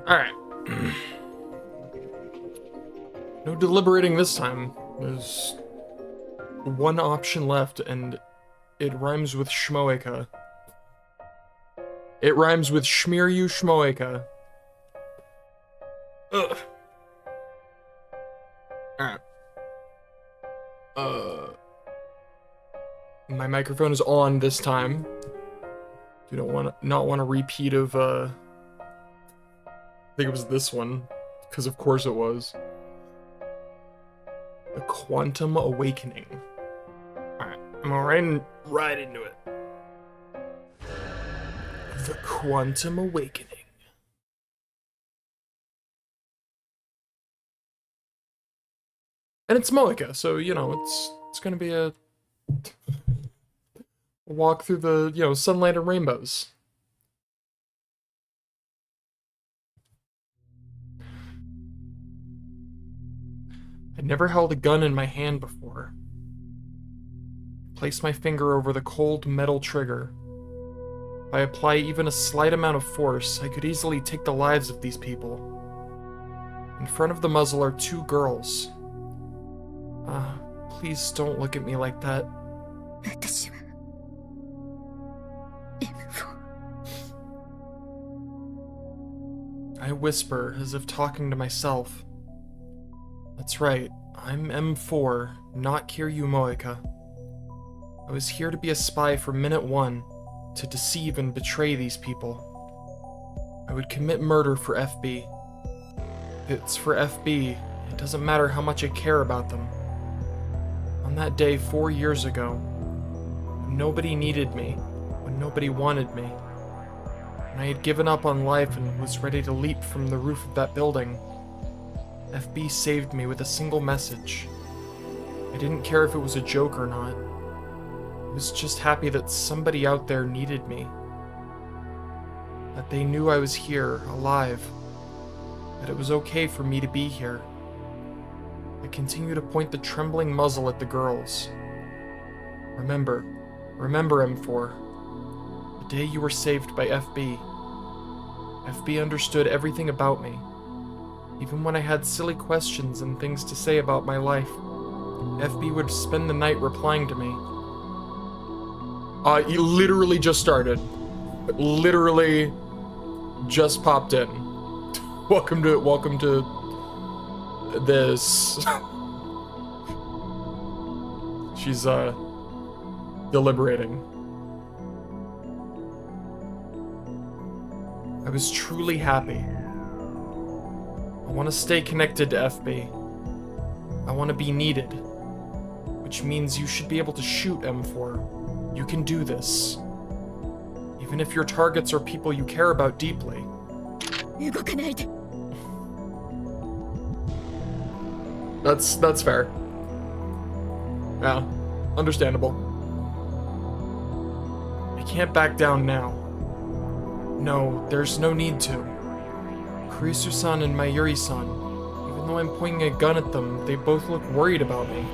Alright. No deliberating this time. There's one option left, and it rhymes with Schmoeka. It rhymes with Schmear you Schmoeka. Ugh. Alright. My microphone is on this time. You don't not want a repeat of, I think it was this one, because of course it was. The Quantum Awakening. Alright, I'm gonna right into it. The Quantum Awakening. And it's Moeka, so, you know, it's gonna be a walk through the, you know, sunlight and rainbows. I'd never held a gun in my hand before. Place my finger over the cold metal trigger. If I apply even a slight amount of force, I could easily take the lives of these people. In front of the muzzle are two girls. Please don't look at me like that. I whisper, as if talking to myself. That's right, I'm M4, not Kiryu Moeka. I was here to be a spy from minute one, to deceive and betray these people. I would commit murder for FB. If it's for FB, it doesn't matter how much I care about them. On that day 4 years ago, when nobody needed me, when nobody wanted me, when I had given up on life and was ready to leap from the roof of that building, FB saved me with a single message. I didn't care if it was a joke or not. I was just happy that somebody out there needed me. That they knew I was here, alive. That it was okay for me to be here. I continue to point the trembling muzzle at the girls. Remember M4. The day you were saved by FB. FB understood everything about me. Even when I had silly questions and things to say about my life, FB would spend the night replying to me. It literally just started. Literally just popped in. Welcome to this. She's deliberating. I was truly happy. I want to stay connected to FB. I want to be needed. Which means you should be able to shoot M4. You can do this. Even if your targets are people you care about deeply. That's fair. Yeah, understandable. I can't back down now. No, there's no need to. Kurisu-san and Mayuri-san, even though I'm pointing a gun at them, they both look worried about me.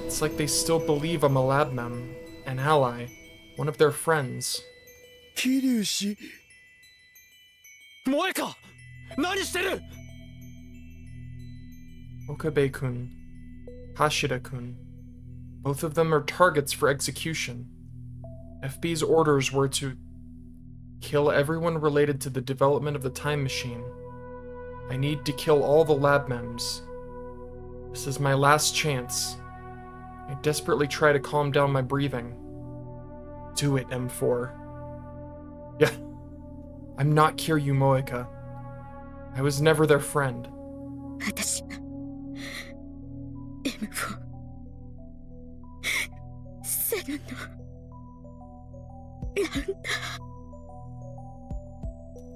It's like they still believe I'm a lab mem, an ally, one of their friends. Kiryushi... Moeka! Nani shiteru? Okabe-kun, Hashida-kun, both of them are targets for execution. FB's orders were to kill everyone related to the development of the time machine. I need to kill all the lab mems. This is my last chance. I desperately try to calm down my breathing. Do it, M4. Yeah. I'm not Kiryu Moeka. I was never their friend.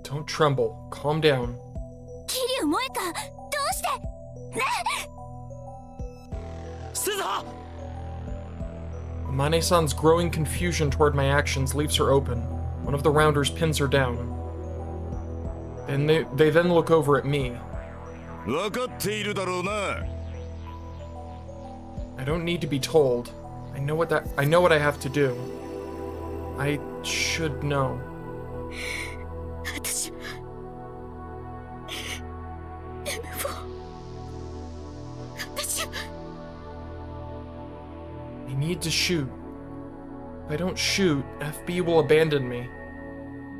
Don't tremble. Calm down. Kiryu Moeka, dousute? Suzuha! Amane-san's growing confusion toward my actions leaves her open. One of the rounders pins her down. And they then look over at me. I don't need to be told. I know what I have to do. I should know. I need to shoot. If I don't shoot, FB will abandon me.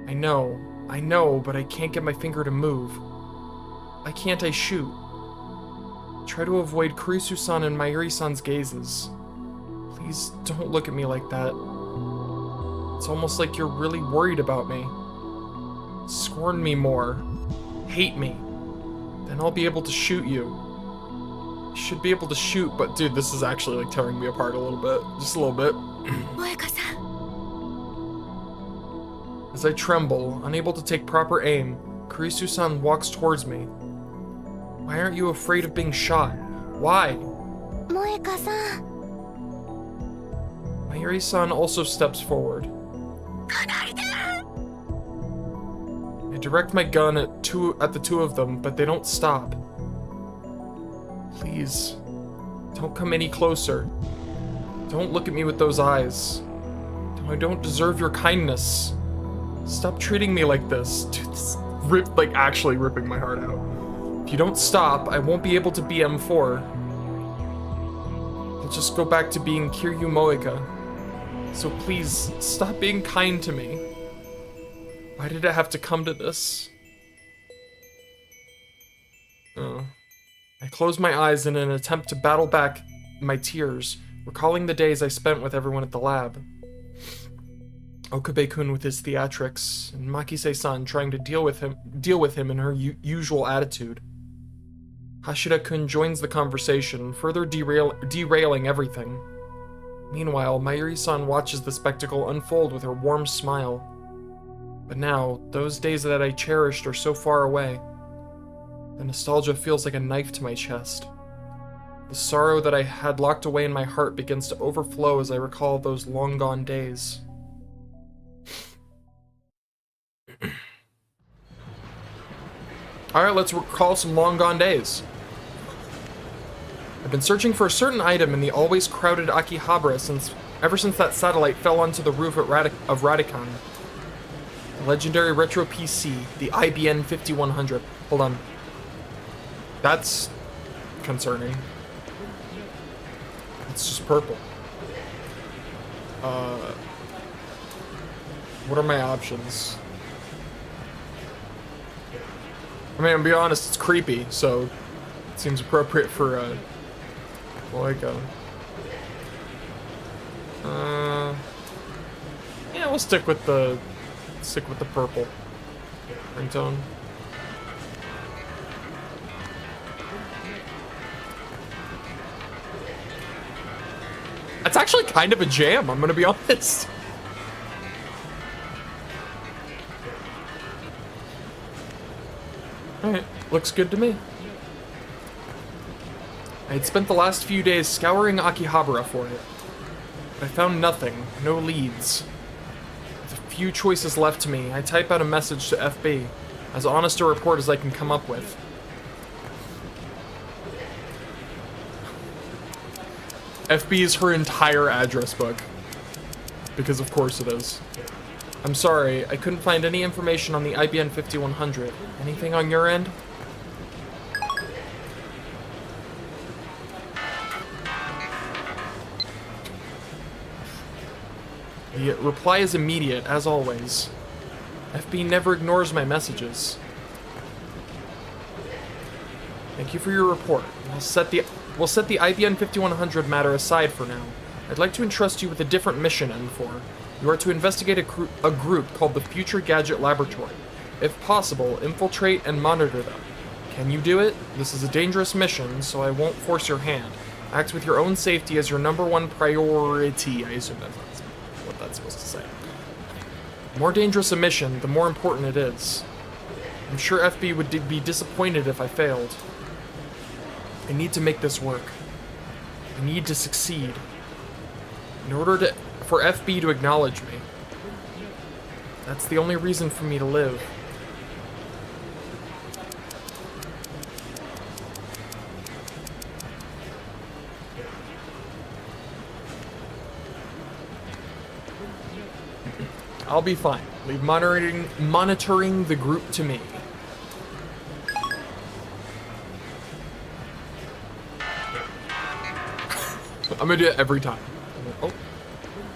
I know, but I can't get my finger to move. Why can't I shoot? Try to avoid Kurisu-san and Mayuri-san's gazes. Please don't look at me like that. It's almost like you're really worried about me. Scorn me more. Hate me. Then I'll be able to shoot you. I should be able to shoot, but dude, this is actually like tearing me apart a little bit. Just a little bit. Moeka-san. As I tremble, unable to take proper aim, Kurisu-san walks towards me. Why aren't you afraid of being shot? Why? Moeka-san. Mayuri-san also steps forward. I direct my gun at the two of them, but they don't stop. Please, don't come any closer. Don't look at me with those eyes. I don't deserve your kindness. Stop treating me like this. Dude, this actually ripping my heart out. If you don't stop, I won't be able to be M4. I'll just go back to being Kiryu Moeka. So please, stop being kind to me. Why did it have to come to this? I close my eyes in an attempt to battle back my tears, recalling the days I spent with everyone at the lab. Okabe-kun with his theatrics, and Makise-san trying to deal with him in her usual attitude. Hashira-kun joins the conversation, further derailing everything. Meanwhile, Mayuri-san watches the spectacle unfold with her warm smile. But now, those days that I cherished are so far away. The nostalgia feels like a knife to my chest. The sorrow that I had locked away in my heart begins to overflow as I recall those long-gone days. Alright, let's recall some long-gone days. I've been searching for a certain item in the always crowded Akihabara ever since that satellite fell onto the roof of Radican. The legendary retro PC, the IBN 5100. Hold on. That's concerning. It's just purple. What are my options? I mean, to be honest, it's creepy, so it seems appropriate for, yeah, we'll stick with the purple ringtone. That's actually kind of a jam, I'm gonna be honest. Alright, looks good to me. I had spent the last few days scouring Akihabara for it, but I found nothing, no leads. With a few choices left to me, I type out a message to FB, as honest a report as I can come up with. FB is her entire address book, because of course it is. I'm sorry, I couldn't find any information on the IBN 5100. Anything on your end? The reply is immediate, as always. FB never ignores my messages. Thank you for your report. We'll set the IBN 5100 matter aside for now. I'd like to entrust you with a different mission, N4. You are to investigate a group called the Future Gadget Laboratory. If possible, infiltrate and monitor them. Can you do it? This is a dangerous mission, so I won't force your hand. Act with your own safety as your #1 priority. I assume that's what that's supposed to say. The more dangerous a mission, the more important it is. I'm sure FB would be disappointed if I failed. I need to make this work. I need to succeed. In order for FB to acknowledge me. That's the only reason for me to live. I'll be fine. Leave monitoring the group to me. I'm gonna do it every time. Oh,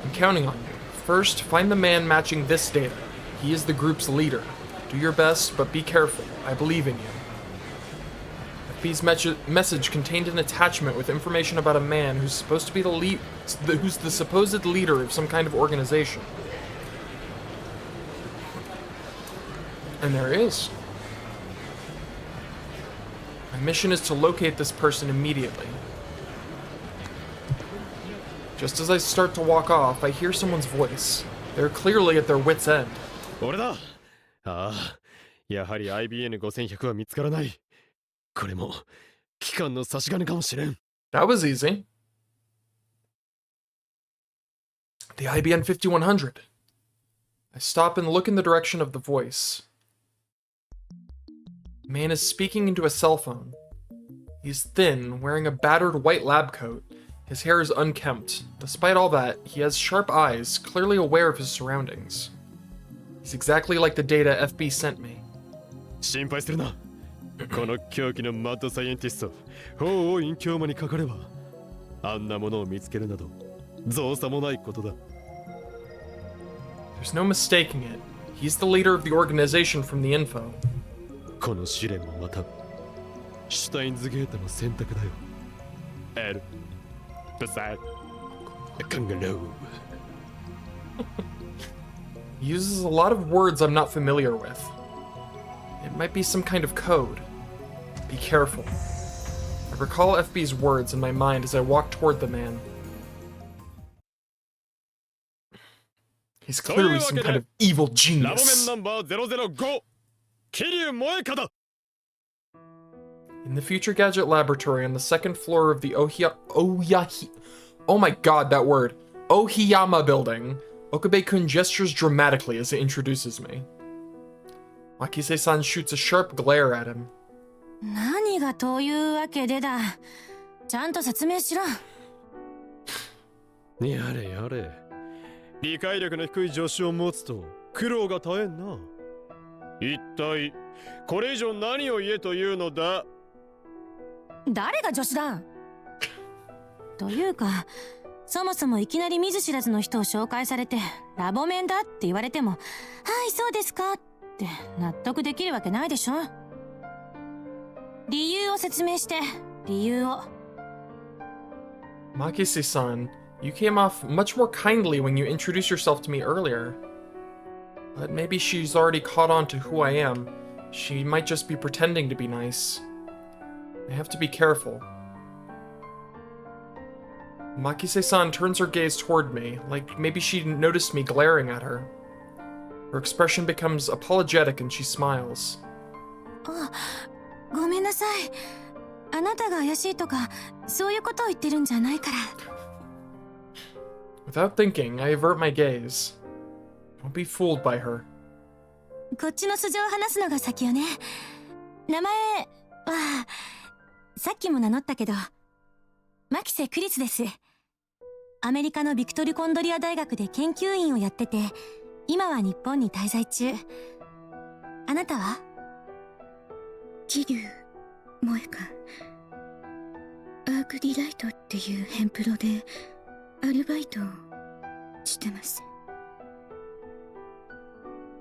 I'm counting on you. First, find the man matching this data. He is the group's leader. Do your best, but be careful. I believe in you. FB's message contained an attachment with information about a man who's supposed to be who's the supposed leader of some kind of organization. And there he is. My mission is to locate this person immediately. Just as I start to walk off, I hear someone's voice. They're clearly at their wits' end. 俺だ。ああ、やはり IBN5100 は見つからない。これも機関の差し金かもしれん。That was easy. The IBN 5100. I stop and look in the direction of the voice. The man is speaking into a cell phone. He's thin, wearing a battered white lab coat. His hair is unkempt. Despite all that, he has sharp eyes, clearly aware of his surroundings. He's exactly like the data FB sent me. 心配するな。この狂気のマッドサイエンティスト、法を隠居魔にかかれば、あんなものを見つけるなど、造作もないことだ。There's no mistaking it. He's the leader of the organization from the info. この試練もまた、シュタインズゲートの選択だよ。L、beside, kangaroo. He uses a lot of words I'm not familiar with. It might be some kind of code. Be careful. I recall FB's words in my mind as I walk toward the man. He's clearly some kind of evil ラボメン genius. ナンバー005、桐生萌香だ。In the Future Gadget Laboratory on the second floor of the oh my god, that word. Ohiyama building. Okabe-kun gestures dramatically as he introduces me. Makise-san shoots a sharp glare at him. 何がというわけでだ。ちゃんと説明しろ。やれやれ。理解力の低い助手を持つと苦労が絶えんな。一体これ以上何を言えというのだ。誰が助手だというか、そもそもいきなり見ず知らずの人を紹介されてラボメンだって言われても、はいそうですかって納得できるわけないでしょ。理由を説明して、理由を。Makise-san, you came off much more kindly when you introduced yourself to me earlier. But maybe she's already caught on to who I am. She might just be pretending to be nice. I have to be careful. Makise-san turns her gaze toward me, like maybe she noticed me glaring at her. Her expression becomes apologetic and she smiles. あ、ごめんなさい。あなたが怪しいとか、そういうことを言ってるんじゃないから。Without thinking, I avert my gaze. Don't be fooled by her. こっちの素性を話すのが先よね。名前は、さっきも名乗ったけど、牧瀬クリスです。アメリカのビクトル・コンドリア大学で研究員をやってて、今は日本に滞在中。あなたは？桐生萌香。アークディライトっていうヘンプロでアルバイトをしてます。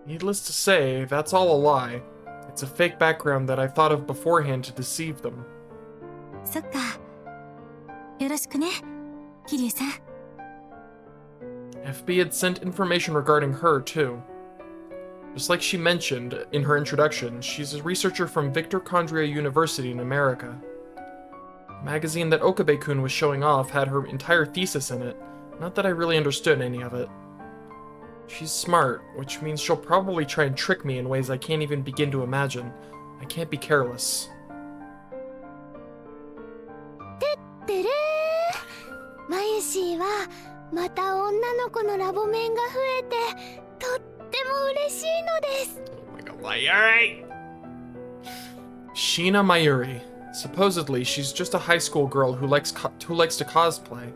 Needless to say, that's all a lie. It's a fake background that I thought of beforehand to deceive them. そっか。よろしくね、桐生さん。FB had sent information regarding her, too. Just like she mentioned in her introduction, she's a researcher from Victor Condria University in America. The magazine that Okabe-kun was showing off had her entire thesis in it, not that I really understood any of it. She's smart, which means she'll probably try and trick me in ways I can't even begin to imagine. I can't be careless. てれー、マユシーはまた女の子のラボ面が増えてとっても嬉しいのです。 Oh my god, Mayuri! Sheena Mayuri. Supposedly, she's just a high school girl who likes to cosplay.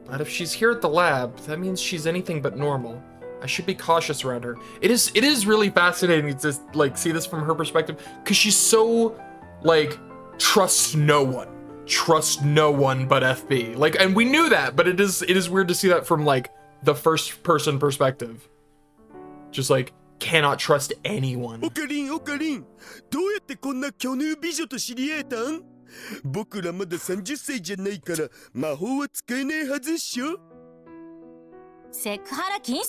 But if she's here at the lab, that means she's anything but normal. I should be cautious around her. It is really fascinating to like see this from her perspective, because she's so like trusts no one. trust no one but FB. Like, and we knew that, but it is weird to see that from like the first person perspective. Just like, cannot trust anyone. オカリン、オカリン。どうやってこんな巨乳美女と知り合えたん？僕らまだ30歳じゃないから魔法は使えないはずっしょ。セクハラ禁止。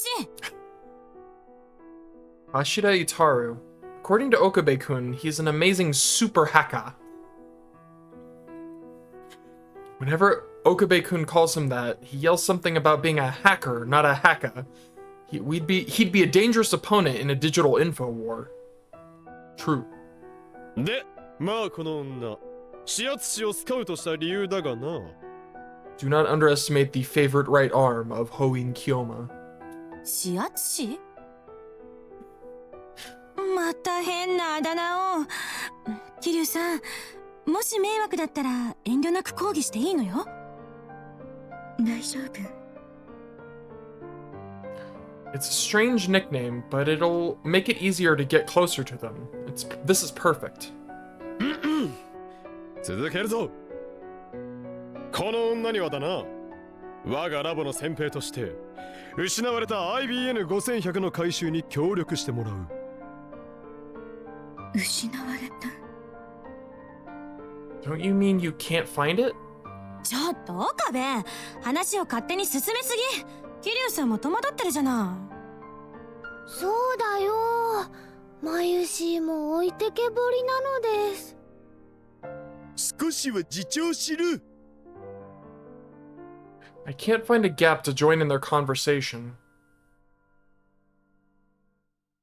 Ashida Itaru. According to Okabe-kun, he's an amazing super hacker. Whenever Okabe-kun calls him that, he yells something about being a hacker, not a hacker. He'd be a dangerous opponent in a digital info war. True. で、まあこの女、指圧師をスカウトした理由だがな。Do not underestimate the favorite right arm of Hoin Kyoma. 指圧師？また変なあだ名を。桐生さん、もし迷惑だったら遠慮なく抗議していいのよ。大丈夫。It's a strange nickname, but it'll make it easier to get closer to them. This is perfect. 続けるぞ。この女にはだな、我がラボの先兵として失われた IBN5100 の回収に協力してもらう。失われた。 Don't you mean you can't find it? ちょっと岡部、話を勝手に進めすぎ。桐生さんも戸惑ってるじゃない。そうだよ。マユシーも置いてけぼりなのです。少しは自重しろ。I can't find a gap to join in their conversation.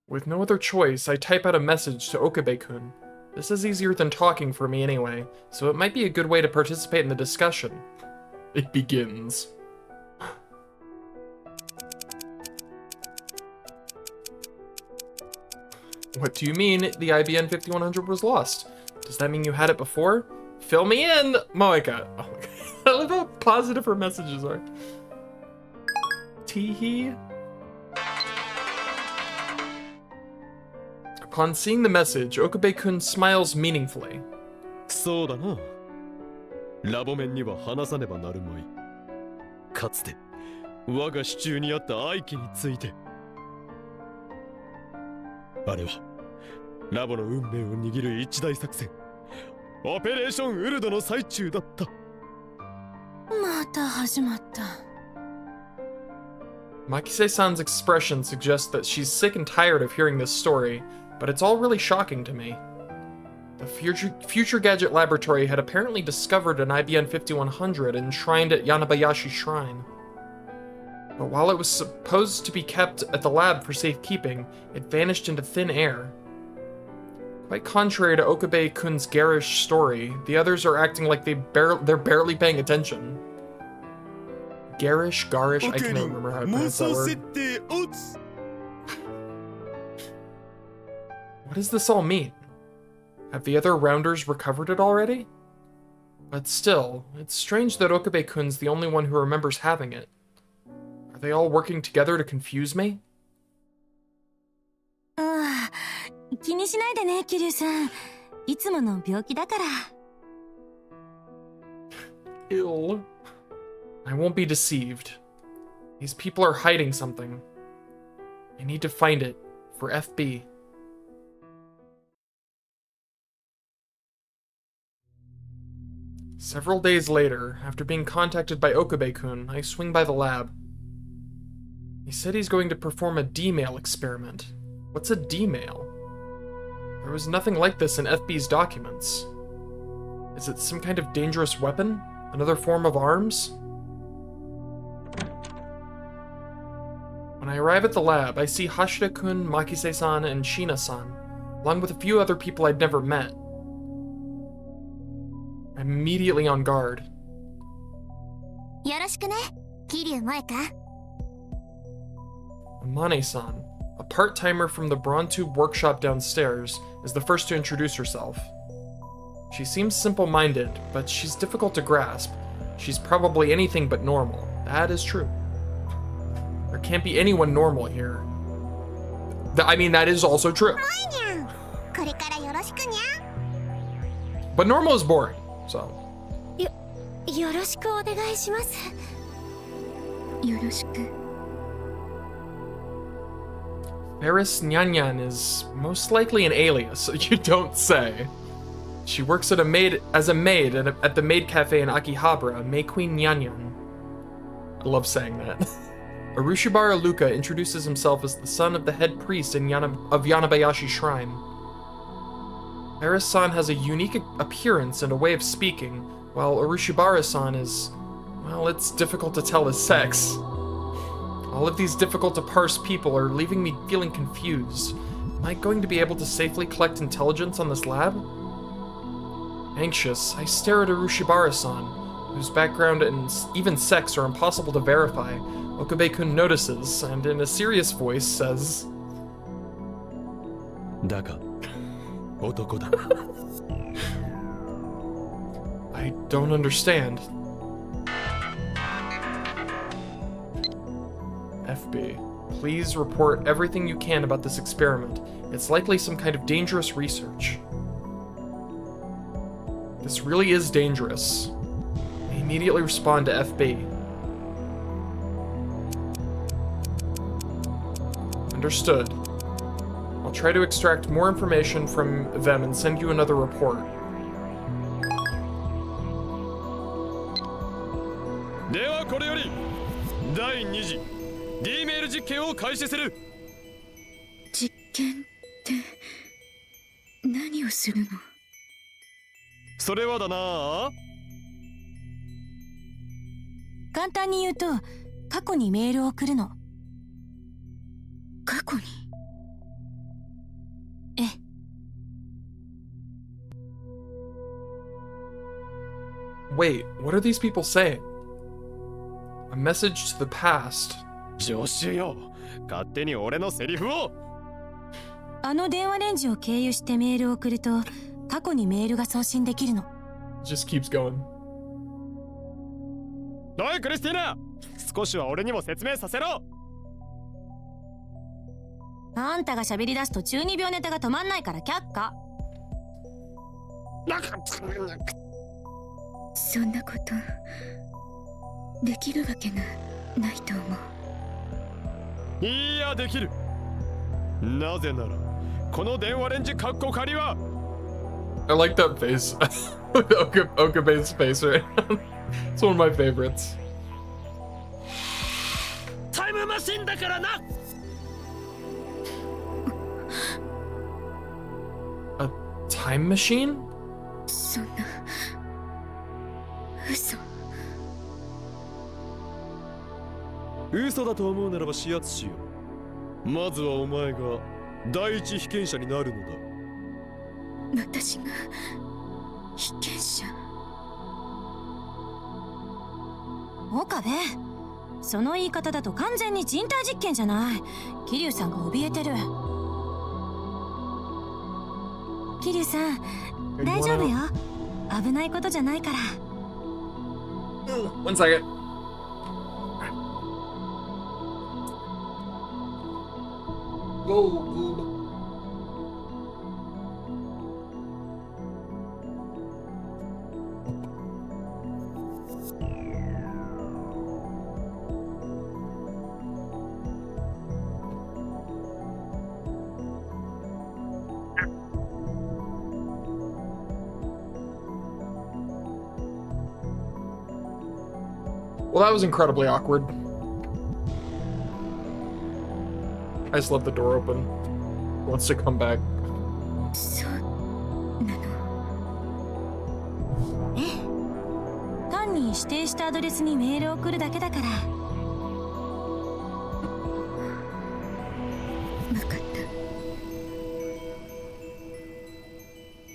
With no other choice, I type out a message to Okabe-kun. This is easier than talking for me anyway, so it might be a good way to participate in the discussion. It begins. What do you mean the IBN 5100 was lost? Does that mean you had it before? Fill me in, Moeka. Oh my god. I love how positive her messages are. Teehee. Upon seeing the message, Okabe-kun smiles meaningfully. そうだな。ラボ面には話さねばなるまい。かつて我が手中にあった愛機について。あれはラボの運命を握る一大作戦、オペレーションウルドの最中だった。また始まった。Makise-san's expression suggests that she's sick and tired of hearing this story, but it's all really shocking to me. The Future Gadget Laboratory had apparently discovered an IBN 5100 enshrined at Yanabayashi Shrine. But while it was supposed to be kept at the lab for safekeeping, it vanished into thin air. Quite contrary to Okabe-kun's garish story, the others are acting like they're barely paying attention. Garish? Garish? I can't remember how to 妄 pronounce that 想 word. 設定オツ。 What does this all mean? Have the other rounders recovered it already? But still, it's strange that Okabe-kun's the only one who remembers having it. Are they all working together to confuse me? ああ、気にしないでね、桐生さん。いつもの病気だから。Ill. I won't be deceived. These people are hiding something. I need to find it for FB. Several days later, after being contacted by Okabe-kun, I swing by the lab. He said he's going to perform a D-mail experiment. What's a D-mail? There was nothing like this in FB's documents. Is it some kind of dangerous weapon? Another form of arms? When I arrive at the lab, I see Hashida-kun, Makise-san, and Shina-san, along with a few other people I'd never met. I'm immediately on guard. よろしくね、桐生萌香。 Amane-san, a part-timer from the Brontube workshop downstairs, is the first to introduce herself. She seems simple-minded, but she's difficult to grasp. She's probably anything but normal. That is true. There can't be anyone normal here. I mean, that is also true. これからよろしくにゃ。 But normal is boring, so. よよろしくお願いします。よろしく。Paris Nyanyan is most likely an alias, you don't say. She works as a maid at the maid cafe in Akihabara, May Queen Nyanyan. I love saying that. Arushibara Luka introduces himself as the son of the head priest of Yanabayashi Shrine. Paris-san has a unique appearance and a way of speaking, while Arushibara-san is, well, it's difficult to tell his sex. All of these difficult to parse people are leaving me feeling confused. Am I going to be able to safely collect intelligence on this lab? Anxious, I stare at Arushibara-san, whose background and even sex are impossible to verify. Okabe-kun notices, and in a serious voice says, だが男だ I don't understand. FB, please report everything you can about this experiment. It's likely some kind of dangerous research. This really is dangerous. I immediately respond to FB. Understood. I'll try to extract more information from them and send you another report. ではこれより第2次 D メール実験を開始する。実験って何をするの？それはだな。簡単に言うと、過去にメールを送るの。過去に？ええ。Wait, what are these people saying? A message to the past. 助手よ、勝手に俺のセリフを。あの電話レンジを経由してメールを送ると、過去にメールが送信できるの。Just keeps going. おいクリスティーナ、少しは俺にも説明させろ。あんたが喋り出すと中二病ネタが止まんないから却下。そんなことできるわけがないと思う。いやできる。なぜならこの電話レンジカッコ仮は。I like that face. Okabe's face right now. It's one of my favorites. タイムマシンだからな。A time machine? そんな嘘。嘘だと思うならば指圧しよう。まずはお前が第一被験者になるのだ。私が被験者？岡部、その言い方だと完全に人体実験じゃない。桐生さんが怯えてる。桐生さん、大丈夫よ。危ないことじゃないから。One second. Go, boob. Well, that was incredibly awkward. I just left the door open. He wants to come back. そうなの。ええ。単に指定したアドレスにメールを送るだけだから。分かっ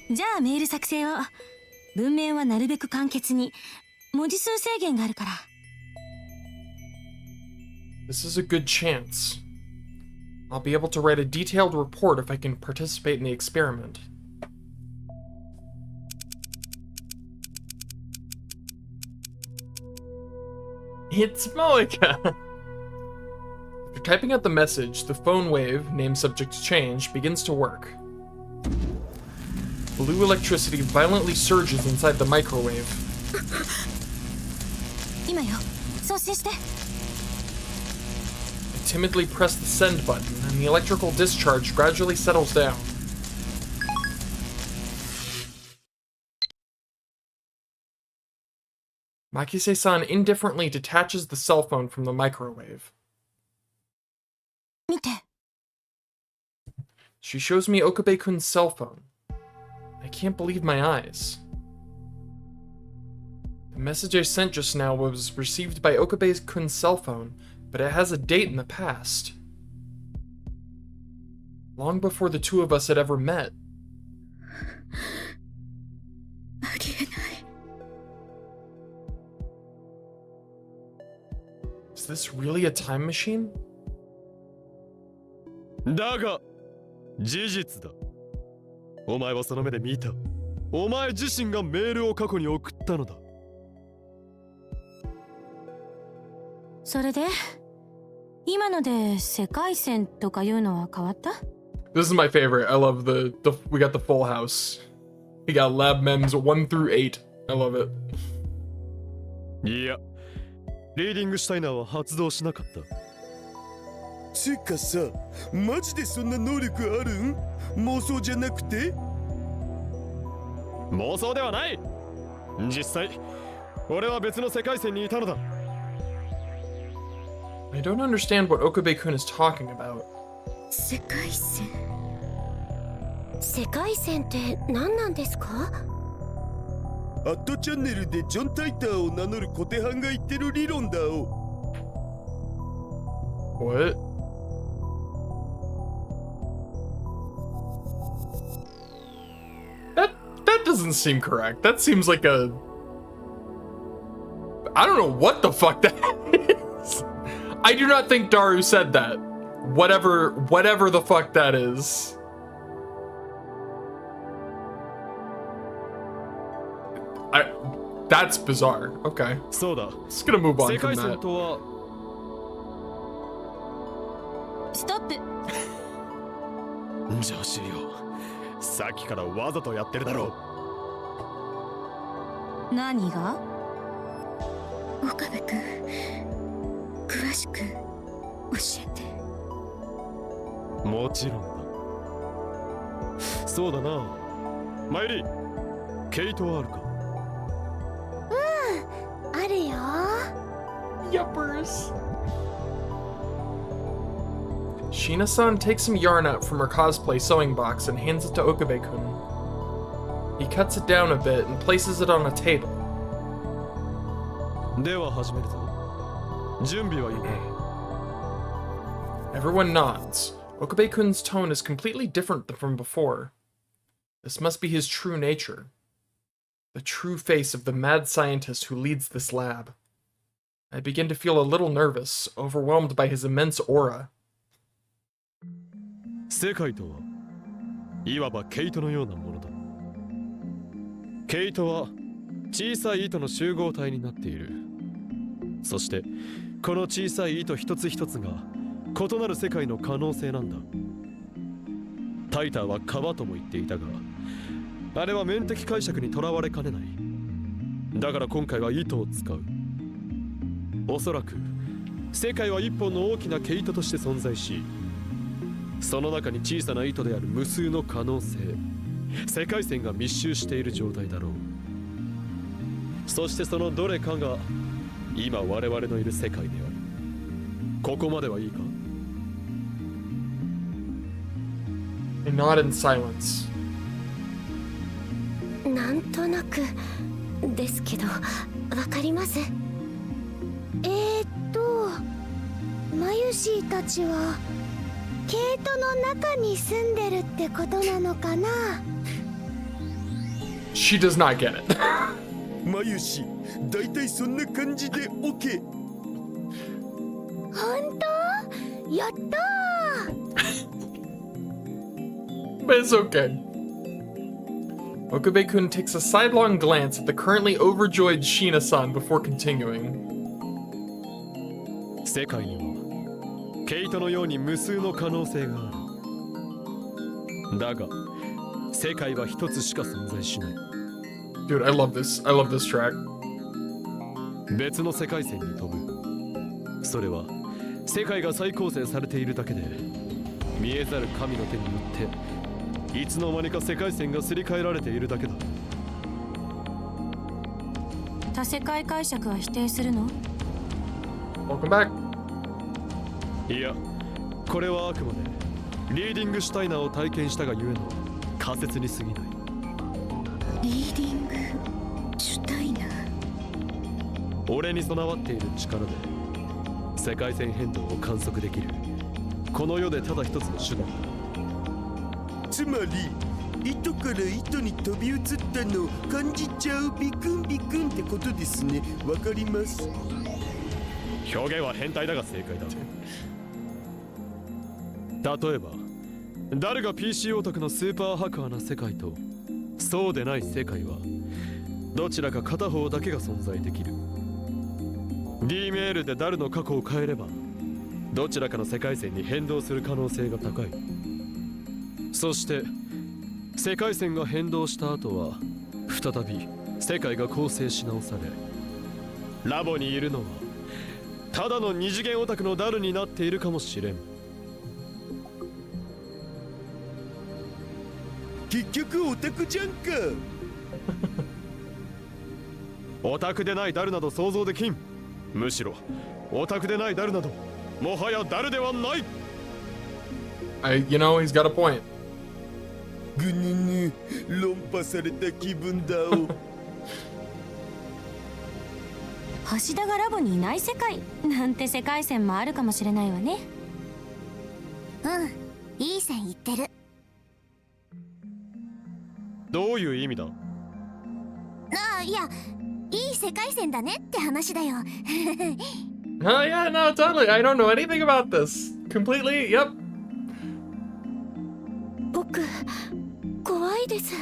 た。じゃあメール作成を。文面はなるべく簡潔に。文字数制限があるから。This is a good chance. I'll be able to write a detailed report if I can participate in the experiment. It's Moika! After typing out the message, the phone wave, name subject to change, begins to work. Blue electricity violently surges inside the microwave. 今よ、送信して。 I timidly press the send button, and the electrical discharge gradually settles down. Makise-san indifferently detaches the cell phone from the microwave. 見て。 She shows me Okabe-kun's cell phone. I can't believe my eyes. The message I sent just now was received by Okabe-kun's cell phone, but it has a date in the past. Long before the two of us had ever met. ありえない。 Is this really a time machine? だが事実だ。お前はその目で見た。お前自身がメールを過去に送ったのだ。それで今ので世界線とかいうのは変わった？ This is my favorite. I love we got the full house. We got lab mems 1 through 8. I love it. いや、リーディングシュタイナーは発動しなかった。つかさ、マジでそんな能力あるん？妄想じゃなくて？妄想ではない。実際俺は別の世界線にいたのだ。 I don't understand what Okabe-kun is talking about. 世界線。世界線って何なんですか？アットチャンネルでジョン・タイターを名乗る小手半が言ってる理論だお。 What? That doesn't seem correct. That seems like a... I don't know what the fuck that is. I do not think Daru said that. Whatever the fuck that is. That's bizarre. Okay. そうだ。 Just gonna move on 世 from 界線 that. とはストップ。女子よ。さっきからわざとやってるだろう。何が？岡部君、詳しく教えて。もちろんだ。そうだな。マユリ、ケイトはあるか？あるよ。 Yuppers. Sheena-san takes some yarn out from her cosplay sewing box and hands it to Okabe-kun. He cuts it down a bit and places it on a table. では始めるぞ。準備はいいか？ Everyone nods. Okabe-kun's tone is completely different than from before. This must be his true nature. The true face of the mad scientist who leads this lab. I begin to feel a little nervous, overwhelmed by his immense aura. 世界とはいわば毛糸のようなものだ。毛糸は小さい糸の集合体になっている。そしてこの小さい糸一つ一つが異なる世界の可能性なんだ。タイターは川とも言っていたが、あれは面的解釈にとらわれかねない。だから今回は糸を使う。おそらく世界は一本の大きな毛糸として存在し、その中に小さな糸である無数の可能性、世界線が密集している状態だろう。そしてそのどれかが今我々のいる世界である。ここまではいいか？ I nod in silence. なんとなくですけど、わかります。マユシーたちは毛糸の中に住んでるってことなのかな？ She does not get it. マユシ、だいたいそんな感じで OK。 本当？やったー。 But it's okay. Okabe-kun takes a sidelong glance at the currently overjoyed Sheena-san before continuing. 世界には毛糸のように無数の可能性がある。だが世界は一つしか存在しない。 Dude, I love this. I love this track. 別の世界線に飛ぶ。それは世界が再構成されているだけで、見えざる神の手によっていつの間にか世界線がすり替えられているだけだ。多世界解釈は否定するの？ Welcome back. いや、これはあくまでリーディングシュタイナーを体験したがゆえの仮説に過ぎない。リーディングシュタイナー。俺に備わっている力で世界線変動を観測できる、この世でただ一つの手段だ。つまり糸から糸に飛び移ったのを感じちゃうビクンビクンってことですね。わかります。表現は変態だが正解だ。例えば誰が PC オタクのスーパーハッカーな世界とそうでない世界はどちらか片方だけが存在できる。 D メールで誰の過去を変えればどちらかの世界線に変動する可能性が高い。そして世界線が変動した後は再び世界が構成し直され、ラボにいるのはただの二次元オタクのダルになっているかもしれん。結局オタクじゃんか。オタクでないダルなど想像できん。むしろオタクでないダルなどもはやダルではない。He's got a point. ぐぬぬ、論破された気分だお。橋田がラボにいない世界なんて世界線もあるかもしれないわね。うん、いい線いってる。どういう意味だ？ああ、いや、いい世界線だねって話だよ。Oh yeah, no, totally. I don't know anything about this. Completely, yep. 僕、怖いです。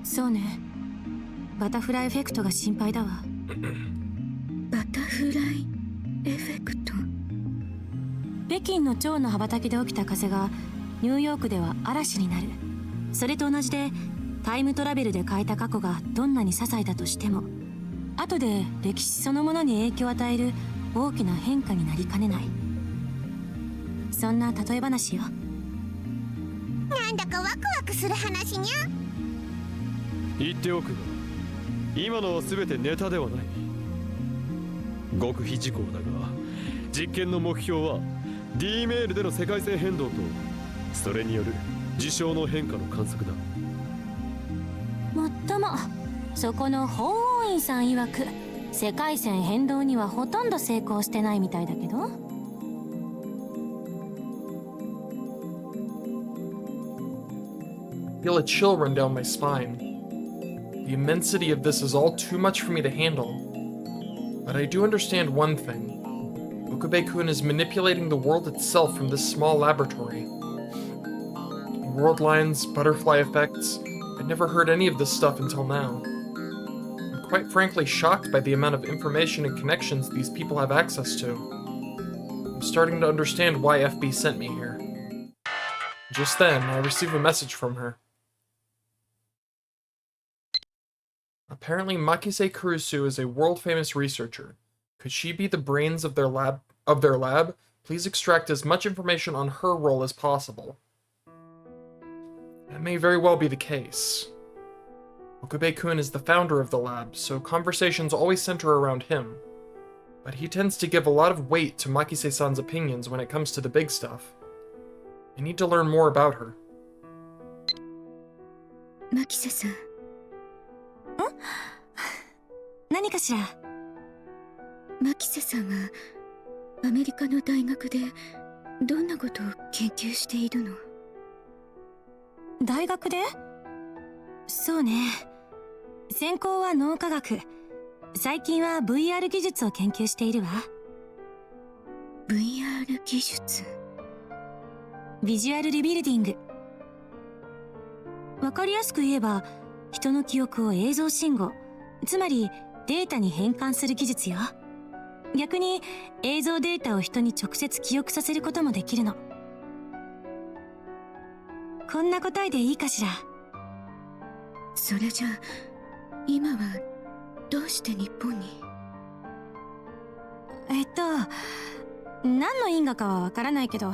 そうね。バタフライエフェクトが心配だわ。バタフライエフェクト。北京の蝶の羽ばたきで起きた風がニューヨークでは嵐になる。それと同じでタイムトラベルで変えた過去がどんなに些細だとしても後で歴史そのものに影響を与える大きな変化になりかねない。そんな例え話よ。なんだかワクワクする話にゃ。言っておくが、今のは全てネタではない。極秘事項だが、実験の目標は D メールでの世界線変動とそれによる事象の変化の観測だ。もっともそこの法王院さん曰く世界線変動にはほとんど成功してないみたいだけど。I feel a chill run down my spine. The immensity of this is all too much for me to handle. But I do understand one thing. Okube-kun is manipulating the world itself from this small laboratory. World lines, butterfly effects. I'd never heard any of this stuff until now. I'm quite frankly shocked by the amount of information and connections these people have access to. I'm starting to understand why FB sent me here. Just then, I receive a message from her. Apparently, Makise Kurusu is a world-famous researcher. Could she be the brains of their lab? Please extract as much information on her role as possible. That may very well be the case. Okube-kun is the founder of the lab, so conversations always center around him. But he tends to give a lot of weight to Makise-san's opinions when it comes to the big stuff. I need to learn more about her. マキセさん。何かしら。マキセさんはアメリカの大学でどんなことを研究しているの？大学で？そうね。専攻は脳科学。最近は VR 技術を研究しているわ。VR 技術？ビジュアルリビルディング。わかりやすく言えば、人の記憶を映像信号、つまりデータに変換する技術よ。逆に映像データを人に直接記憶させることもできるの。こんな答えでいいかしら。それじゃ今はどうして日本に？何の因果かはわからないけど、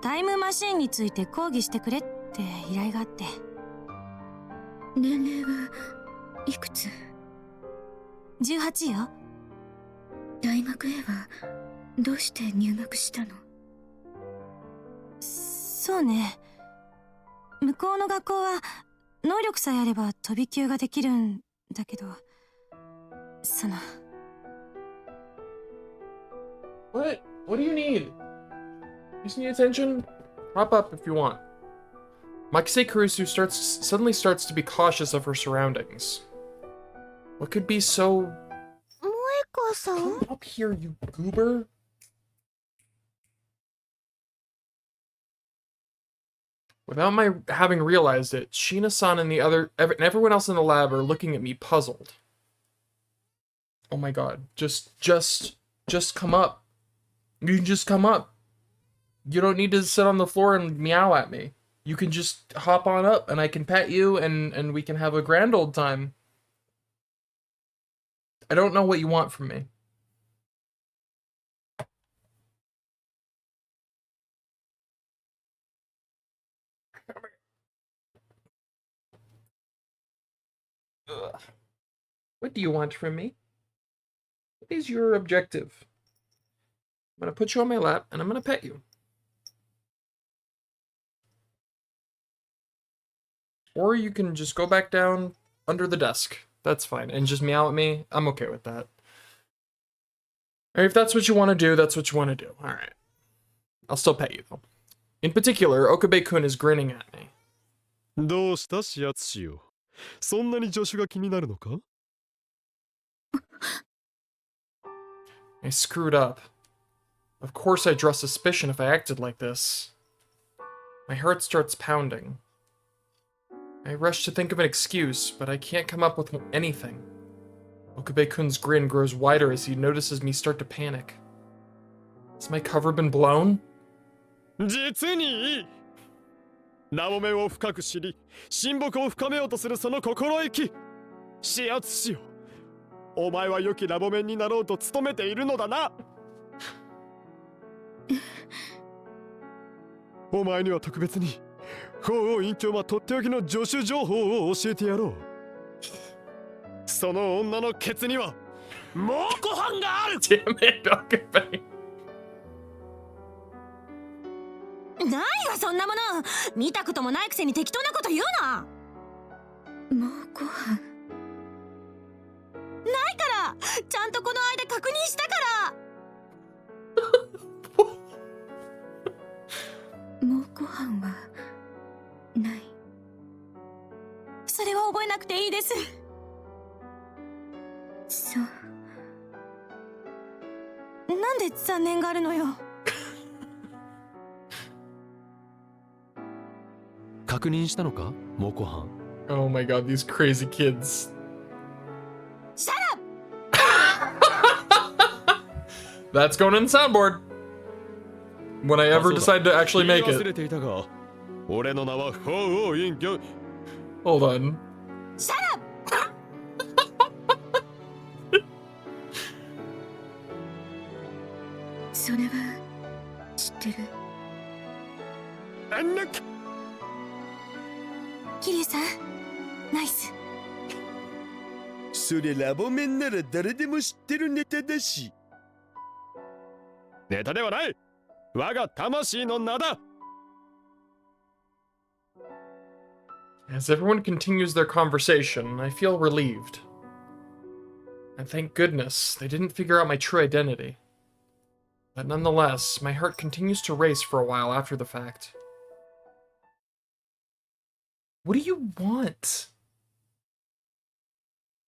タイムマシーンについて講義してくれって依頼があって。年齢はいくつ？18よ。大学へはどうして入学したの？そうね。向こうの学校は能力さえあれば飛び級ができるんだけど、その。What? What do you need? You just need attention? Hop up if you want. Makise Kurusu suddenly starts to be cautious of her surroundings. What could be so... 萌子さん？ Come up here, you goober. Without my having realized it, Sheena-san and everyone else in the lab are looking at me puzzled. Oh my god. Just come up. You can just come up. You don't need to sit on the floor and meow at me. You can just hop on up and I can pet you and we can have a grand old time. I don't know what you want from me. Ugh. What do you want from me? What is your objective? I'm gonna put you on my lap and I'm gonna pet you. Or you can just go back down under the desk. That's fine. And just meow at me. I'm okay with that. Or if that's what you want to do, that's what you want to do. Alright. I'll still pet you, though. In particular, Okabe-kun is grinning at me. どうしたしやつしよ。そんなに助手が気になるのか？ I screwed up. Of course I'd draw suspicion if I acted like this. My heart starts pounding. I rush to think of an excuse, but I can't come up with anything. Okabe-kun's grin grows wider as he notices me start to panic. Has my cover been blown? 実にいい。ラボ面を深く知り、親睦を深めようとするその心意気。始圧しよ。お前は良きラボ面になろうと努めているのだな。お前には特別に法王院長はとっておきの助手情報を教えてやろう。その女のケツにはもうご飯がある。 Damn it, Okabe. 何がそんなもの、見たこともないくせに適当なこと言うな。もうご飯ないから、ちゃんとこの間確認したから。もうご飯はない。それは覚えなくていいです。そう。なんで残念があるのよ。確認したのか、モコハン。Oh my god, these crazy kids. Shut up! That's going in the soundboard. When I ever decide to actually make it. 忘れていたが、俺の名は法王院長。 Hold on. Shut up! それは知ってる。あんな桐生さん、ナイス。それラボ面なら誰でも知ってるネタだし。ネタではない。我が魂の名だ。 As everyone continues their conversation, I feel relieved. And thank goodness they didn't figure out my true identity. But nonetheless, my heart continues to race for a while after the fact. What do you want?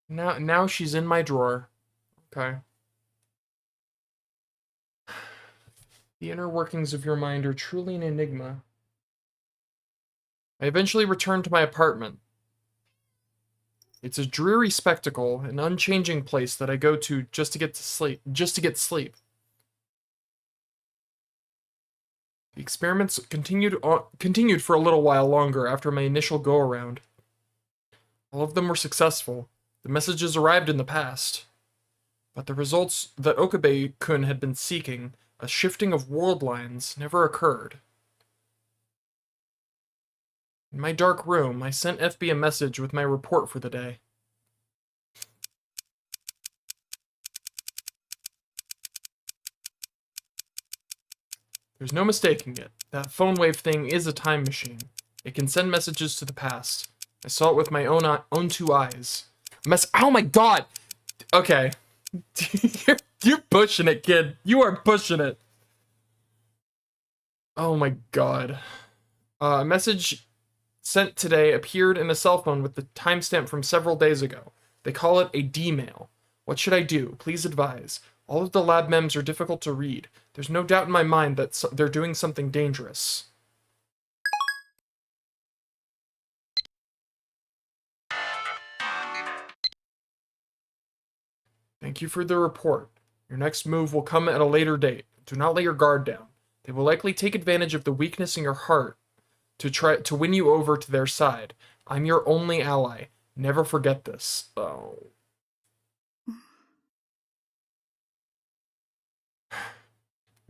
Now she's in my drawer. Okay. The inner workings of your mind are truly an enigma. I eventually return to my apartment. It's a dreary spectacle, an unchanging place that I go to just to get sleep. The experiments continued for a little while longer after my initial go-around. All of them were successful, The messages arrived in the past, but the results that Okabe-kun had been seeking, a shifting of world lines, never occurred. In my dark room, I sent FB a message with my report for the day. There's no mistaking it. That phone wave thing is a time machine. It can send messages to the past. I saw it with my own two eyes. Oh my god! Okay. You're pushing it, kid. You are pushing it. Oh my god. A message sent today appeared in a cell phone with the timestamp from several days ago. They call it a D-mail. What should I do? Please advise. All of the lab mems are difficult to read. There's no doubt in my mind that they're doing something dangerous. Thank you for the report. Your next move will come at a later date. Do not let your guard down. They will likely take advantage of the weakness in your heart to try to win you over to their side. I'm your only ally. Never forget this. Oh.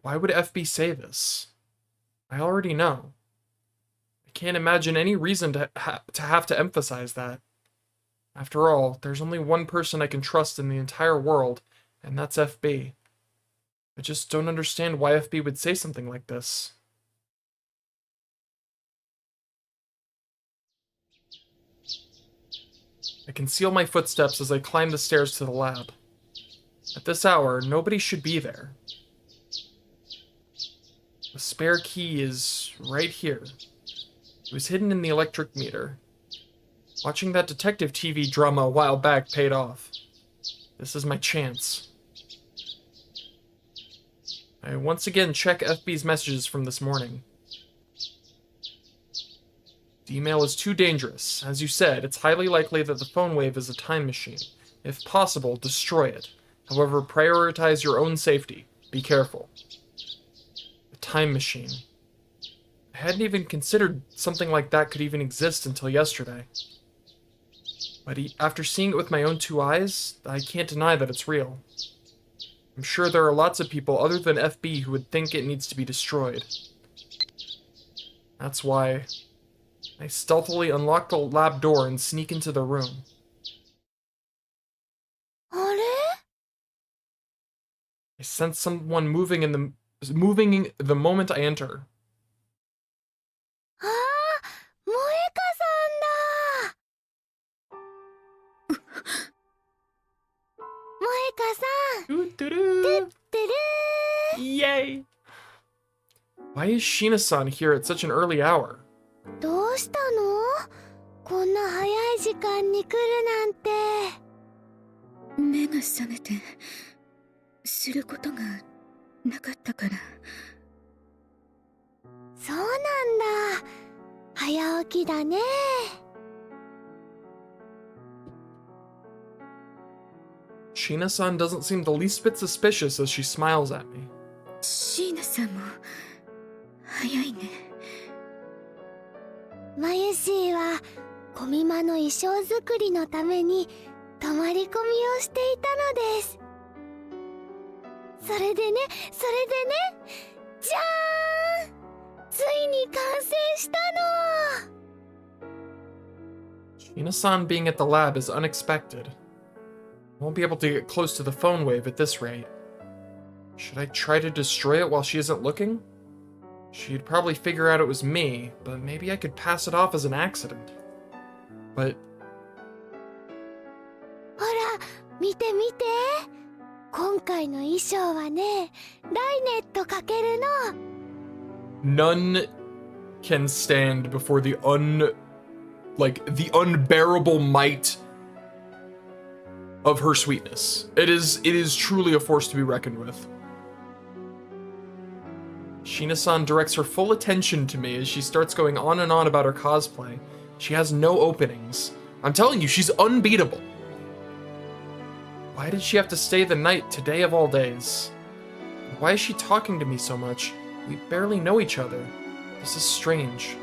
Why would FB say this? I already know. I can't imagine any reason to have to emphasize that. After all, there's only one person I can trust in the entire world, and that's FB. I just don't understand why FB would say something like this. I conceal my footsteps as I climb the stairs to the lab. At this hour, nobody should be there. The spare key is right here. It was hidden in the electric meter. Watching that detective TV drama a while back paid off. This is my chance. I once again check FB's messages from this morning. The email is too dangerous. As you said, it's highly likely that the phone wave is a time machine. If possible, destroy it. However, prioritize your own safety. Be careful. A time machine. I hadn't even considered something like that could even exist until yesterday. But after seeing it with my own two eyes, I can't deny that it's real. I'm sure there are lots of people other than FB who would think it needs to be destroyed. That's why I stealthily unlock the lab door and sneak into the room. あれ I sense someone moving the moment I enter. ああ、萌香さんだ。萌香さん。てってるー。 Yay! Why is Shina-san here at such an early hour? どうしたの？こんな早い時間に来るなんて。目が覚めてすることがなかったから。そうなんだ。早起きだね。Shina-san doesn't seem the least bit suspicious as she smiles at me. シーナさんも早いね。マユシーはコミマの衣装作りのために泊まり込みをしていたのです。それでね、じゃーん、ついに完成したの。 Shina-san being at the lab is unexpected. I won't be able to get close to the phone wave at this rate. Should I try to destroy it while she isn't looking? She'd probably figure out it was me, but maybe I could pass it off as an accident. But ほら、見て見て。今回の衣装はね、ライネットかけるの。 none can stand before the unbearable might of her sweetness. It is truly a force to be reckoned with. Shina-san directs her full attention to me as she starts going on and on about her cosplay. She has no openings. I'm telling you, she's unbeatable. Why did she have to stay the night today of all days? Why is she talking to me so much? We barely know each other. This is strange.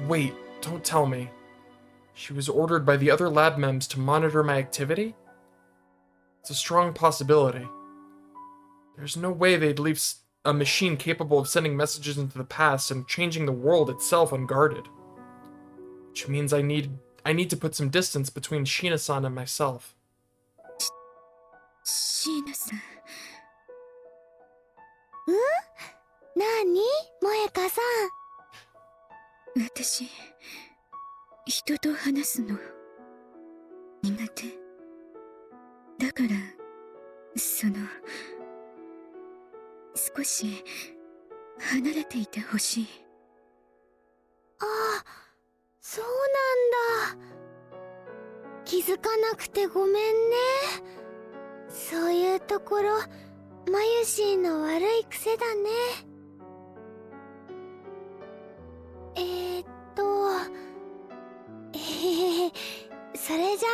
Wait, don't tell me. She was ordered by the other lab mems to monitor my activity? It's a strong possibility. There's no way they'd leave a machine capable of sending messages into the past and changing the world itself unguarded. Which means I need to put some distance between Shina-san and myself. 椎名さん。なに萌香さん。私、人と話すの苦手。だから、少し離れていてほしい。ああ、そうなんだ。気づかなくてごめんね。そういうところ、マユシーの悪い癖だね。それじゃあ、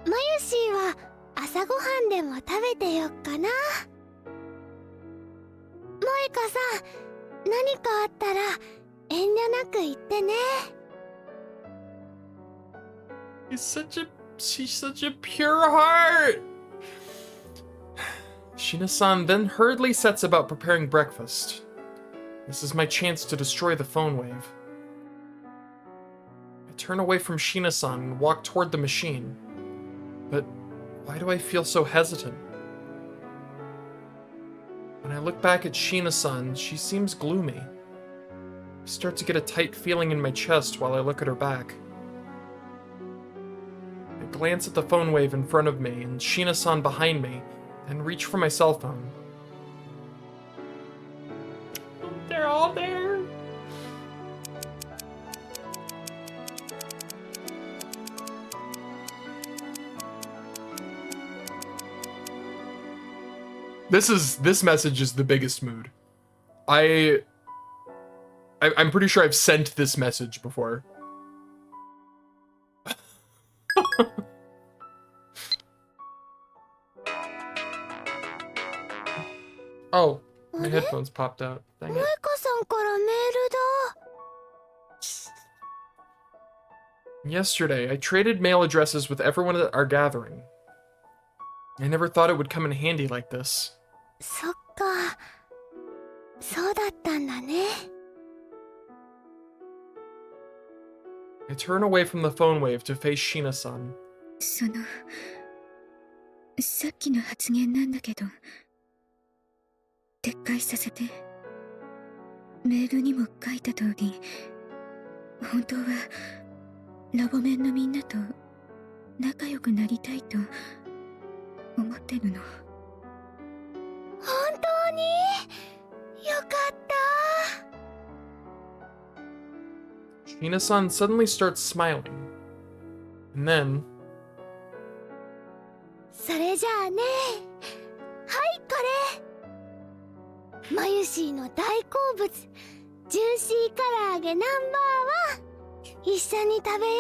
マユシーは朝ごはんでも食べてよっかな。萌香さん、何かあったら遠慮なく言ってね。She's such a pure heart! Shina-san then hurriedly sets about preparing breakfast. This is my chance to destroy the phone wave. I turn away from Shina-san and walk toward the machine. But why do I feel so hesitant? When I look back at Shina-san, she seems gloomy. I start to get a tight feeling in my chest while I look at her back. I glance at the phone wave in front of me and Shina-san behind me, and reach for my cell phone. They're all there! This message is the biggest mood. I'm pretty sure I've sent this message before. Oh, my headphones popped out. Dang 萌 it. 香さんからメールだ。 Yesterday, I traded mail addresses with everyone at our gathering. I never thought it would come in handy like this. そっか。そうだったんだね。I turn away from the phone wave to face Shina-san. さっきの発言なんだけど、撤回させて。メールにも書いた通り、本当はラボメンのみんなと仲良くなりたいと思ってるの。本当によかった。 Shina-san suddenly starts smiling. And then... それじゃあね。はいこれ。マユシーの大好物、ジューシー唐揚げナンバー1。一緒に食べよ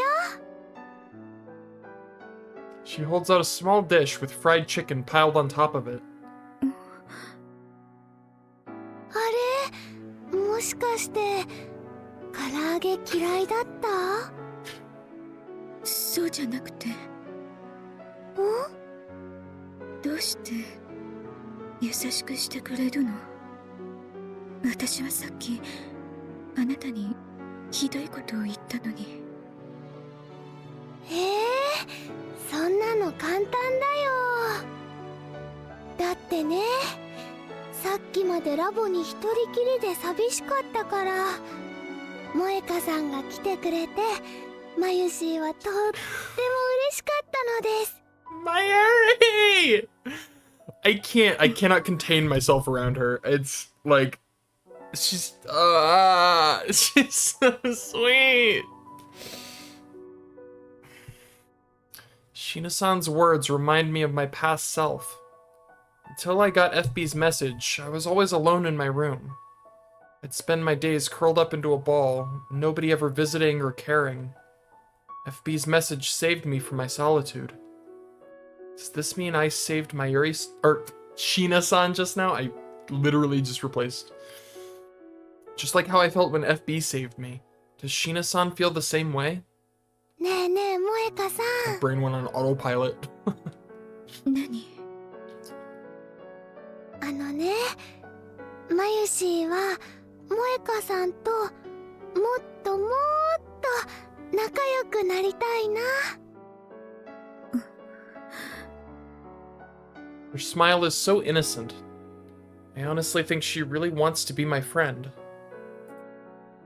う。 She holds out a small dish with fried chicken piled on top of it. あれ、もしかして唐揚げ嫌いだった？そうじゃなくて。どうして優しくしてくれるの？私はさっきあなたにひどいことを言ったのに。そんなの簡単だよ。だってね、さっきまでラボに一人きりで寂しかったから、萌香さんが来てくれて、マユシーはとっても嬉しかったのです。Mayuri! I cannot contain myself around her. It's like, she's so sweet. Shina-san's words remind me of my past self. Until I got FB's message, I was always alone in my room. I'd spend my days curled up into a ball, nobody ever visiting or caring. FB's message saved me from my solitude. Does this mean I saved Mayuri or Shina-san just now? I literally just replaced. Just like how I felt when FB saved me. Does Shina-san feel the same way? ねえねえ、萌香さ My ん。 brain went on autopilot. 何？あのね、マユシーは萌香さんともっともっと仲良くなりたいな。 Her smile is so innocent. I honestly think she really wants to be my friend.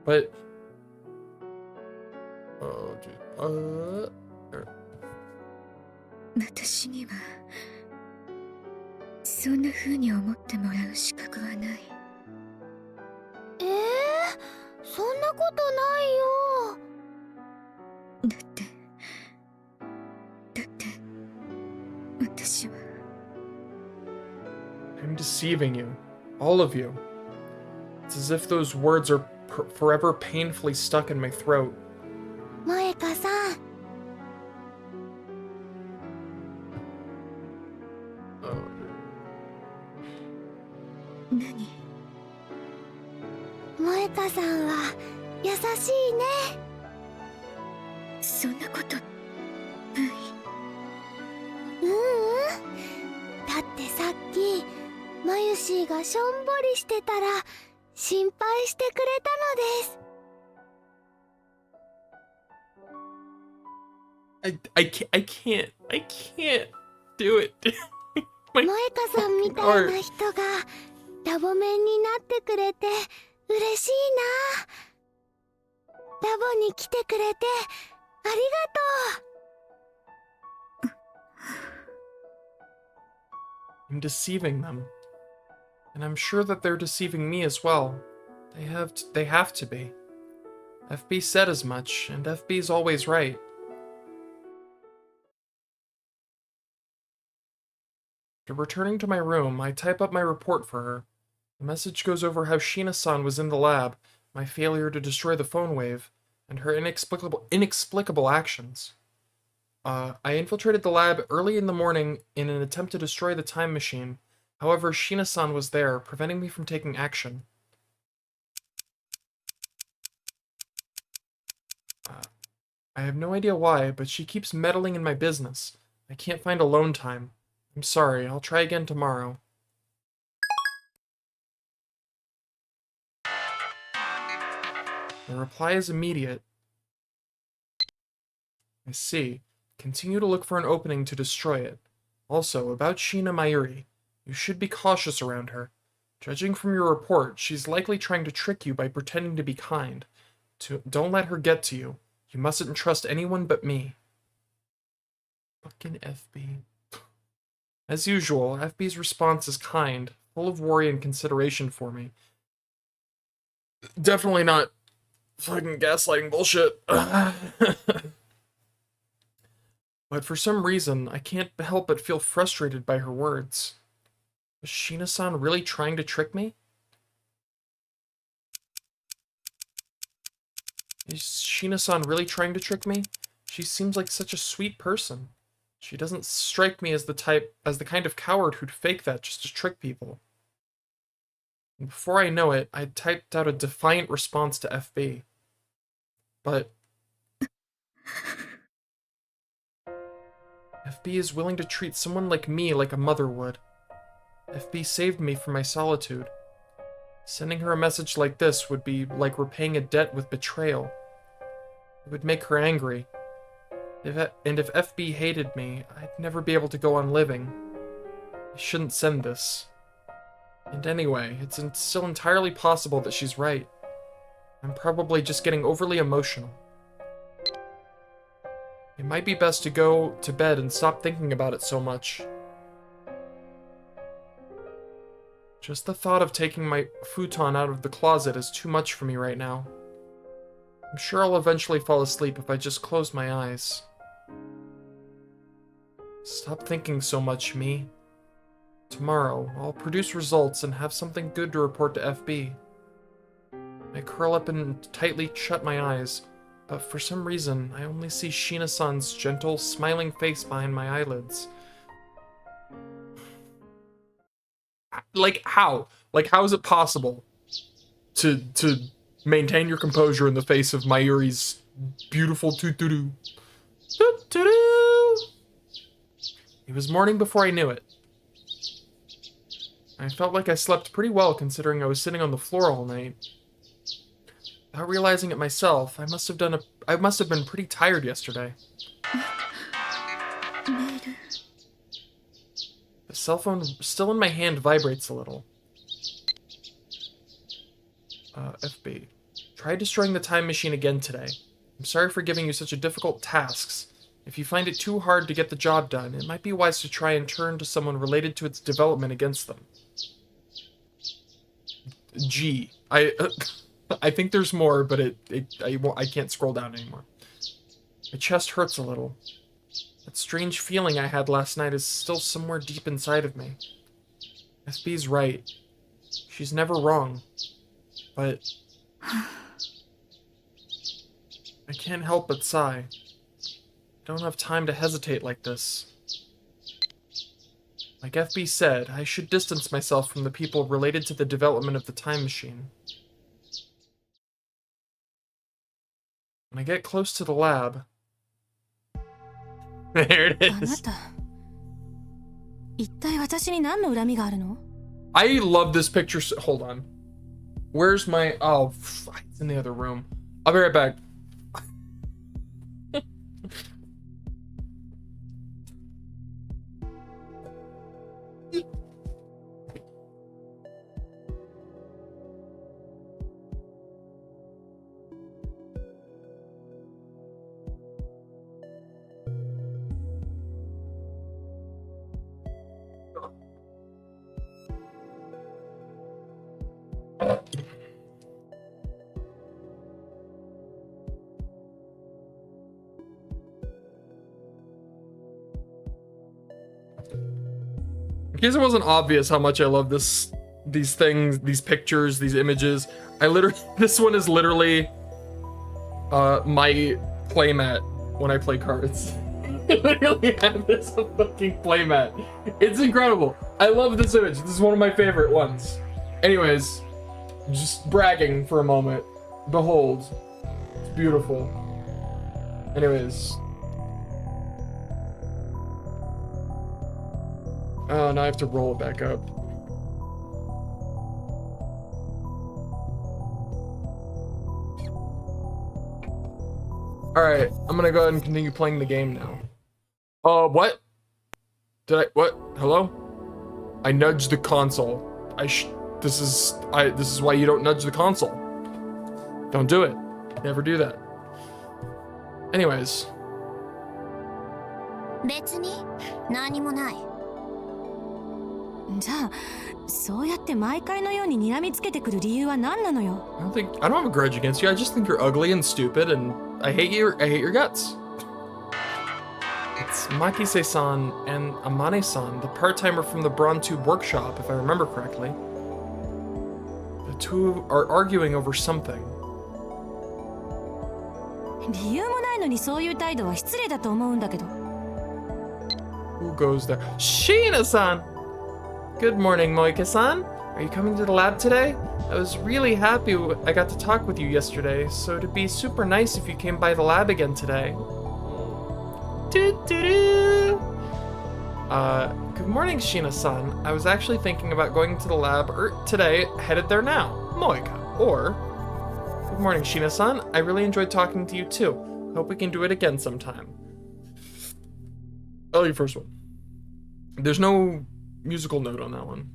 But... Oh, dude. 私にはそんな風に思ってもらう資格はない。そんなことないよ。だって私は I'm deceiving you. All of you. It's as if those words are forever painfully stuck in my throat. 萌香さん。 何？萌香さんは優しいね。そんなことない。だってさっきマユシーがしょんぼりしてたら心配してくれたのです。 I can't do it. 萌香さんみたいな人がラボメンになってくれて嬉しいな。ラボに来てくれてありがとう。 I'm deceiving them. And I'm sure that they're deceiving me as well. They have to be. FB said as much, and FB's always right. After returning to my room, I type up my report for her. The message goes over how Sheena-san was in the lab, my failure to destroy the phone wave, and her inexplicable actions. I infiltrated the lab early in the morning in an attempt to destroy the time machine. However, Sheena-san was there, preventing me from taking action. I have no idea why, but she keeps meddling in my business. I can't find alone time. I'm sorry, I'll try again tomorrow. The reply is immediate. I see. Continue to look for an opening to destroy it. Also, about Sheena Mayuri, you should be cautious around her. Judging from your report, she's likely trying to trick you by pretending to be kind. Don't let her get to you. You mustn't trust anyone but me. Fucking FB. As usual, FB's response is kind, full of worry and consideration for me. Definitely not fucking gaslighting bullshit. But for some reason, I can't help but feel frustrated by her words. Is Sheena-san really trying to trick me? Is Sheena-san really trying to trick me? She seems like such a sweet person. She doesn't strike me as the kind of coward who'd fake that just to trick people. And before I know it, I typed out a defiant response to FB. But FB is willing to treat someone like me like a mother would. FB saved me from my solitude. Sending her a message like this would be like repaying a debt with betrayal. It would make her angry. If FB hated me, I'd never be able to go on living. I shouldn't send this. And anyway, it's still entirely possible that she's right. I'm probably just getting overly emotional. It might be best to go to bed and stop thinking about it so much. Just the thought of taking my futon out of the closet is too much for me right now. I'm sure I'll eventually fall asleep if I just close my eyes. Stop thinking so much, me. Tomorrow, I'll produce results and have something good to report to FB. I curl up and tightly shut my eyes, but for some reason, I only see Sheena-san's gentle, smiling face behind my eyelids. Like, how? Like, how is it possible to maintain your composure in the face of Mayuri's beautiful tutu? Doo-doo-doo. It was morning before I knew it. I felt like I slept pretty well considering I was sitting on the floor all night. Without realizing it myself, I must have been pretty tired yesterday. The cell phone still in my hand vibrates a little. FB. Try destroying the time machine again today. I'm sorry for giving you such a difficult tasks. If you find it too hard to get the job done, it might be wise to try and turn to someone related to its development against them. G. I think there's more, but I can't scroll down anymore. My chest hurts a little. That strange feeling I had last night is still somewhere deep inside of me. SB's right. She's never wrong. But I can't help but sigh. I don't have time to hesitate like this. Like FB said, I should distance myself from the people related to the development of the time machine. When I get close to the lab... There it is. I love this picture. Hold on. Where's my... Oh, it's in the other room. I'll be right back. In case it wasn't obvious how much I love these things, these pictures, these images, this one is literally my playmat when I play cards. I literally have this fucking playmat. It's incredible. I love this image. This is one of my favorite ones. Anyways, just bragging for a moment. Behold. It's beautiful. Anyways. Oh, now I have to roll it back up. Alright, I'm gonna go ahead and continue playing the game now. What? What? Hello? I nudged the console. This is why you don't nudge the console. Don't do it. Never do that. Anyways. 別に何もない。じゃあ、そうやって毎回のように睨みつけてくる理由は何なのよ。I don't have a grudge against you. I just think you're ugly and stupid, and I hate your guts. It's Makise-san and Amane-san, the part-timer from the Brontube workshop, if I remember correctly. The two are arguing over something. 理由もないのにそういう態度は失礼だと思うんだけど。Who goes there? Sheena-san! Good morning, Moika-san. Are you coming to the lab today? I was really happy I got to talk with you yesterday, so it'd be super nice if you came by the lab again today. Doo-doo-doo. Good morning, Sheena-san. I was actually thinking about going to the lab today, headed there now. Moika. Or, good morning, Sheena-san. I really enjoyed talking to you too. Hope we can do it again sometime. I'll leave first one. There's no musical note on that one.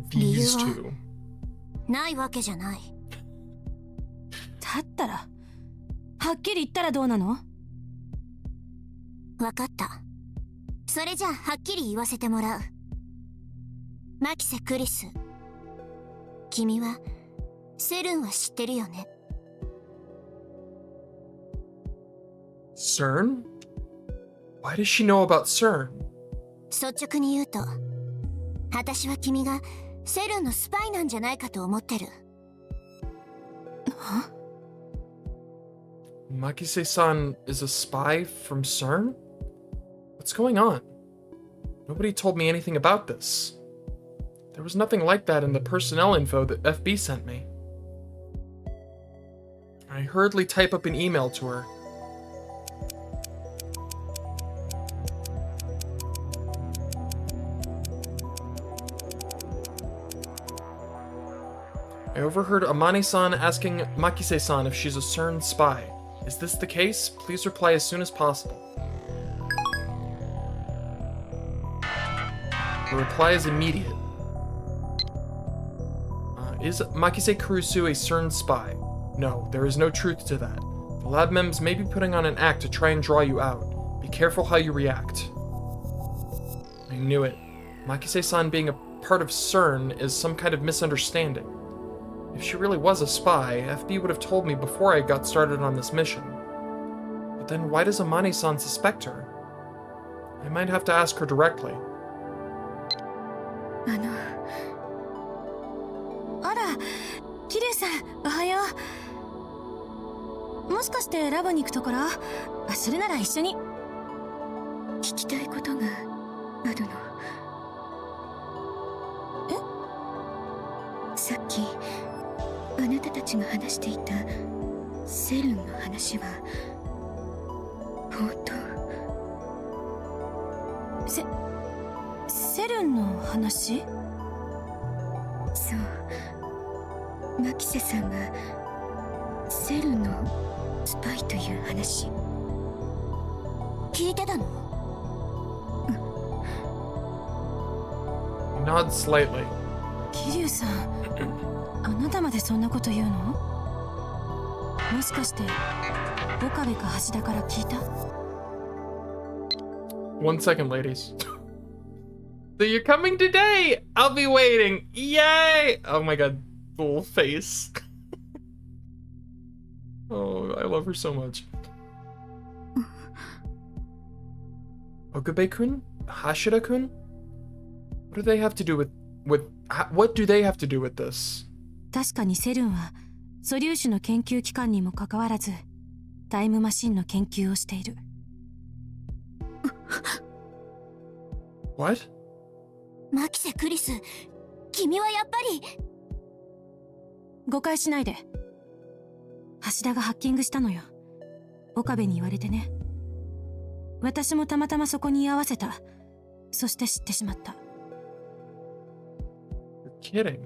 These two. ないわけじゃない。だったら、はっきり言ったらどうなの？わかった。それじゃあはっきり言わせてもらう。マキセ・クリス。君はセルンは知ってるよね。CERN? Why does she know about CERN? 率直に言うと、私は君がセルンのスパイなんじゃないかと思ってる。は？ Makise-san is a spy from CERN? What's going on? Nobody told me anything about this. There was nothing like that in the personnel info that FB sent me. I hurriedly type up an email to her. I overheard Amane-san asking Makise-san if she's a CERN spy. Is this the case? Please reply as soon as possible. The reply is immediate. Is Makise Kurusu a CERN spy? No, there is no truth to that. The lab mems may be putting on an act to try and draw you out. Be careful how you react. I knew it. Makise-san being a part of CERN is some kind of misunderstanding. If she really was a spy, FB would have told me before I got started on this mission. But then why does Amane-san suspect her? I might have to ask her directly. あら、桐生さん、おはよう。もしかしてラボに行くところ？それなら一緒に。聞きたいことがあるの。え？さっきあなたたちが話していたセルンの話は本当？セルンの話？そう。マキセさんがセルのスパイという話聞いてたの？ Nod slightly. 桐生さん、あなたまでそんなこと言うの？もしかして岡部か橋田から聞いた？ 1 second, ladies. So you're coming today! I'll be waiting! Yay! Oh my god, full face. Oh, I love her so much. Okabe-kun? Hashida-kun? What do they have to do with what do they have to do with this? 確かにセルンは素粒子の研究機関にもかかわらずタイムマシンの研究をしている。What? マキセ・クリス、君はやっぱり。誤解しないで。橋田がハッキングしたのよ。岡部に言われてね。私もたまたまそこに居合わせた。そして知ってしまった。You're kidding.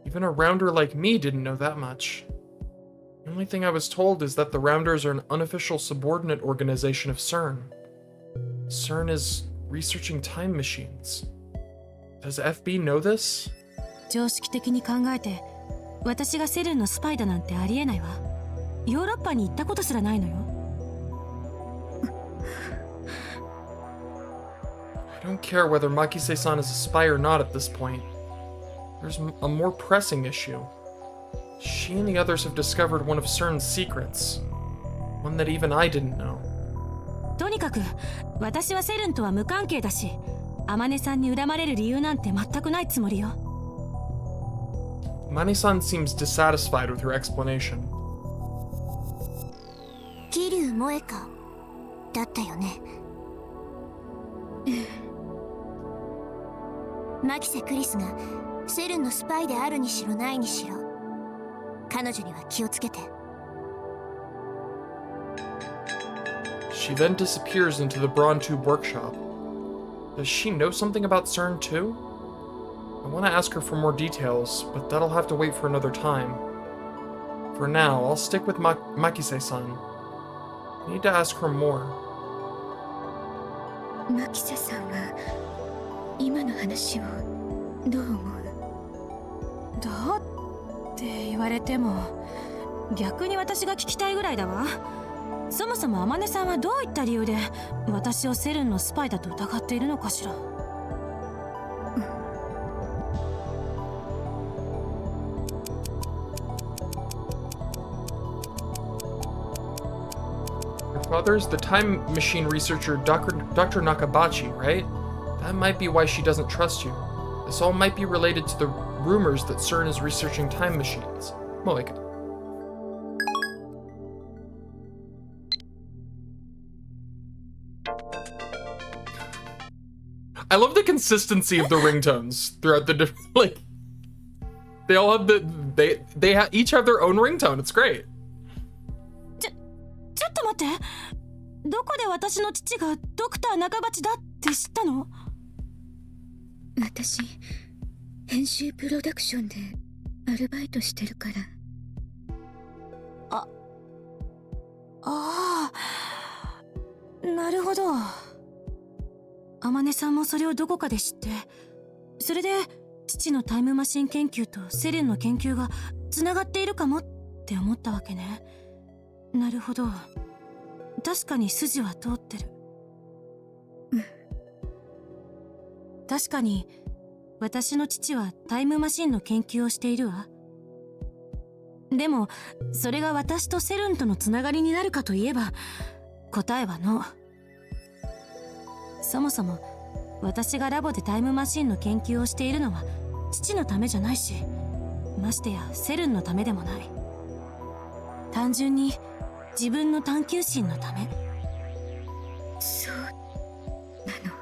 Even a rounder like me didn't know that much. The only thing I was told is that the Rounders are an unofficial subordinate organization of CERN. CERN is researching time machines. Does FB know this? 常識的に考えて、私がセルンのスパイだなんてありえないわ。ヨーロッパに行ったことすらないのよ。I don't care whether Makise-san is a spy or not at this point. There's a more pressing issue. She and the others have discovered one of CERN's secrets. One that even I didn't know. とにかく、私はセルンとは無関係だし、天音さんに恨まれる理由なんて全くないつもりよ。Mane-san seems dissatisfied with her explanation. 桐生萌香だったよね。マキセ・クリスがセルンのスパイであるにしろないにしろ、彼女には気をつけて。She then disappears into the Braun Tube workshop. Does she know something about CERN too? I want to ask her for more details, but that'll have to wait for another time. For now, I'll stick with Makise-san. I need to ask her more. マキセさんは今の話をどう思う？どうって言われても逆に私が聞きたいぐらいだわ。そもそも天音さんはどういった理由で私をセルンのスパイだと疑っているのかしら。Your father's the time machine researcher Dr. Nakabachi, right? That might be why she doesn't trust you. This all might be related to the rumors that CERN is researching time machines. Moika. I love the consistency of the ringtones throughout the different, like, they all have each have their own ringtone. It's great. ってどこで私の父がドクター中鉢だって知ったの？私、編集プロダクションでアルバイトしてるから。ああ、なるほど。天音さんもそれをどこかで知って、それで父のタイムマシン研究とセレンの研究がつながっているかもって思ったわけね。なるほど。確かに筋は通ってる。確かに私の父はタイムマシンの研究をしているわ。でもそれが私とセルンとのつながりになるかといえば、答えはノー。そもそも私がラボでタイムマシンの研究をしているのは父のためじゃないし、ましてやセルンのためでもない。単純に自分の探求心のため。そうなの。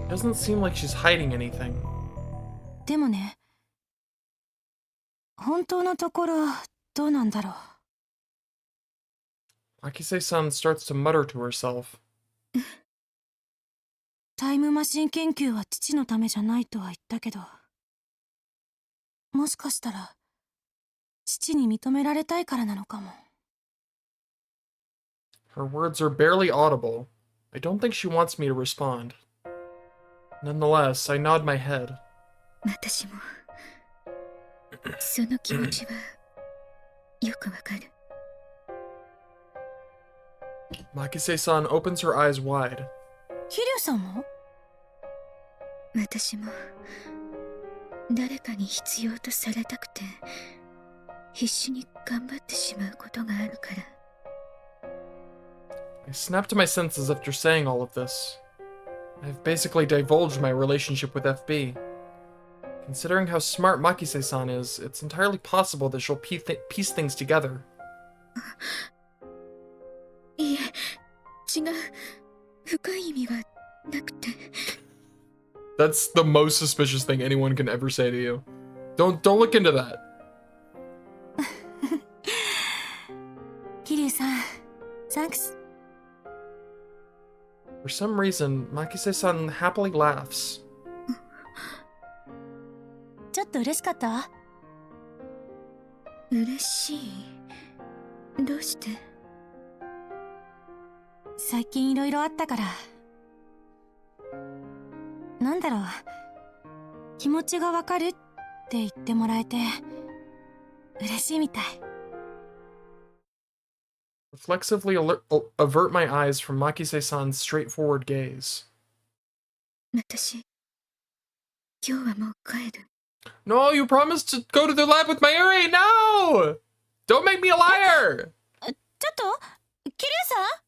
Doesn't seem like she's hiding anything. でもね、本当のところどうなんだろう。Akise-san starts to mutter to herself. タイムマシン研究は父のためじゃないとは言ったけど、もしかしたら父に認められたいからなのかも。Her words are barely audible. I don't think she wants me to respond. Nonetheless, I nod my head. 私もその気持ちはよくわかる。Makise-san opens her eyes wide. 桐生さんも？私も誰かに必要とされたくて必死に頑張ってしまうことがあるから。I snap to my senses after saying all of this. I've basically divulged my relationship with FB. Considering how smart Makise-san is, it's entirely possible that she'll piece things together. いえ、違う。深い意味はなくて。That's the most suspicious thing anyone can ever say to you. Don't look into that. 桐生さん、Thanks. For some reason, Makise-san happily laughs. ちょっと嬉しかった？嬉しい。どうして？最近いろいろあったから。なんだろう、気持ちがわかるって言ってもらえて嬉しいみたい。Reflexively avert my eyes from Makise-san's straightforward gaze. 私、今日はもう帰る。No, you promised to go to the lab with Mayuri! No! Don't make me a liar! ちょっと、桐生さん？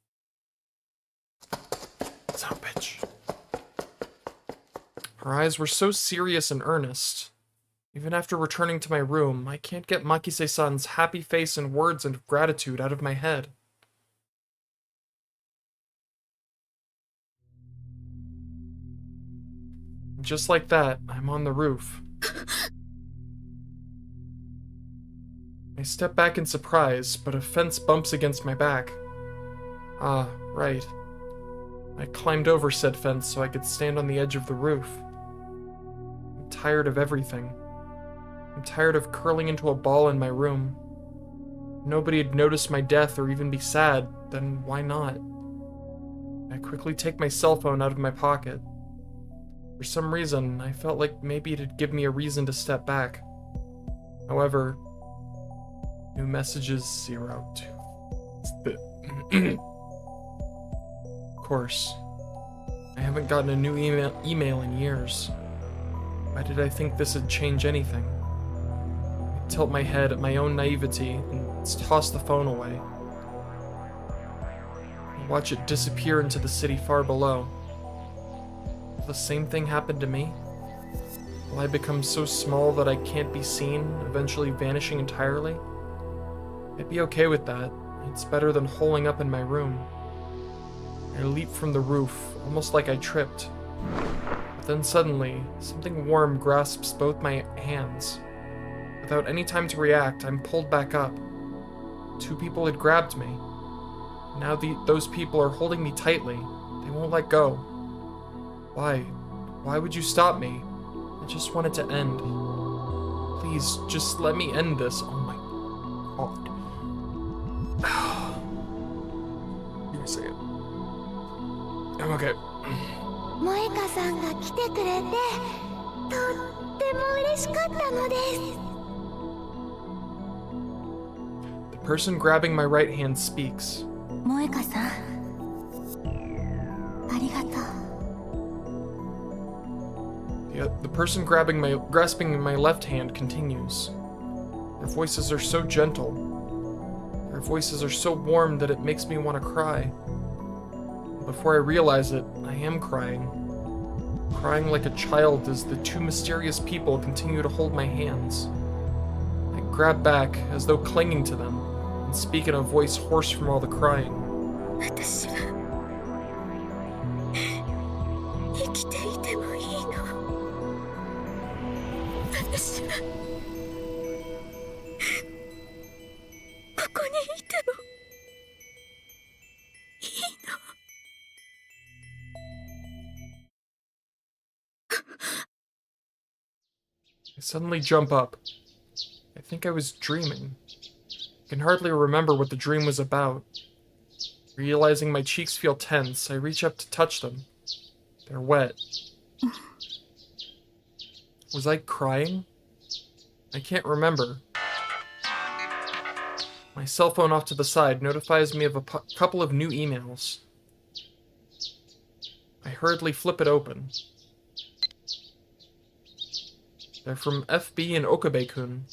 Son of a bitch. Her eyes were so serious and earnest. Even after returning to my room, I can't get Makise-san's happy face and words of gratitude out of my head. Just like that, I'm on the roof. I step back in surprise, but a fence bumps against my back. Ah, right. I climbed over said fence so I could stand on the edge of the roof. I'm tired of everything. I'm tired of curling into a ball in my room. If nobody'd notice my death or even be sad, then why not? I quickly take my cell phone out of my pocket. For some reason, I felt like maybe it'd give me a reason to step back. However, new messages 0 2. Of course, I haven't gotten a new email in years. Why did I think this would change anything? I tilt my head at my own naivety and toss the phone away. I watch it disappear into the city far below. Will the same thing happen to me? Will I become so small that I can't be seen, eventually vanishing entirely? I'd be okay with that. It's better than holing up in my room. I leap from the roof, almost like I tripped. But then suddenly, something warm grasps both my hands. Without any time to react, I'm pulled back up. Two people had grabbed me. Now those people are holding me tightly. They won't let go. Why? Why would you stop me? I just want it to end. Please, just let me end this. Oh my god. Give me a second. I'm okay. 萌香さんが来てくれてとっても嬉しかったのです。 The person grabbing my right hand speaks. 萌香さん、ありがとう。 The person grasping my left hand continues. Their voices are so gentle. Their voices are so warm that it makes me want to cry. Before I realize it, I am crying. Crying like a child as the two mysterious people continue to hold my hands. I grab back, as though clinging to them, and speak in a voice hoarse from all the crying. 私は生きていてもいいの。私はここにいてもいいの。 I suddenly jump up. I think I was dreaming. I can hardly remember what the dream was about. Realizing my cheeks feel tense, I reach up to touch them. They're wet. Was I crying? I can't remember. My cell phone off to the side notifies me of a couple of new emails. I hurriedly flip it open. They're from FB and Okabe-kun.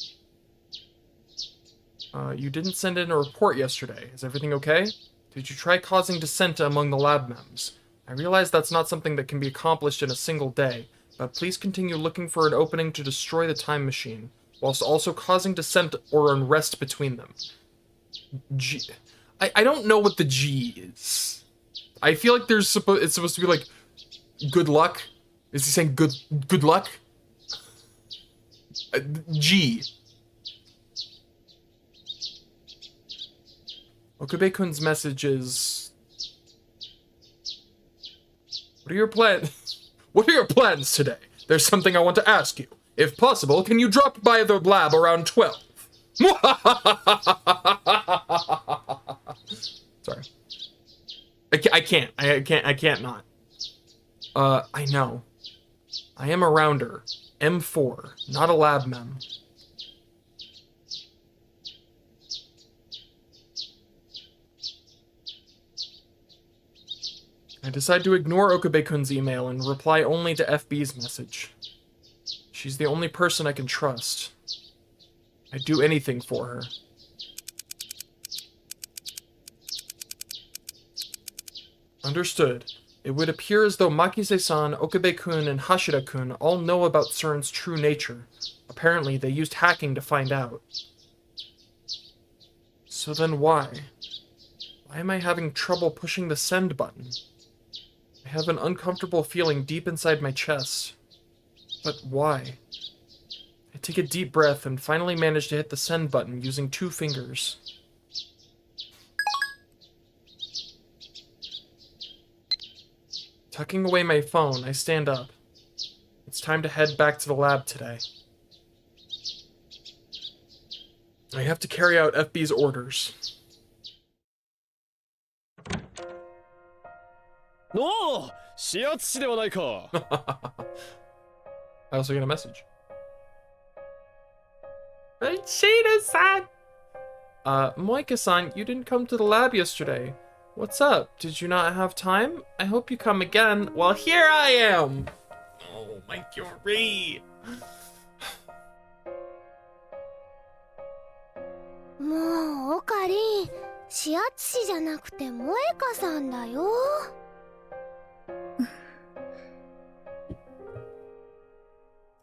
You didn't send in a report yesterday. Is everything okay? Did you try causing dissent among the lab mems? I realize that's not something that can be accomplished in a single day, but please continue looking for an opening to destroy the time machine, whilst also causing dissent or unrest between them. I don't know what the G is. I feel like it's supposed to be like, good luck? Is he saying good luck? G. Okabe-kun's message is... What are your plans? What are your plans today? There's something I want to ask you. If possible, can you drop by the lab around 12? Sorry. I can't not. I know. I am a rounder. M4, not a lab mem. I decide to ignore Okabe-kun's email and reply only to FB's message. She's the only person I can trust. I'd do anything for her. Understood. It would appear as though Makise-san, Okabe-kun, and Hashira-kun all know about CERN's true nature. Apparently, they used hacking to find out. So then why? Why am I having trouble pushing the send button? I have an uncomfortable feeling deep inside my chest. But why? I take a deep breath and finally manage to hit the send button using 2 fingers. Tucking away my phone, I stand up. It's time to head back to the lab today. I have to carry out FB's orders. No! 指圧師ではないか I also get a message. Shida-san! Moika-san, you didn't come to the lab yesterday. What's up? Did you not have time? I hope you come again. Well, here I am! Oh, my Yuri! もうオカリン、指圧師じゃなくて萌香さんだよ。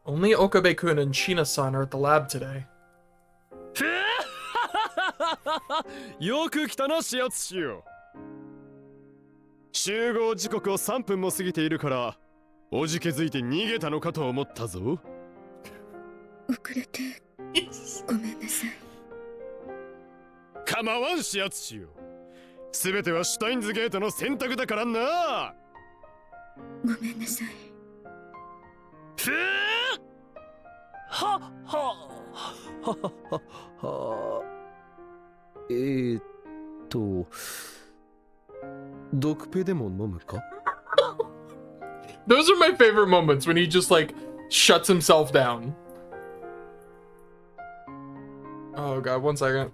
Only Okabe-kun and Shina-san are at the lab today. よく来たな指圧師よ。集合時刻を3分も過ぎているからおじけづいて逃げたのかと思ったぞ。遅れてごめんなさい。構わんし敦よ。全てはシュタインズゲートの選択だからな。ごめんなさい。ふぅはは毒ペでも飲むか？ Those are my favorite moments when he just like shuts himself down. Oh god, 1 second.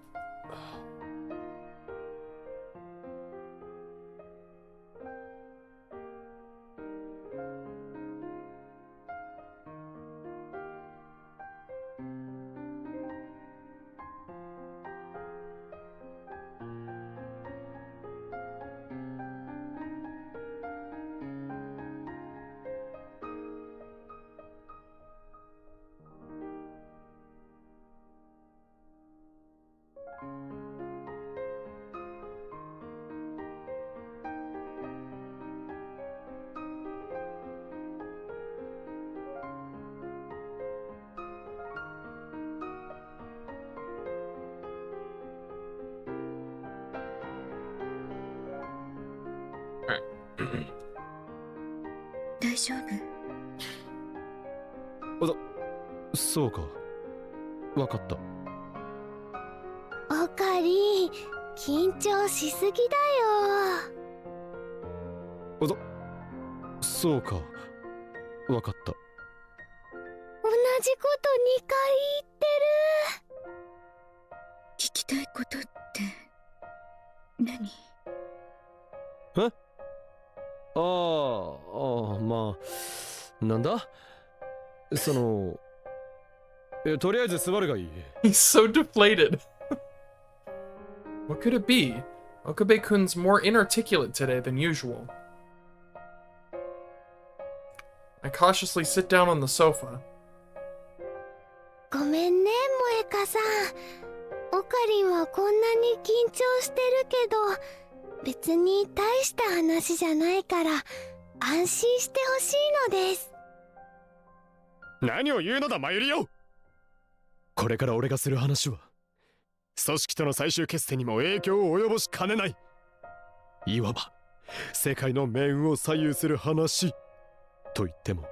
Alright. 大丈夫？そうか。わかった。オカリン、緊張しすぎだよ。そうか。わかった。同じこと2回言って聞きたいことって何？まあ、なんだとりあえず座るがいい。He's so deflated. What could it be? Okabe-kun's more inarticulate today than usual. I cautiously sit down on the sofa. ごめんね、萌香さん。オカリンはこんなに緊張してるけど、別に大した話じゃないから安心してほしいのです。何を言うのだマユリよ。これから俺がする話は組織との最終決戦にも影響を及ぼしかねない、いわば世界の命運を左右する話と言っても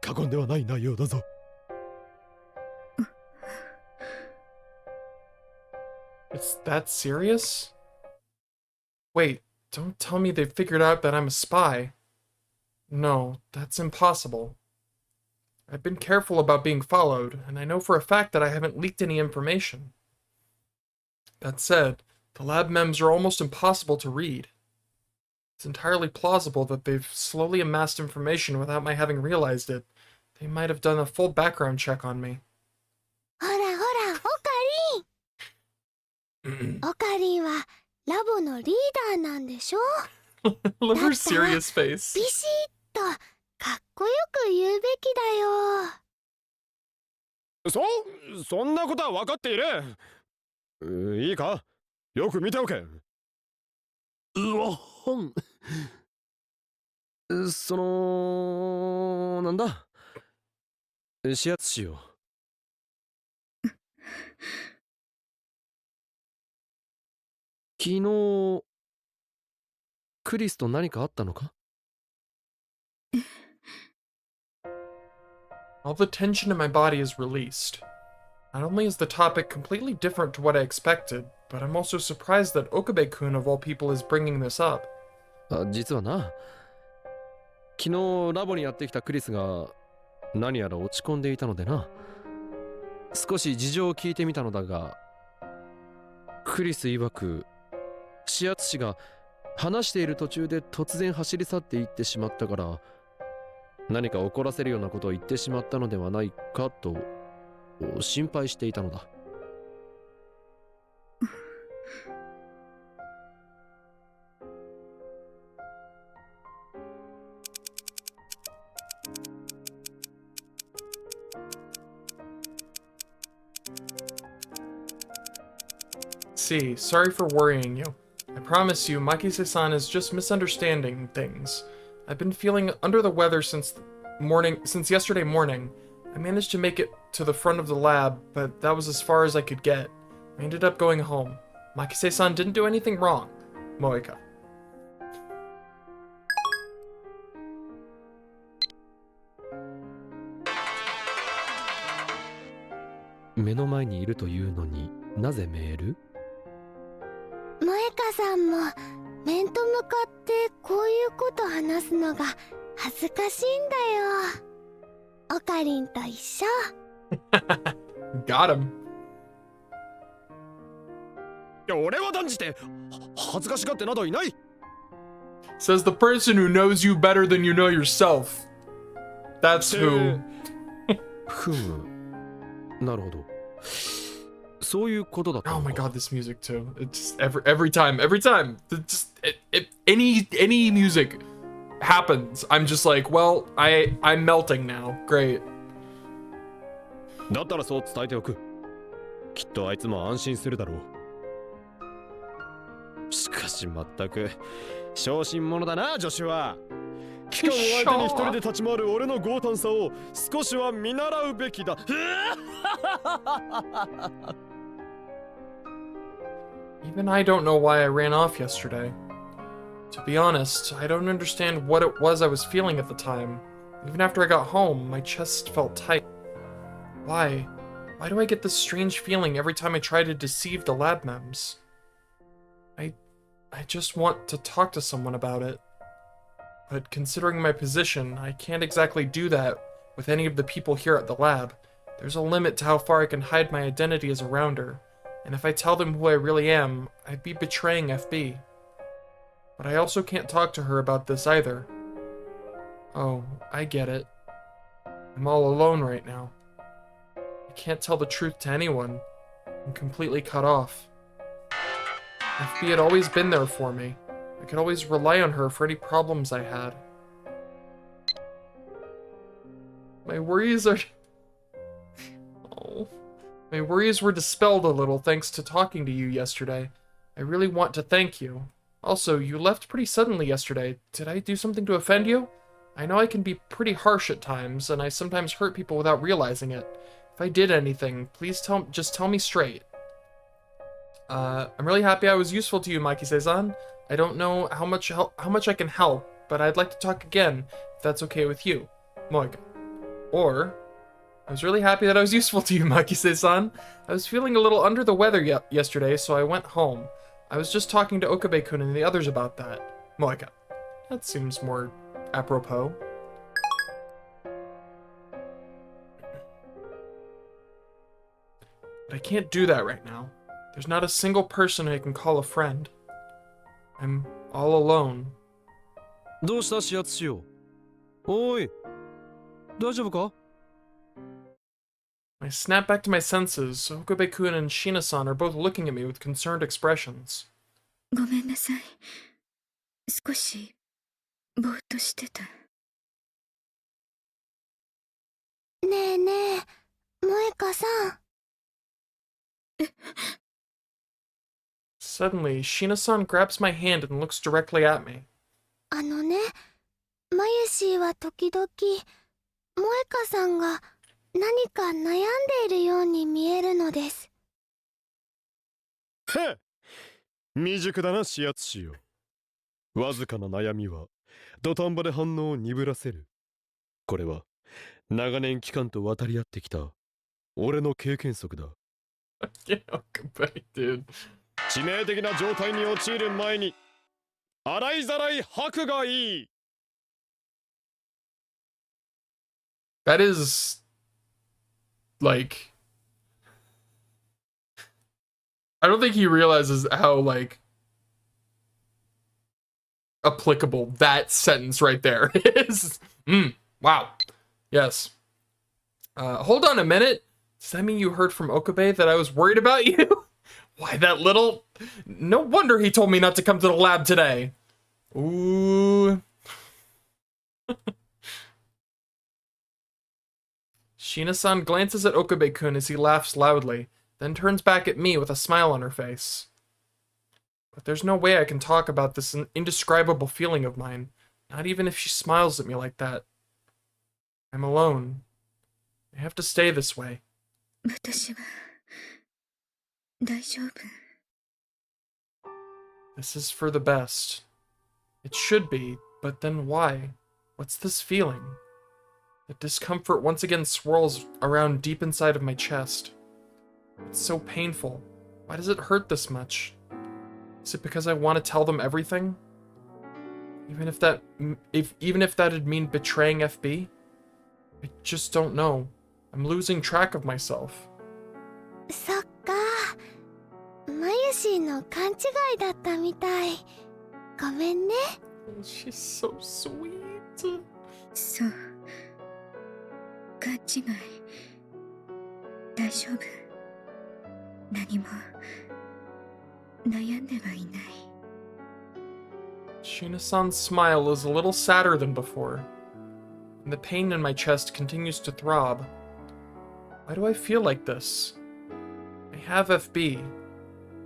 過言ではない内容だぞ。It's that serious? Wait, don't tell me they figured out that I'm a spy. No, that's impossible. I've been careful about being followed, and I know for a fact that I haven't leaked any information. That said, the lab mems are almost impossible to read. It's entirely plausible that they've slowly amassed information without my having realized it. They might have done a full background check on me. ほらほら、オカリン。オカリンはラボのリーダーなんでしょ？ Look at her serious face. ビシッとかっこよく言うべきだよ。そんなことは分かっている。いいか、よく見ておけ。なんだ、視圧しよう。昨日クリスと何かあったのか？ All the tension in my body is released. Not only is the topic completely different to what I expected, but I'm also surprised that Okabe-kun of all people is bringing this up. 実はな、昨日ラボにやってきたクリスが何やら落ち込んでいたのでな、少し事情を聞いてみたのだが、クリス曰く視圧師が話している途中で突然走り去っていってしまったから、何か怒らせるようなことを言ってしまったのではないかと心配していたのだ。See, sorry for worrying you. I promise you, Makise-san is just misunderstanding things. I've been feeling under the weather since yesterday morning. I managed to make it to the front of the lab, but that was as far as I could get. I ended up going home. Makise-san didn't do anything wrong. Moeka. 目の前にいるというのになぜメール？萌香さんも面と向かってこういうこと話すのが恥ずかしいんだよ。オカリンと一緒。Got him. いや俺は断じて恥ずかしがってなどいない。 Says the person who knows you better than you know yourself. That's who. ふむ。なるほど。そういうことだった Oh の my か。 god, this music too. It's just every time. Any music happens, I'm just like, well, I'm melting now. Great. だったらそう伝えておく。きっとあいつも安心するだろう。しかしまったく小心者だな、助手は。機関を相手に一人で立ち回る俺の強胆さを少しは見習うべきだ。Even I don't know why I ran off yesterday. To be honest, I don't understand what it was I was feeling at the time. Even after I got home, my chest felt tight. Why? Why do I get this strange feeling every time I try to deceive the lab mems? I just want to talk to someone about it. But considering my position, I can't exactly do that with any of the people here at the lab. There's a limit to how far I can hide my identity as a rounder, and if I tell them who I really am, I'd be betraying FB. But I also can't talk to her about this either. Oh, I get it. I'm all alone right now. I can't tell the truth to anyone. I'm completely cut off. FB had always been there for me. I could always rely on her for any problems I had. My worries are... Oh. My worries were dispelled a little thanks to talking to you yesterday. I really want to thank you. Also, you left pretty suddenly yesterday. Did I do something to offend you? I know I can be pretty harsh at times, and I sometimes hurt people without realizing it. If I did anything, please just tell me straight. I'm really happy I was useful to you, Maiki-san. I don't know how much I can help, but I'd like to talk again, if that's okay with you, Moika. Or, I was really happy that I was useful to you, Makise-san. I was feeling a little under the weather yesterday, so I went home. I was just talking to Okabe-kun and the others about that. Moika. That seems more apropos. But I can't do that right now. There's not a single person I can call a friend. I'm all alone. どうした視圧しよう。おい、大丈夫か？ I snap back to my senses. Okabe-kun and Shina-san are both looking at me with concerned expressions. ごめんなさい。少しぼーっとしてた。ねえねえ、萌香さん。Suddenly, Shina-san grabs my hand and looks directly at me. あのね、マユシーは時々、萌香さんが何か悩んでいるように見えるのです。へっ、未熟だな視圧しよう。わずかな悩みは土壇場で反応を鈍らせる。これは長年期間と渡り合ってきた俺の経験則だ。Dude. 致命的な状態に陥る前に洗いざらい吐くがいい。 That is... like... I don't think he realizes how, like... applicable that sentence right there is. Wow. Yes. Hold on a minute. Does that mean you heard from Okabe that I was worried about you? Why, that little... No wonder he told me not to come to the lab today. Ooh. Shina-san glances at Okabe-kun as he laughs loudly, then turns back at me with a smile on her face. But there's no way I can talk about this indescribable feeling of mine, not even if she smiles at me like that. I'm alone. I have to stay this way. 私は大丈夫。This is for the best. It should be, but then why? What's this feeling? The discomfort once again swirls around deep inside of my chest. It's so painful. Why does it hurt this much? Is it because I want to tell them everything? Even if that'd mean betraying FB? I just don't know. I'm losing track of myself. そっか。マユシーの勘違いだったみたい。ごめんね。She's so sweet. そう。勘違い。大丈夫。何も悩んではいない。Shina-san's smile is a little sadder than before, and the pain in my chest continues to throb. Why do I feel like this? I have FB.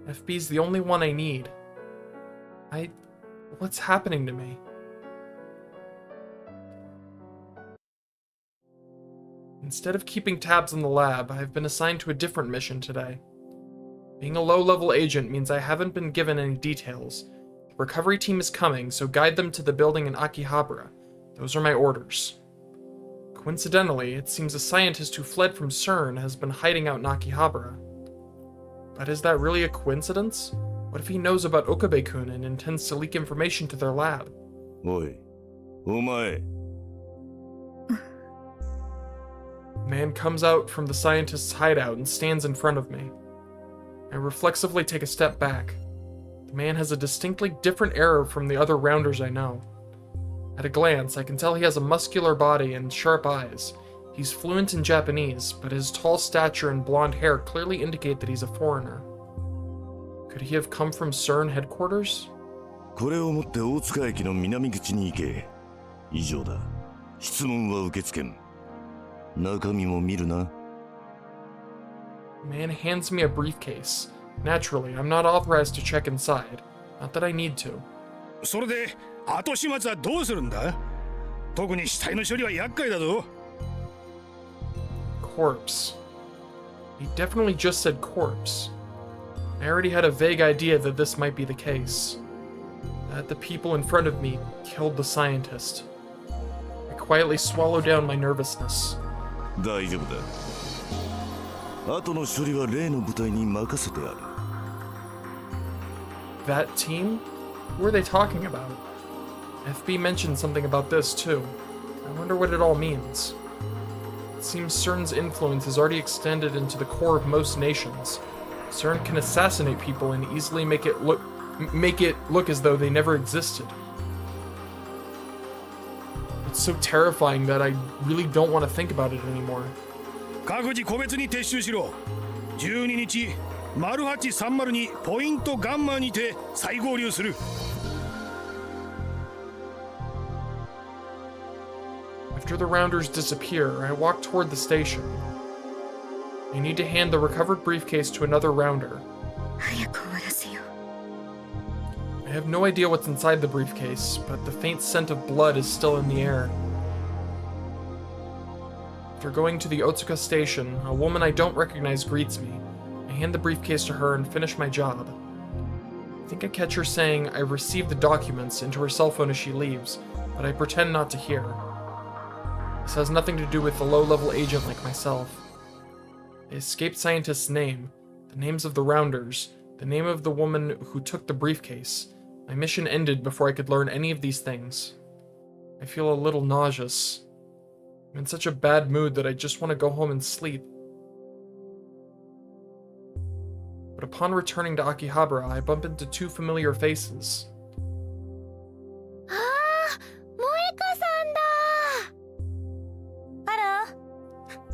FB's the only one I need. What's happening to me? Instead of keeping tabs on the lab, I've been assigned to a different mission today. Being a low-level agent means I haven't been given any details. The recovery team is coming, so guide them to the building in Akihabara. Those are my orders. Coincidentally, it seems a scientist who fled from CERN has been hiding out in Akihabara. But is that really a coincidence? What if he knows about Okabe-kun and intends to leak information to their lab? おい、お前。 A man comes out from the scientist's hideout and stands in front of me. I reflexively take a step back. The man has a distinctly different air from the other rounders I know. At a glance, I can tell he has a muscular body and sharp eyes. He's fluent in Japanese, but his tall stature and blonde hair clearly indicate that he's a foreigner. Could he have come from CERN headquarters? これを持って大塚駅の南口に行け。以上だ。質問は受け付けん。中身も見るな。 The man hands me a briefcase. Naturally, I'm not authorized to check inside. Not that I need to. それで後始末はどうするんだ？特に死体の処理は厄介だぞ。 Corpse. He definitely just said corpse. I already had a vague idea that this might be the case. That the people in front of me killed the scientist. I quietly swallow down my nervousness. 大丈夫だ。後の処理は例の部隊に任せてある。That team? Who are they talking about? FB mentioned something about this too. I wonder what it all means. It seems CERN's influence has already extended into the core of most nations. CERN can assassinate people and easily make it look as though they never existed. It's so terrifying that I really don't want to think about it anymore. 各自個別に撤収しろ。12日、0830ポイントガンマにて再合流する。After the rounders disappear, I walk toward the station. I need to hand the recovered briefcase to another rounder. 早く終わらせよう。 I have no idea what's inside the briefcase, but the faint scent of blood is still in the air. After going to the Otsuka station, a woman I don't recognize greets me. I hand the briefcase to her and finish my job. I think I catch her saying I received the documents into her cell phone as she leaves, but I pretend not to hear. This has nothing to do with a low-level agent like myself. The escaped scientist's name, the names of the rounders, the name of the woman who took the briefcase. My mission ended before I could learn any of these things. I feel a little nauseous. I'm in such a bad mood that I just want to go home and sleep. But upon returning to Akihabara, I bump into two familiar faces. ああ、萌香さんだ。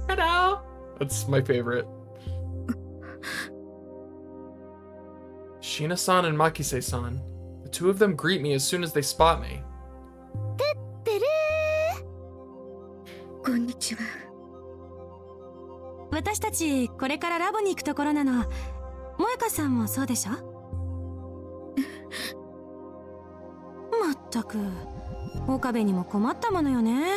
Hello! That's my favorite. Shina-san and Makise-san. The two of them greet me as soon as they spot me. てるこんにちは。私たちこれからラボに行くところなの。萌香さんもそうでしょ？まったく岡部にも困ったものよね。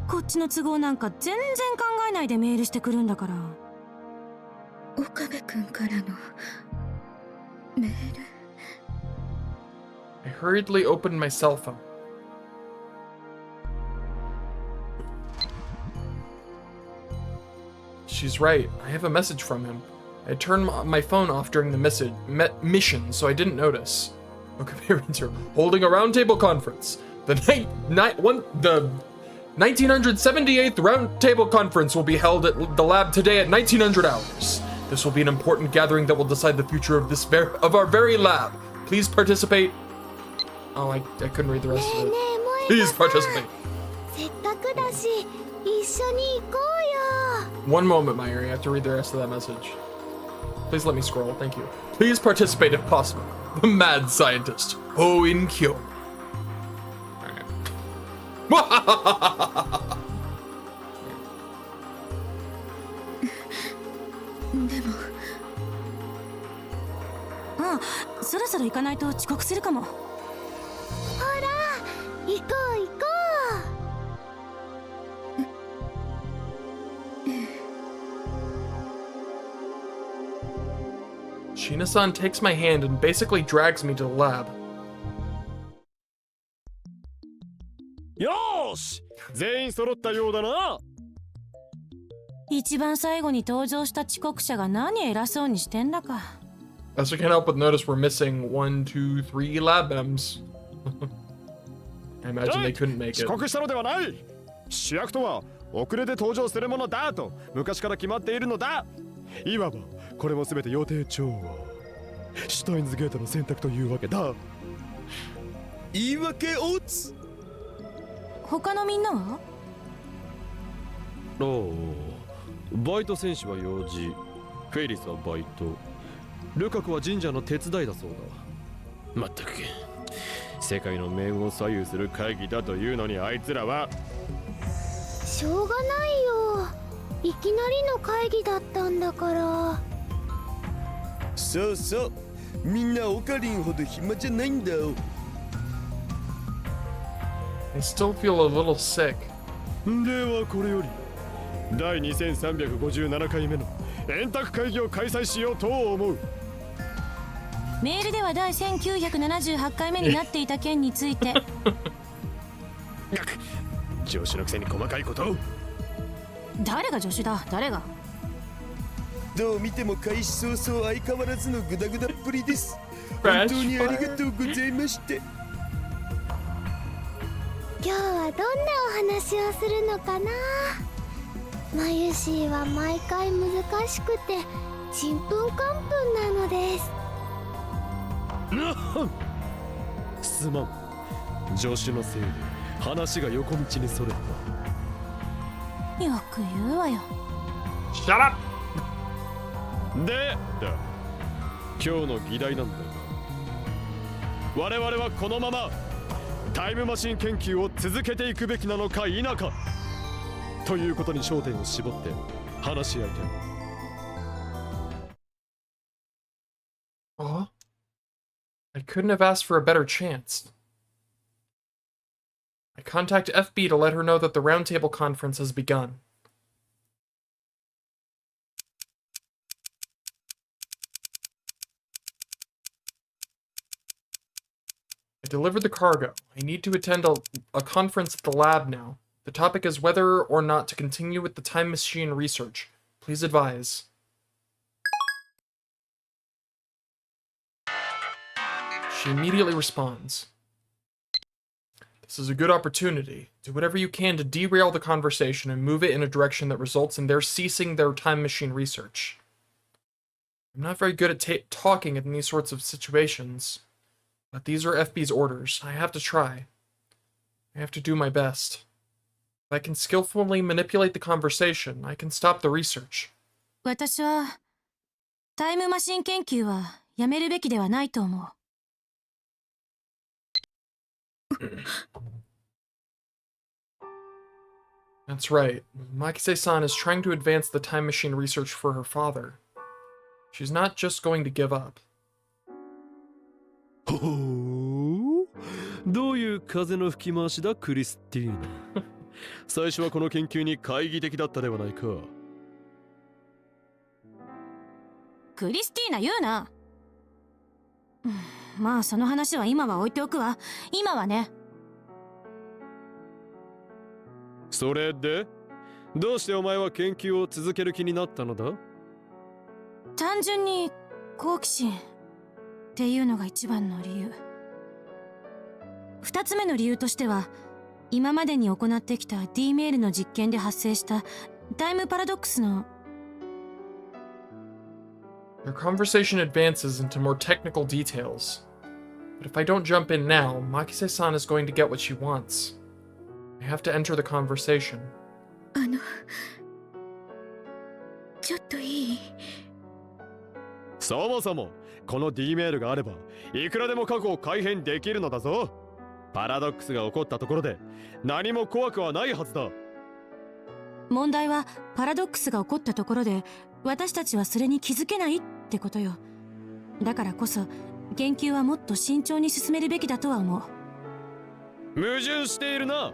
こっちの都合なんか全然考えないでメールしてくるんだから。岡部君からのメール。I hurriedly opened my cell phone. She's right. I have a message from him. I turned my phone off during the mission, so I didn't notice. Okay, holding a roundtable conference. The 1978th Roundtable Conference will be held at the lab today at 1900 hours. This will be an important gathering that will decide the future of our very lab. Please participate. Oh, I couldn't read the rest of it. Please participate. せっかくだし一緒に行こうよ。 One moment, Mayuri. I have to read the rest of that message. Please let me scroll. Thank you. Please participate if possible. The mad scientist, Oh In Kyo. Alright. でもそろそろ行かないと遅刻するかも。ほら行こう行こ Shina-san takes my hand and basically drags me to the lab. よーし、全員揃ったようだな。一番最後に登場した遅刻者が何偉そうにしてんだか。As I can't help but notice, we're missing 1, 2, 3 lab mems. I imagine they couldn't make 遅 it. 刻したのではない。主役とは遅れて登場するものだと昔から決まっているのだ。いわばこれも全て予定調和。シュタインズゲートの選択というわけだ。言い訳オツ。他のみんなは？おう、バイト選手は用事、フェリスはバイト、ルカクは神社の手伝いだそうだ。まったく世界の命運を左右する会議だというのにあいつらは。しょうがないよ。いきなりの会議だったんだから。そうそう、みんなオカリンほど暇じゃないんだ。 I still feel a little sick. ではこれより第2357回目の円卓会議を開催しようと思う。メールでは第1978回目になっていた件について。上司のくせに細かいことを。誰が助手だ？誰が？どう見ても開始早々相変わらずのグダグダっぷりです。本当にありがとうございました。今日はどんなお話をするのかな。マユシーは毎回難しくてちんぷんかんぷんなのです。すまん、助手のせいで話が横道にそれた。よく言うわよ。 Shut up! でだ、今日の議題なんだが、我々はこのままタイムマシン研究を続けていくべきなのか否かということに焦点を絞って話し合いたい。Oh? I couldn't have asked for a better chance. I contact FB to let her know that the roundtable conference has begun. I delivered the cargo. I need to attend a conference at the lab now. The topic is whether or not to continue with the time machine research. Please advise. She immediately responds. This is a good opportunity. Do whatever you can to derail the conversation and move it in a direction that results in their ceasing their time machine research. I'm not very good at talking in these sorts of situations, but these are FB's orders. I have to try. I have to do my best. If I can skillfully manipulate the conversation, I can stop the research. 私はタイムマシン研究はやめるべきではないと思う。That's right. Makise-san is trying to advance the time machine research for her father. She's not just going to give up. ほう、どういう風の吹き回しだクリスティーナ。最初はこの研究に懐疑的だったではないか。クリスティーナ言うな。まあその話は今は置いておくわ。今はね。それでどうしてお前は研究を続ける気になったのだ？単純に好奇心っていうのが一番の理由。二つ目の理由としては、今までに行ってきた D メールの実験で発生したタイムパラドックスの Your conversation advances into more technical details. But if I don't jump in now, Makise-san is going to get what she wants. I have to enter the conversation. ちょっといい？そもそもこの D メールがあればいくらでも過去を改変できるのだぞ。パラドックスが起こったところで何も怖くはないはずだ。問題はパラドックスが起こったところで私たちはそれに気づけないってことよ。だからこそ研究はもっと慎重に進めるべきだとは思う。矛盾しているな。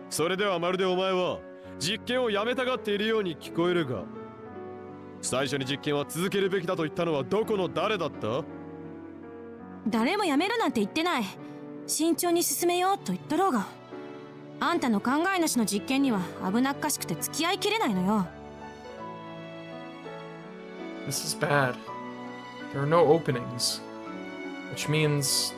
それではまるでお前は実験をやめたがっているように聞こえるが、最初に実験は続けるべきだと言ったのはどこの誰だった？誰もやめるなんて言ってない。慎重に進めようと言っとろうが。あんたの考えなしの実験には危なっかしくて付き合いきれないのよ。This is bad. There are no openings. Which means...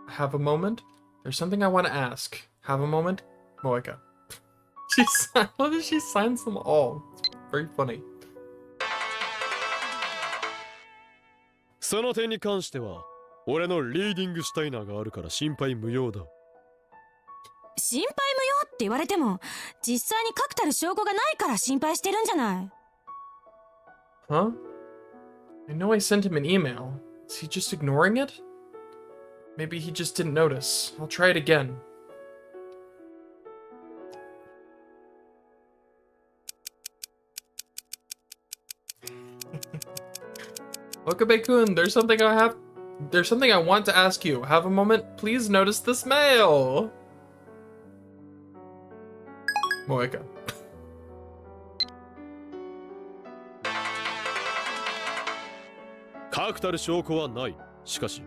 Have a moment? There's something I want to ask. Have a moment? Moeka. How does she signs them all? It's very funny. その点に関しては俺のリーディングシュタイナーがあるから心配無用だ。心配無用って言われても、実際に確たる証拠がないから心配してるんじゃない。Huh? I know I sent him an email. Is he just ignoring it? Maybe he just didn't notice. I'll try it again. Okabe-kun, there's something I want to ask you. Have a moment? Please notice this mail. Moeka. 確たる証拠はない。しかし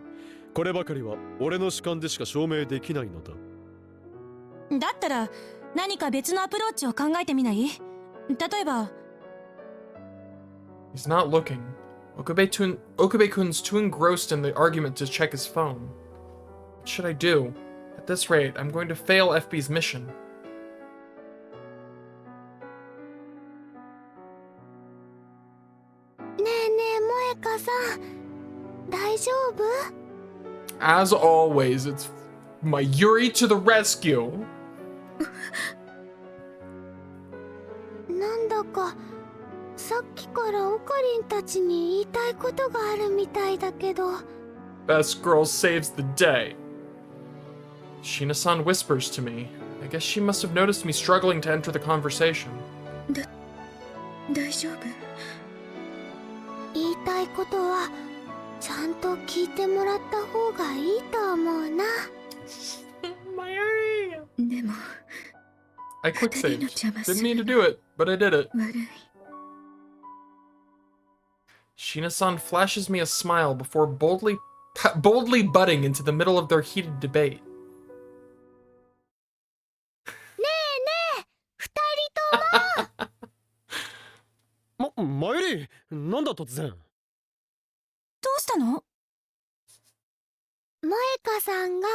こればかりは俺の主観でしか証明できないのだ。だったら何か別のアプローチを考えてみない？例えば He's not looking. Okabe-kun's too engrossed in the argument to check his phone. What should I do? At this rate, I'm going to fail FB's mission. ねえねえ萌香さん、大丈夫？ As always, it's my Yuri to the rescue. なんだかさっきからオカリンたちに言いたいことがあるみたいだけど。 Best girl saves the day. Shina-san whispers to me. I guess she must have noticed me struggling to enter the conversation. 大丈夫？言いたいことはちゃんと聞いてもらった方がいいと思うな。My Yuri! でも I quick 二人 saved. の邪魔す Didn't mean to る do it, but I did it. 悪い。Shina-san flashes me a smile before boldly butting into the middle of their heated debate. ねえねえ、二人とも。マユリ、なんだ突然。どうしたの？萌香さんが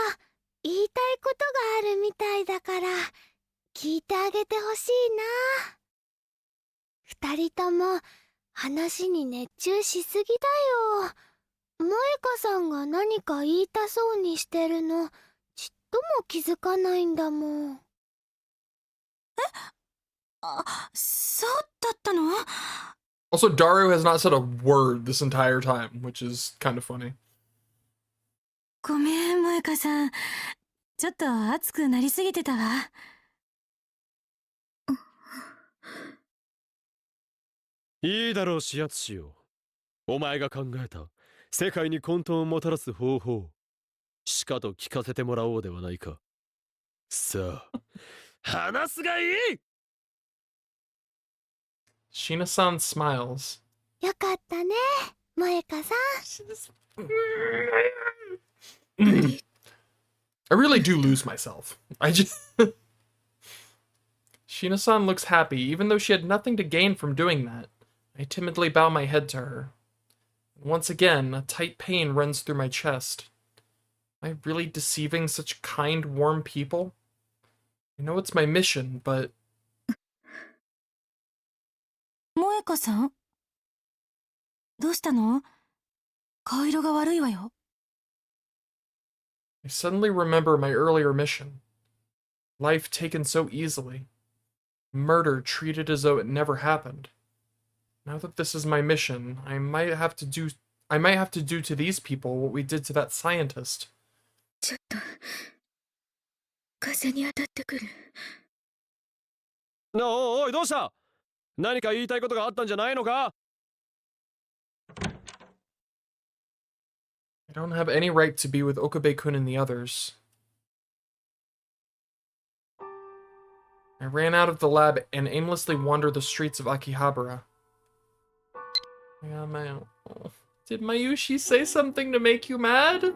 言いたいことがあるみたいだから聞いてあげてほしいな。二人とも話に熱中しすぎだよ。萌香さんが何か言いたそうにしてるのちっとも気づかないんだもん。そうだったの？ Also, Daru has not said a word this entire time, which is kind of funny. ごめん、萌香さん。ちょっと熱くなりすぎてたわ。いいだろう、指圧しよう。お前が考えた世界に混沌をもたらす方法、しかと聞かせてもらおうではないか。さあ話すがいい。Shina-san smiles. よかったね、萌香さん。I really do lose myself. I just... Shina-san looks happy, even though she had nothing to gain from doing that. I timidly bow my head to her. Once again, a tight pain runs through my chest. Am I really deceiving such kind, warm people? I know it's my mission, but... 萌香さん、どうしたの？顔色が悪いわよ。I suddenly remember my earlier mission. Life taken so easily. Murder treated as though it never happened. Now that this is my mission, I might have to do to these people what we did to that scientist. ちょっと風に当たってくる。おいどうした？何か言いたいことがあったんじゃないのか？ I don't have any right to be with Okabe-kun and the others. I ran out of the lab and aimlessly wandered the streets of Akihabara. Did Mayushi say something to make you mad?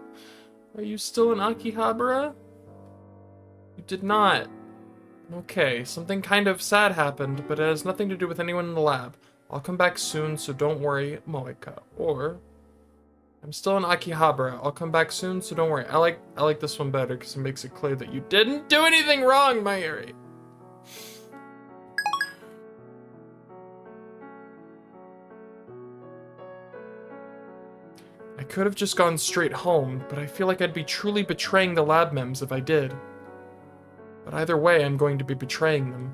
Are you still in Akihabara? You did not. Okay, something kind of sad happened, but it has nothing to do with anyone in the lab. I'll come back soon, so don't worry, Moeka. Or... I'm still in Akihabara. I'll come back soon, so don't worry. I like this one better because it makes it clear that you didn't do anything wrong, Mayuri. I could have just gone straight home, but I feel like I'd be truly betraying the lab mems if I did. But either way, I'm going to be betraying them.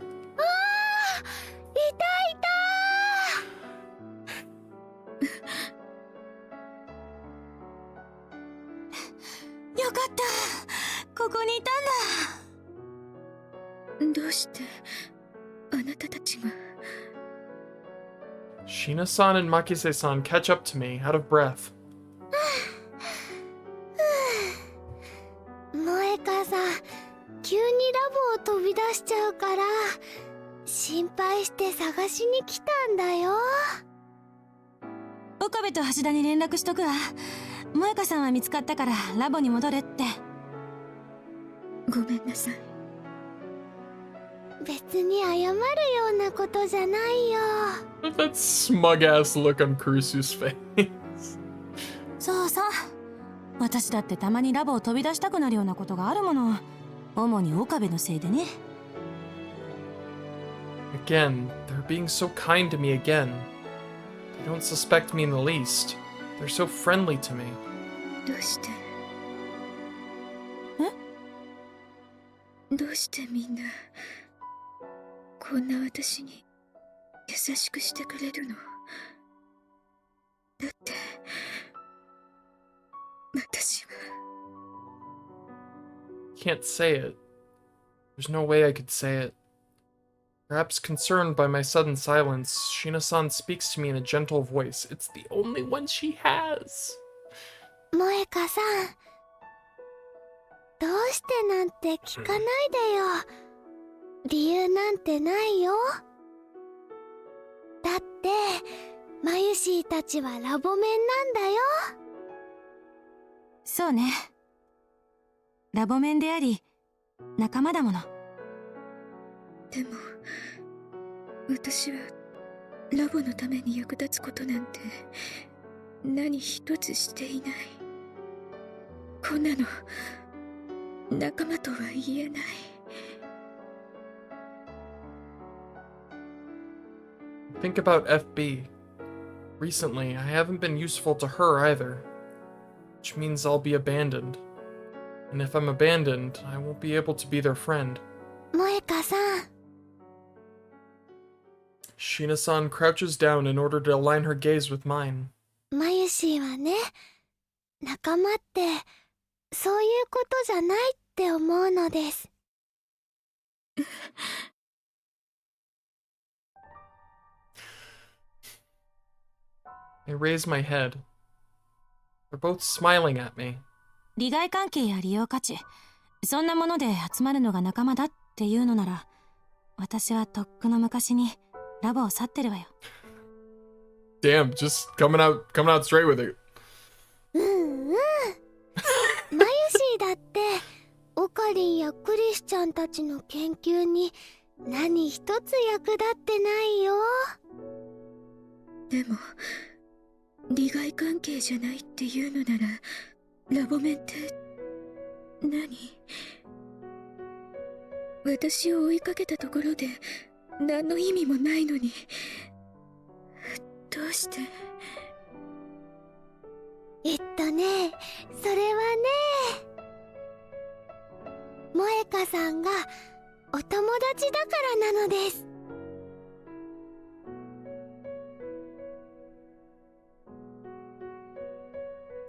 いたいた。よかった。ここにいたんだ。どうしてあなたたちが。 Shina-san and Makise-san catch up to me, out of breath. 萌香さん、急にラボを飛び出しちゃうから心配して探しに来たんだよ。岡部と橋田に連絡しとくわ。萌香さんは見つかったからラボに戻れって。ごめんなさい。別に謝るようなことじゃないよ。That smug-ass look on Kurusu's face. そうそう。私だってたまにラボを飛び出したくなるようなことがあるもの。主に岡部のせいでね。Again, they're being so kind to me again. They don't suspect me in the least. They're so friendly to me. どうしてどうしてみんなこんな私に優しくしてくれるの？だって私は Can't say it. There's no way I could say it. Perhaps concerned by my sudden silence, Shina-san speaks to me in a gentle voice. It's the only one she has. 萌香さん、どうしてなんて聞かないでよ。理由なんてないよ。だってマユシーたちはラボメンなんだよ。そうね。ラボメンであり仲間だもの。でも私はラボのために役立つことなんて何一つしていない。こんなの仲間とは言えない。Think about FB. Recently, I haven't been useful to her either, which means I'll be abandoned. And if I'm abandoned, I won't be able to be their friend. 萌香さん、Shina-san crouches down in order to align her gaze with mine. マユシーはね、仲間ってそういうことじゃないって思うのです。I raise my head. They're both smiling at me. 利害関係や利用価値、そんなもので集まるのが仲間だっていうのなら、私はとっくの昔にラボを去ってるわよ。Damn, just coming out straight with it. うんうん。マユシーだってオカリンやクリスちゃんたちの研究に何一つ役立ってないよ。でも利害関係じゃないっていうのならラボメンって何？私を追いかけたところで何の意味もないのに、どうして？それはね、萌香さんがお友達だからなのです。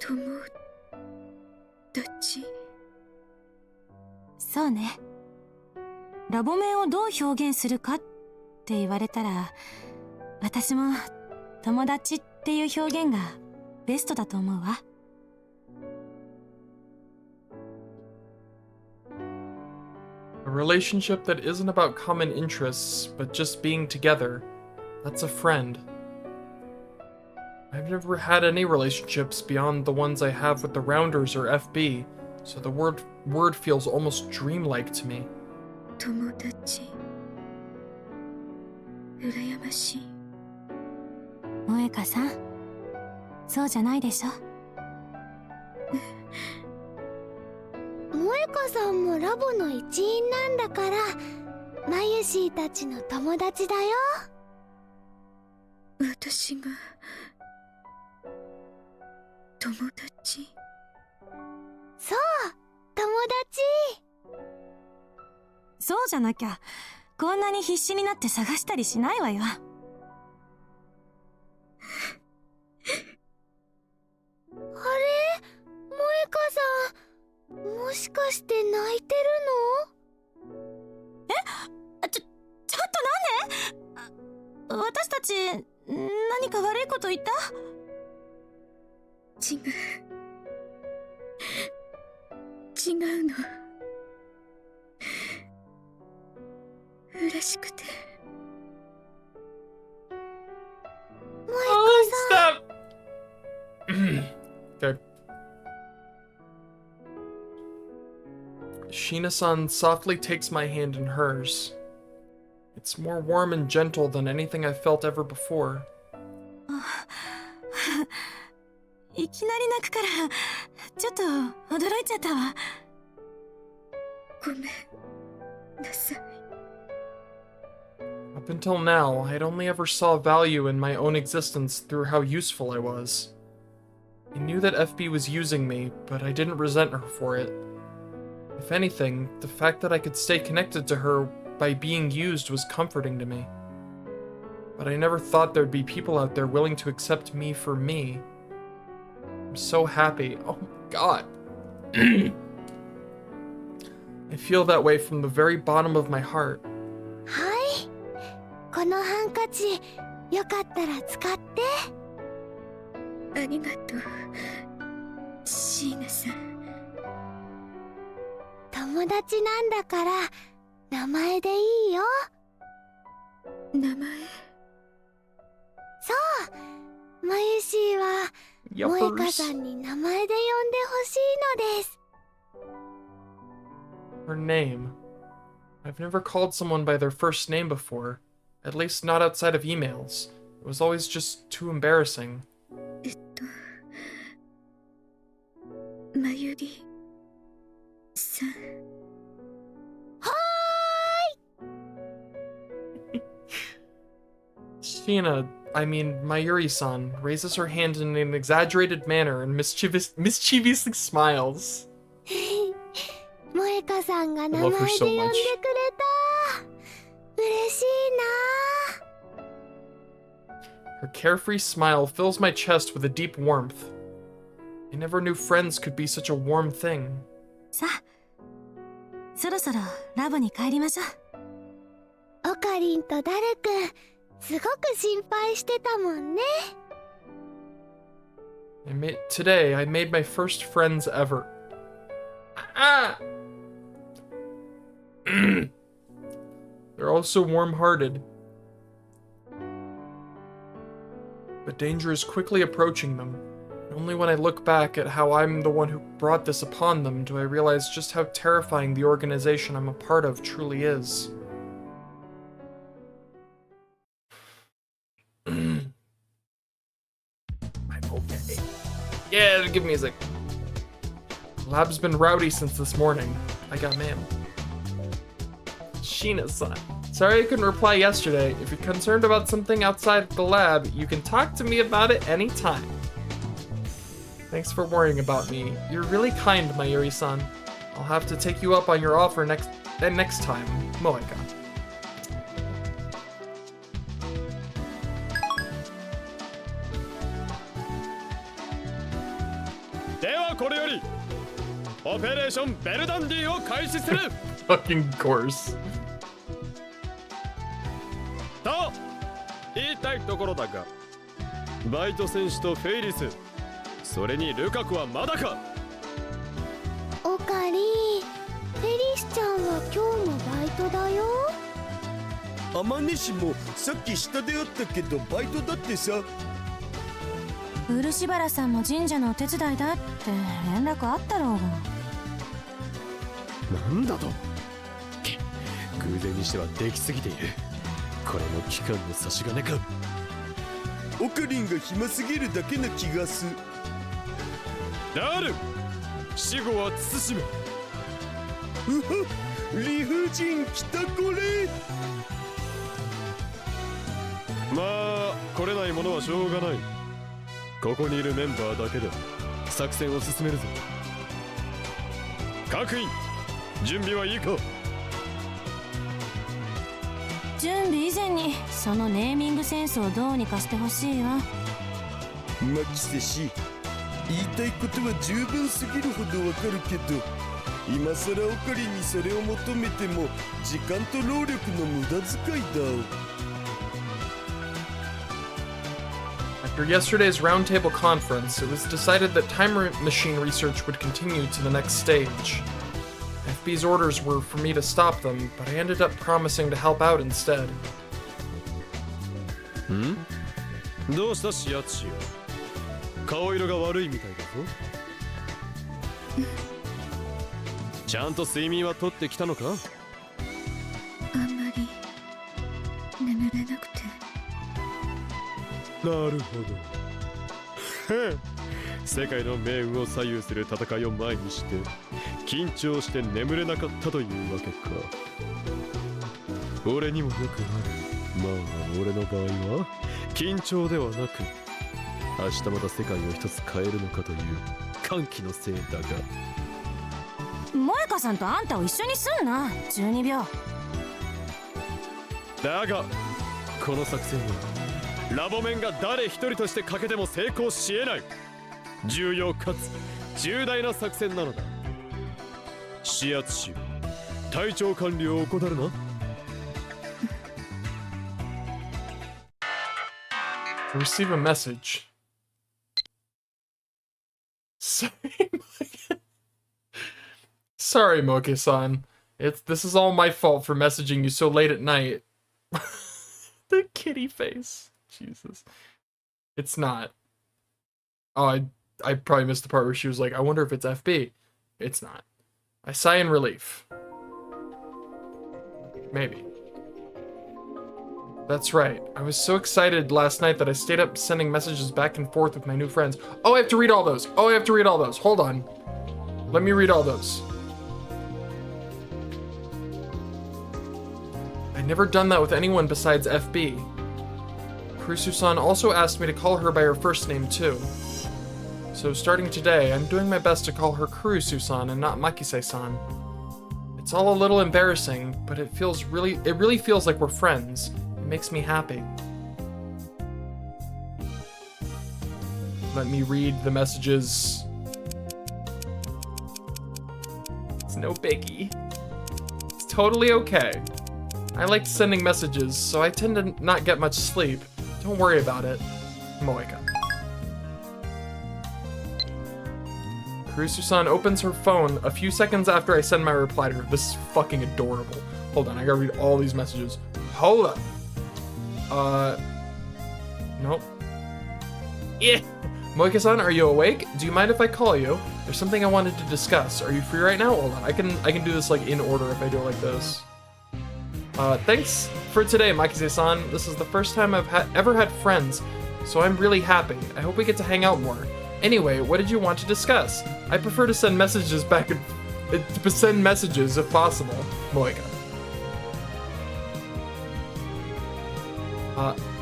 友達？そうね。ラボ面をどう表現するかって言われたら、私も友達っていう表現がベストだと思うわ。A relationship that isn't about common interests, but just being together. That's a friend. I've never had any relationships beyond the ones I have with the Rounders or FB, so the word feels almost dreamlike to me. 友達？羨ましい。萌香さん、そうじゃないでしょ。萌香さんもラボの一員なんだから、マユシーたちの友達だよ。私が友達？そう、友達。そうじゃなきゃ、こんなに必死になって探したりしないわよ。あれ、萌香さん、もしかして泣いてるの？ちょっとなんで？私たち、何か悪いこと言った？違うの。嬉しくて。萌Oh, 香さん。 stop! Okay. Sheena-san softly takes my hand in hers. It's more warm and gentle than anything I've felt ever before. いきなり泣くから、ちょっと驚いちゃったわ。ごめんなさい。Up until now, I'd only ever saw value in my own existence through how useful I was. I knew that FB was using me, but I didn't resent her for it. If anything, the fact that I could stay connected to her by being used was comforting to me. But I never thought there'd be people out there willing to accept me for me. I'm so happy. Oh my god. I feel that way from the very bottom of my heart. はい、このハンカチよかったら使って。ありがとう、椎名さん。友達なんだから名前でいいよ。名前？そう、マユシーは萌香さ Yuppers. んに名前で呼んでほしいのです。 Her name. I've never called someone by their first name before, at least not outside of emails. It was always just too embarrassing. まゆりさん。は Sheena, I mean Mayuri-san, raises her hand in an exaggerated manner and mischievously smiles. ーい。萌香さんが名 I 前 love で her 呼 so んでくれ much. た。嬉しいな。 Her carefree smile fills my chest with a deep warmth. I never knew friends could be such a warm thing. さあ、そろそろラボに帰りましょう。オカリンとダルくん、すごく心配してたもんね。Today, I made my first friends ever. Ah! They're all so warm-hearted. but danger is quickly approaching them. And only when I look back at how I'm the one who brought this upon them do I realize just how terrifying the organization I'm a part of truly is. I'm okay. Yeah, give music. Lab's been rowdy since this morning. I got mail. Sheena-san. Sorry I couldn't reply yesterday. If you're concerned about something outside the lab, you can talk to me about it anytime. Thanks for worrying about me. You're really kind, Mayuri-san. I'll have to take you up on your offer next time, Moeka. ではこれよりオペレーションベルダンディを開始する Fucking course. と言いたいところだがバイト選手とフェイリスそれにルカクはまだかおかり、フェリスちゃんは今日もバイトだよ。天音もさっき下で会ったけどバイトだってさ。漆原さんも神社のお手伝いだって連絡あったろうが。なんだと偶然にしてはできすぎている。これも期間の差し金か。オカリンが暇すぎるだけな気がす。なる死後は慎め。うは理不尽来たこれ。まあ来れないものはしょうがない。ここにいるメンバーだけで作戦を進めるぞ。各員準備はいいか。準備以前にそのネーミングセンスをどうにかしてほしいわ。マキセ氏、言いたいことは十分すぎるほどわかるけど、今さらオカリンにそれを求めても時間と労力の無駄遣いだ。After yesterday's roundtable conference, it was decided that time machine research would continue to the next stage. FB's orders were for me to stop them, but I ended up promising to help out instead. どうしたシアツシよ。顔色が悪いみたいだぞ。ちゃんと睡眠はとってきたのか。あんまり眠れなくて。なるほど。世界の命運を左右する戦いを前にして緊張して眠れなかったというわけか。俺にもよくある。まあ俺の場合は緊張ではなく明日また世界を一つ変えるのかという歓喜のせいだが。萌香さんとあんたを一緒にすんな。12秒だがこの作戦はラボメンが誰一人としてかけても成功し得ない重要かつ重大な作戦なのだ。視圧し体調管理を怠るな。Receive a message. Sorry, Moke-san. This is all my fault for messaging you so late at night. The kitty face. Jesus. It's not. Oh, I probably missed the part where she was like, I wonder if it's FB. It's not. I sigh in relief. Maybe. That's right. I was so excited last night that I stayed up sending messages back and forth with my new friends. Oh, I have to read all those. Oh, I have to read all those. Hold on. Let me read all those. I'd never done that with anyone besides FB. Kurusu-san also asked me to call her by her first name too. So starting today, I'm doing my best to call her Kurusu-san and not Makise-san. It's all a little embarrassing, but it really feels like we're friends. It makes me happy. Let me read the messages. It's no biggie. It's totally okay. I like sending messages, so I tend to not get much sleep. Don't worry about it. Moeka. Kurusu-san opens her phone a few seconds after I send my reply to her. This is fucking adorable. Hold on, I gotta read all these messages. Hold up. Nope. Yeah. Moika-san, are you awake? Do you mind if I call you? There's something I wanted to discuss. Are you free right now? Hold on. I can do this like in order if I do it like this. Thanks for today, Makise-san. This is the first time I've ever had friends, so I'm really happy. I hope we get to hang out more. Anyway, what did you want to discuss? I prefer to send messages back and send messages if possible. Moika.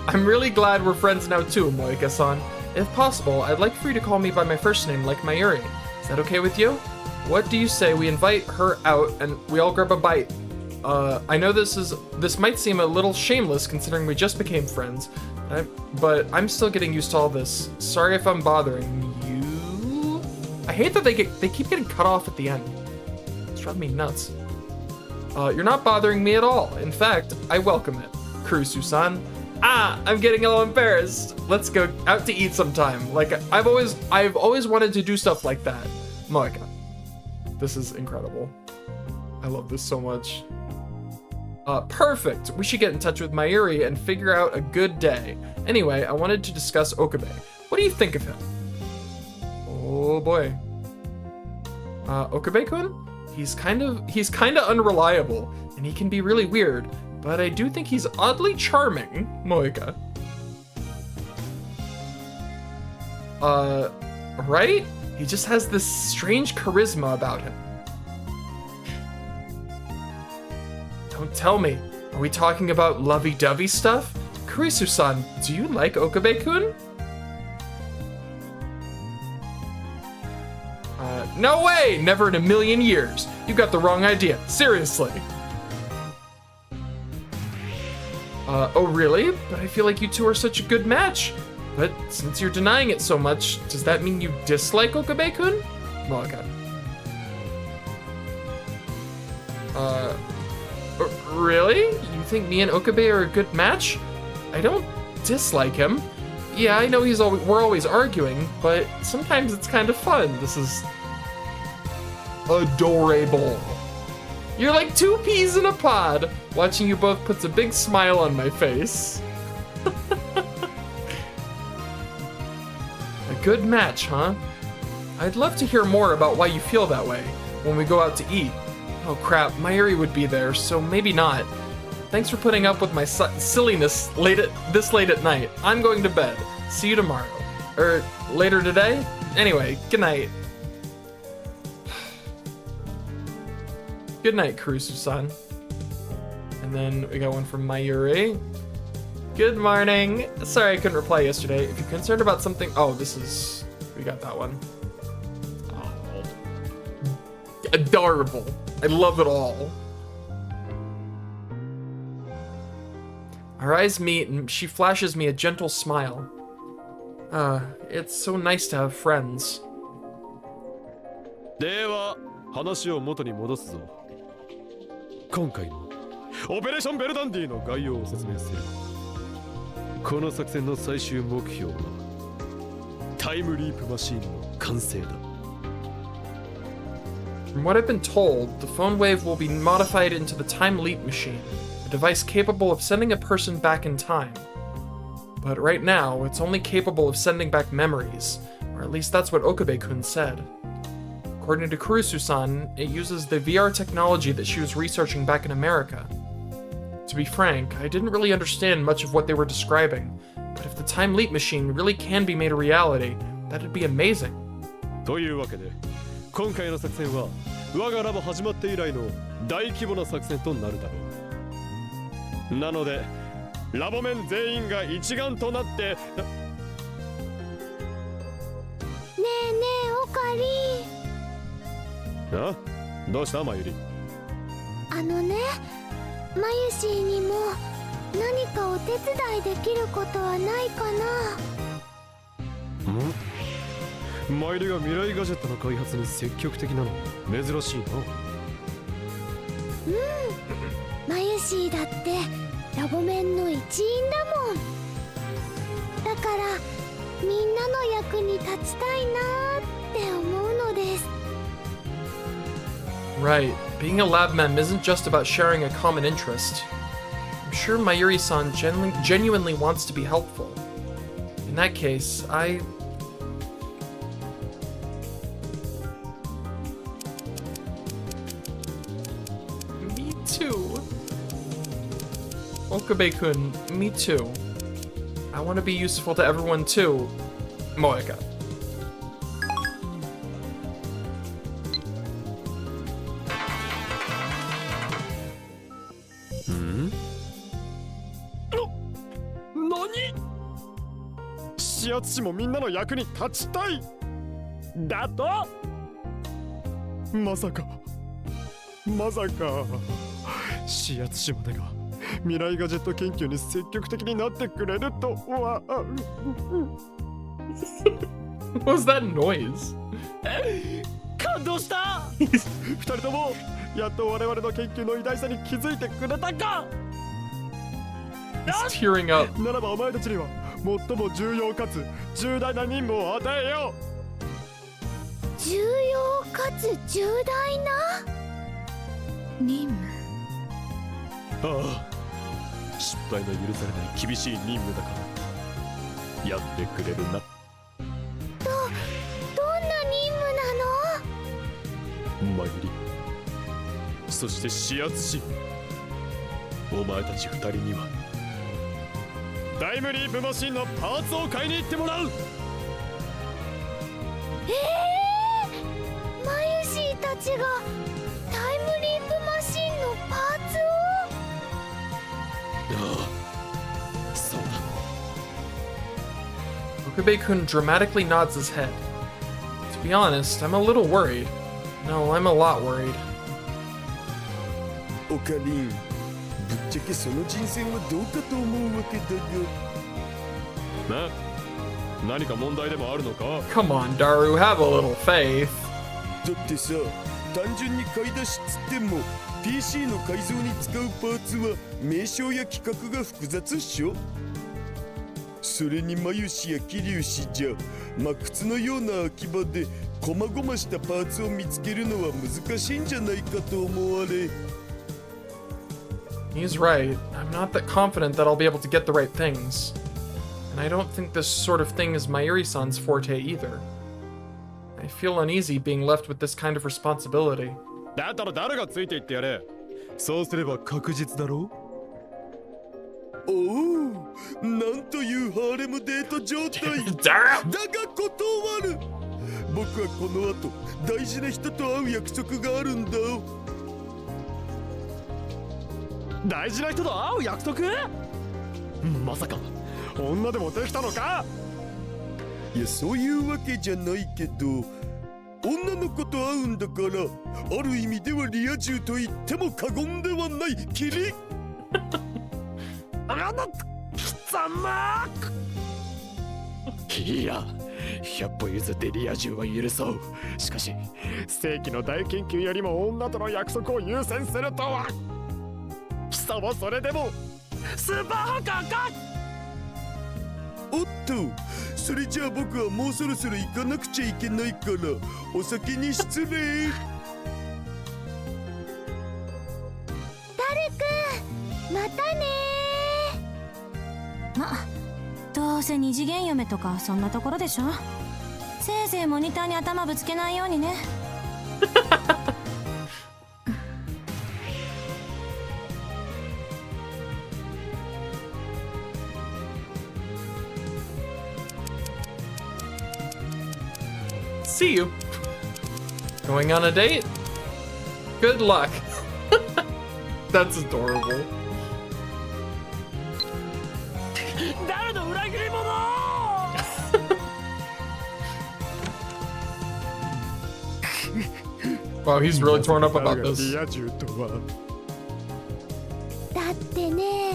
I'm really glad we're friends now too, Moika-san. If possible, I'd like for you to call me by my first name like Mayuri. Is that okay with you? What do you say we invite her out and we all grab a bite? I know this might seem a little shameless considering we just became friends, but I'm still getting used to all this. Sorry if I'm bothering you. I hate that they keep getting cut off at the end. It's driving me nuts. You're not bothering me at all. In fact, I welcome it. Kurusu-san. I'm getting a little embarrassed. Let's go out to eat sometime. Like I've always wanted to do stuff like that. Moika. This is incredible. I love this so much. Perfect. We should get in touch with Mayuri and figure out a good day. Anyway, I wanted to discuss Okabe. What do you think of him? Oh boy. Okabe-kun? He's kind of unreliable, and he can be really weird, but I do think he's oddly charming, Moika. Right? He just has this strange charisma about him. Don't tell me. Are we talking about lovey-dovey stuff? Kurisu-san, do you like Okabe-kun? No way! Never in a million years. You got the wrong idea. Seriously. Oh really? But I feel like you two are such a good match. But since you're denying it so much, does that mean you dislike Okabe-kun? Moika. Really? You think me and Okabe are a good match? I don't dislike him. Yeah, I know we're always arguing, but sometimes it's kind of fun. This is adorable. You're like two peas in a pod. Watching you both puts a big smile on my face. A good match, huh? I'd love to hear more about why you feel that way when we go out to eat. Oh crap, Mayuri would be there, so maybe not. Thanks for putting up with my silliness this late at night. I'm going to bed. See you tomorrow. Or later today? Anyway, good night. Good night, Kurusu-san. And then we got one from Mayuri. Good morning. Sorry I couldn't reply yesterday. If you're concerned about something... Oh, we got that one. Oh. Adorable. I love it all. Our eyes meet and she flashes me a gentle smile. It's so nice to have friends. では話を元に戻すぞ。今回のオペレーションベルダンディの概要を説明する。この作戦の最終目標はタイムリープマシーンの完成だ。From what I've been told, the phone wave will be modified into the time leap machine, a device capable of sending a person back in time. But right now, it's only capable of sending back memories, or at least that's what Okabe-kun said. According to Kurusu-san, it uses the VR technology that she was researching back in America. To be frank, I didn't really understand much of what they were describing, but if the time leap machine really can be made a reality, that'd be amazing. というわけで、今回の作戦は我がラボ始まって以来の大規模な作戦となるだろう。なので、ラボメン全員が一丸となって。ねえねえオカリ。あ？どうしたマユリ？あのね、マユシーにも何かお手伝いできることはないかな。マユリが未来ガジェットの開発に積極的なの珍しいな。マユシーだってラボメンの一員だもん。だからみんなの役に立ちたいなって思うのです。Right, being a lab mem isn't just about sharing a common interest. I'm sure Mayuri-san genuinely wants to be helpful. that case, Me too. Okabe-kun, me too. I want to be useful to everyone too, Moeka. NANI?視圧師もみんなの役に立ちたいだとまさか視圧師までが未来ガジェット研究に積極的になってくれるとは。What was that noise? 感動した二人ともやっと我々の研究の偉大さに気づいてくれたか。 He's tearing up. ならばお前たちには最も重要かつ重大な任務を与えよう。重要かつ重大な任務。ああ、失敗の許されない厳しい任務だからやってくれるな。どんな任務なの？参り、そして視圧師、お前たち二人にはタイムリープマシンのパーツを買いに行ってもらう。マユシーたちがタイムリープマシンのパーツを？ああ、そうだ。 Okabe-kun dramatically nods his head. To be honest, I'm a little worried. No, I'm a lot worried. オカリン、ぶっちゃけその人選はどうかと思うわけだな、何か問題でもあるのか。 Come on, Daru, have a little faith. が。だってさ、単純に買い出しつっても PC の改造に使うパーツは名称や規格が複雑っしょ。それにマユシやキリュウシじゃ真靴のような空き場で細々したパーツを見つけるのは難しいんじゃないかと思われ。 He's right. I'm not that confident that I'll be able to get the right things. And I don't think this sort of thing is Mayuri-san's forte either. I feel uneasy being left with this kind of responsibility. だったら誰がついていってやれ。そうすれば確実だろおお、なんというハーレムデート状態。 Daru! だが断る。僕はこの後大事な人と会う約束があるんだ。大事な人と会う約束？まさか女でもできたのか？いや、そういうわけじゃないけど、女の子と会うんだから、ある意味ではリア充と言っても過言ではない。キリ貴様！いや、100歩譲ってリア充は許そう。しかし世紀の大研究よりも女との約束を優先するとは。貴様それでもスーパーハッカーか？おっと、それじゃあ僕はもうそろそろ行かなくちゃいけないからお先に失礼。ダルくん、またねま、どうせ二次元嫁とかそんなところでしょ。せいぜいモニターに頭ぶつけないようにね。See you. Going on a date? Good luck. That's adorable. 誰の裏切り者Wow, he's really torn up about リ this. ア充とは。だってね、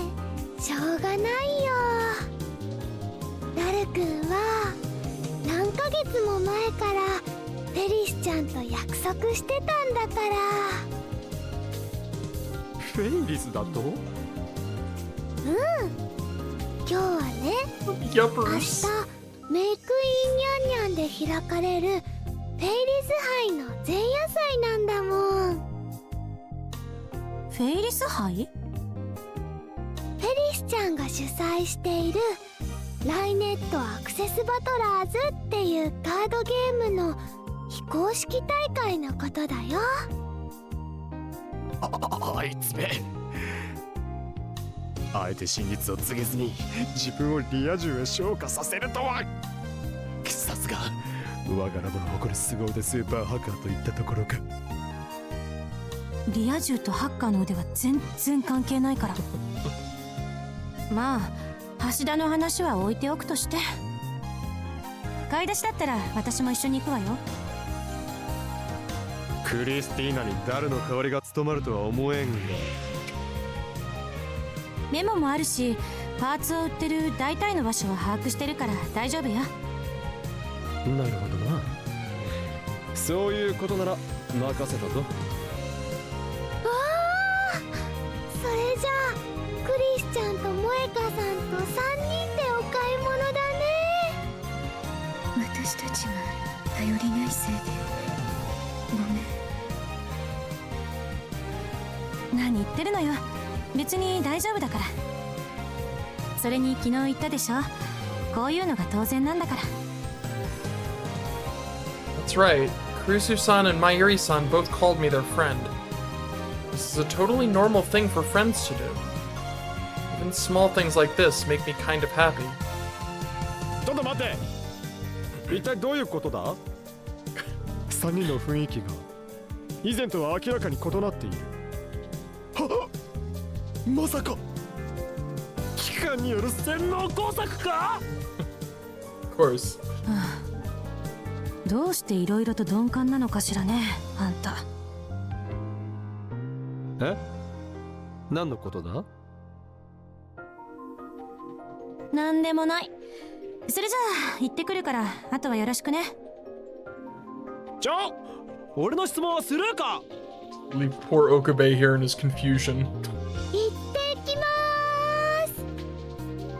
しょうがないよ。ダルくんは何ヶ月も前からフェリスちゃんと約束してたんだから。フェイリスだと？今日はね、明 Yuppers. 日メイクインニャンニャンで開かれるフェイリス杯の前夜祭なんだもん。フェイリス杯？フェリスちゃんが主催しているライネットアクセスバトラーズっていうカードゲームの非公式大会のことだよ。あいつめ、あえて真実を告げずに自分をリア充へ昇華させるとは。さすが我がラボの誇る凄腕スーパーハッカーといったところか。リア充とハッカーの腕は全然関係ないから。まあ橋田の話は置いておくとして、買い出しだったら私も一緒に行くわよ。クリスティーナに誰の代わりが務まるとは思えんが。メモもあるし、パーツを売ってる大体の場所は把握してるから大丈夫よ。なるほどな。そういうことなら任せたぞ。それじゃあクリスちゃんと萌香さんと3人でお買い物だね。私たちが頼りないせいでごめん。何言ってるのよ、別に大丈夫だから。それに昨日言ったでしょ、こういうのが当然なんだから。 That's right. Kurisu-san and Mayuri-san both called me their friend. This is a totally normal thing for friends to do. Even small things like this make me kind of happy. ちょっと待って、一体どういうことだ。3人の雰囲気が以前とは明らかに異なっている。はっ、まさか機関による洗脳工作か。 Of course. どうしていろいろと鈍感なのかしらね、あんた。え、何のことだ。なんでもない。それじゃあ行ってくるから、あとはよろしくね。俺の質問はスルーか。 Leave poor Okabe here in his confusion. 行ってきまーす。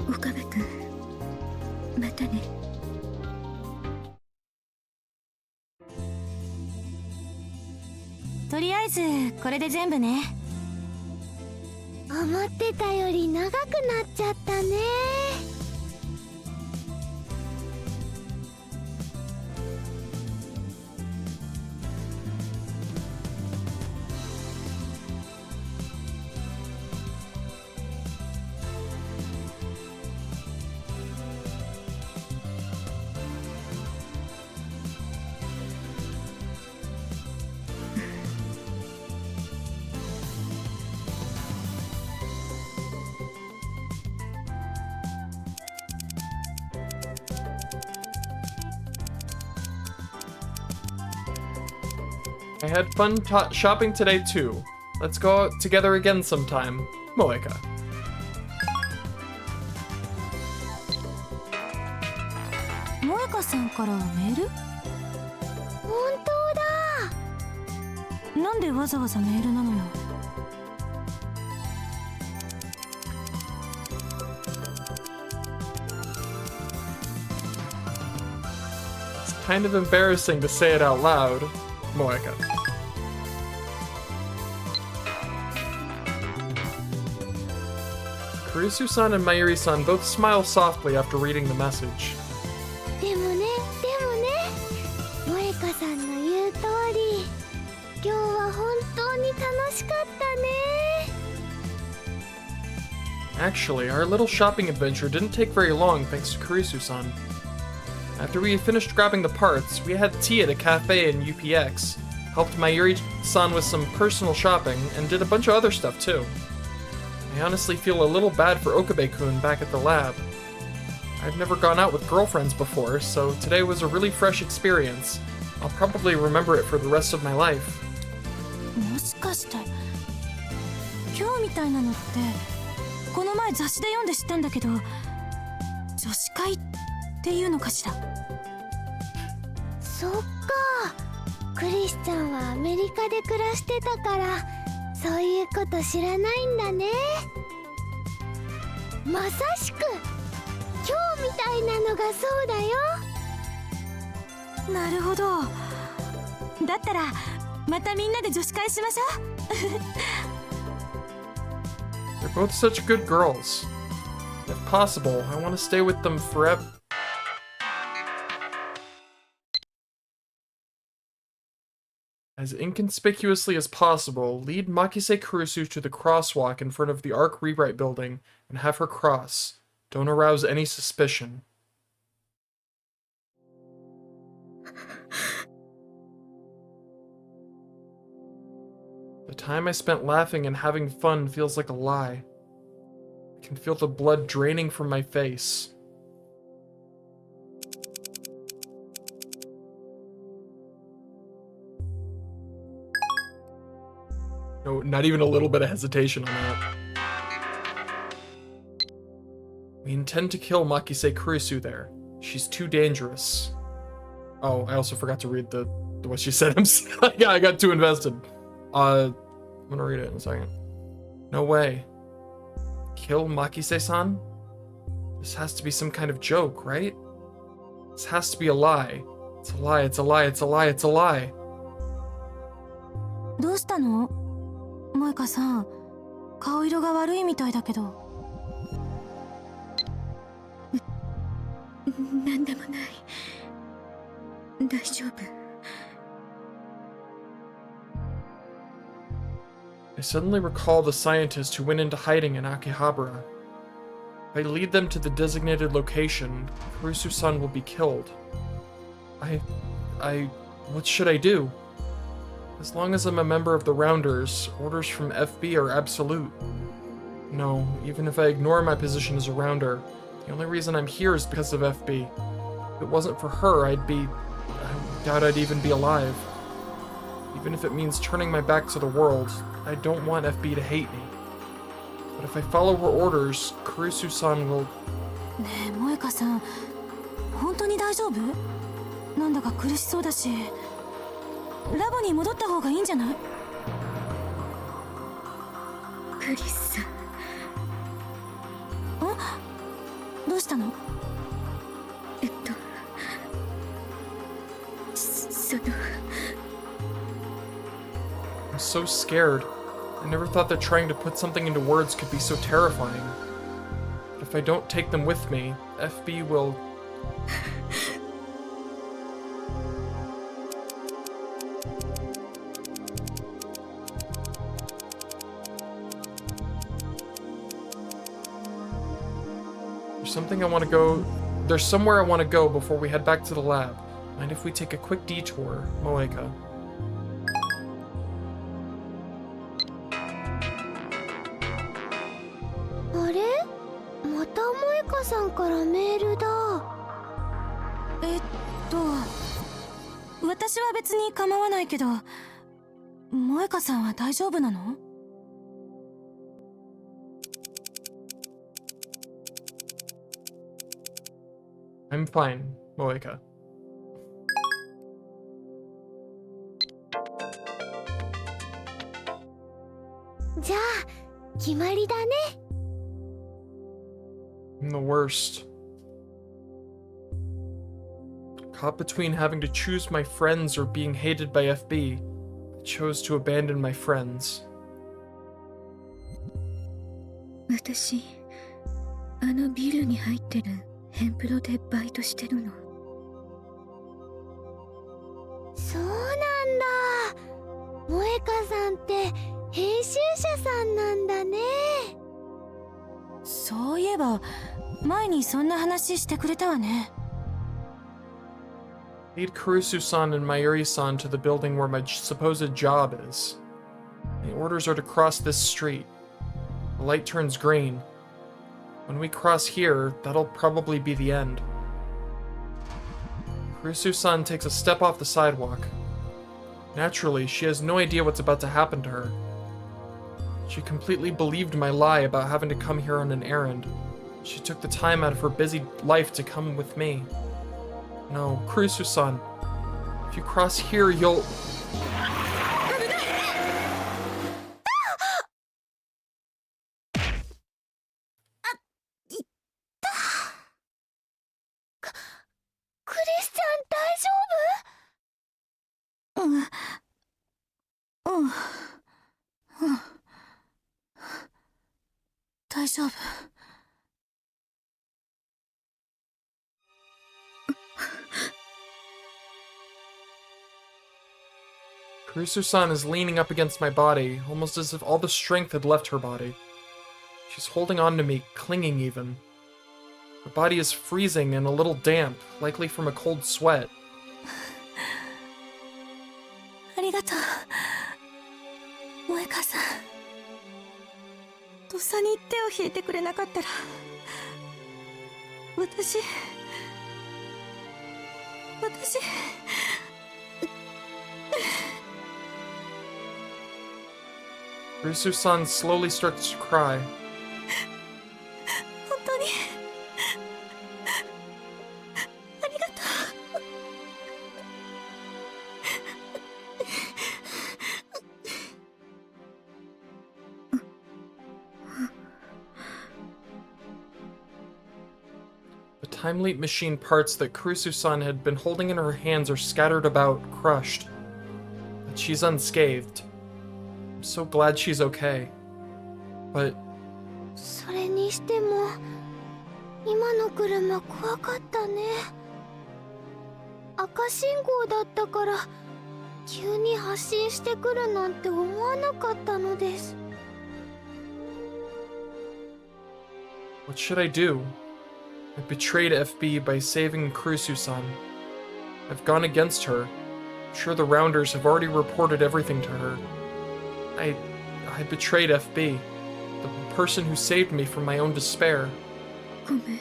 岡部君、またね。とりあえずこれで全部ね。思ってたより長くなっちゃったね。I had fun shopping today too. Let's go out together again sometime. Moeka. 萌香さんからメール？本当だ。なんでわざわざメールなのよ。It's kind of embarrassing to say it out loud. Moeka. Kurisu-san and Mayuri-san both smile softly after reading the message. でもね、萌香さんの言う通り、今日は本当に楽しかったね。 Actually, our little shopping adventure didn't take very long thanks to Kurisu-san. After we had finished grabbing the parts, we had tea at a cafe in UPX, helped Mayuri-san with some personal shopping, and did a bunch of other stuff too. I honestly feel a little bad for Okabe-kun back at the lab. I've never gone out with girlfriends before, so today was a really fresh experience. I'll probably remember it for the rest of my life. もしかして今日みたいなのってこの前雑誌で読んで知ったんだけど、女子会っていうのかしら。そっか、クリスちゃんはアメリカで暮らしてたからそういうこと知らないんだね。まさしく今日みたいなのがそうだよ。なるほど。だったらまたみんなで女子会しましょう。 They're both such good girls. If possible, I want to stay with them forever. As inconspicuously as possible, lead Makise Kurusu to the crosswalk in front of the Arc Rewrite building and have her cross. Don't arouse any suspicion. The time I spent laughing and having fun feels like a lie. I can feel the blood draining from my face. No, not even a little bit of hesitation on that. We intend to kill Makise Kurisu there. She's too dangerous. Oh, I also forgot to read the what she said. Yeah, I got too invested. I'm gonna read it in a second. No way. Kill Makise-san? This has to be some kind of joke, right? This has to be a lie. It's a lie, it's a lie, it's a lie, it's a lie. どうしたの？萌香さん、顔色が悪いみたいだけど。なんでもない。大丈夫。I suddenly recall the scientist who went into hiding in Akihabara. If I lead them to the designated location, Kurusu-san will be killed. What should I do? As long as I'm a member of the Rounders, orders from FB are absolute. No, even if I ignore my position as a Rounder, the only reason I'm here is because of FB. If it wasn't for her, I doubt I'd even be alive. Even if it means turning my back to the world, I don't want FB to hate me. But if I follow her orders, Kurusu-san will... ねえ、萌香さん、本当に大丈夫？なんだか苦しそうだし、ラボに戻った方がいいんじゃない？クリスさん。どうしたの？その... I'm so scared. I never thought that trying to put something into words could be so terrifying. But if I don't take them with me, FB will... There's somewhere I want to go before we head back to the lab. Mind if we take a quick detour, Moeka? Eh, 私は別に構わないけど、萌香さんは大丈夫なの？ I'm fine, Moeka. じゃあ決まりだね。 I'm the worst. Caught between having to choose my friends or being hated by FB, I chose to abandon my friends. 私、あのビルに入ってるヘンプロでバイトしてるの。そうなんだ。萌香さんって編集者さんなんだね。そういえば前にそんな話してくれたわね。Lead Kurusu-san and Mayuri-san to the building where my supposed job is. The orders are to cross this street. The light turns green. When we cross here, that'll probably be the end. Kurusu-san takes a step off the sidewalk. Naturally, she has no idea what's about to happen to her. She completely believed my lie about having to come here on an errand. She took the time out of her busy life to come with me. No, Kurusu-san, if you cross here, you'll... Mm. 大丈夫。Kurusu-san is leaning up against my body, almost as if all the strength had left her body. She's holding on to me, clinging even. Her body is freezing and a little damp, likely from a cold sweat. ありがとう萌香さん。とっさに手を引いてくれなかったら私 Kurusu-san slowly starts to cry. 本当にありがとう。 The time leap machine parts that Kurusu-san had been holding in her hands are scattered about, crushed. But she's unscathed. I'm so glad she's okay. But それにしても今の車怖かったね。赤信号だったから急に発進してくるなんて思わなかったのです。 what should I do? I betrayed FB by saving Kurusu-san. I've gone against her. I'm sure the Rounders have already reported everything to her. I betrayed FB, the person who saved me from my own despair. ごめん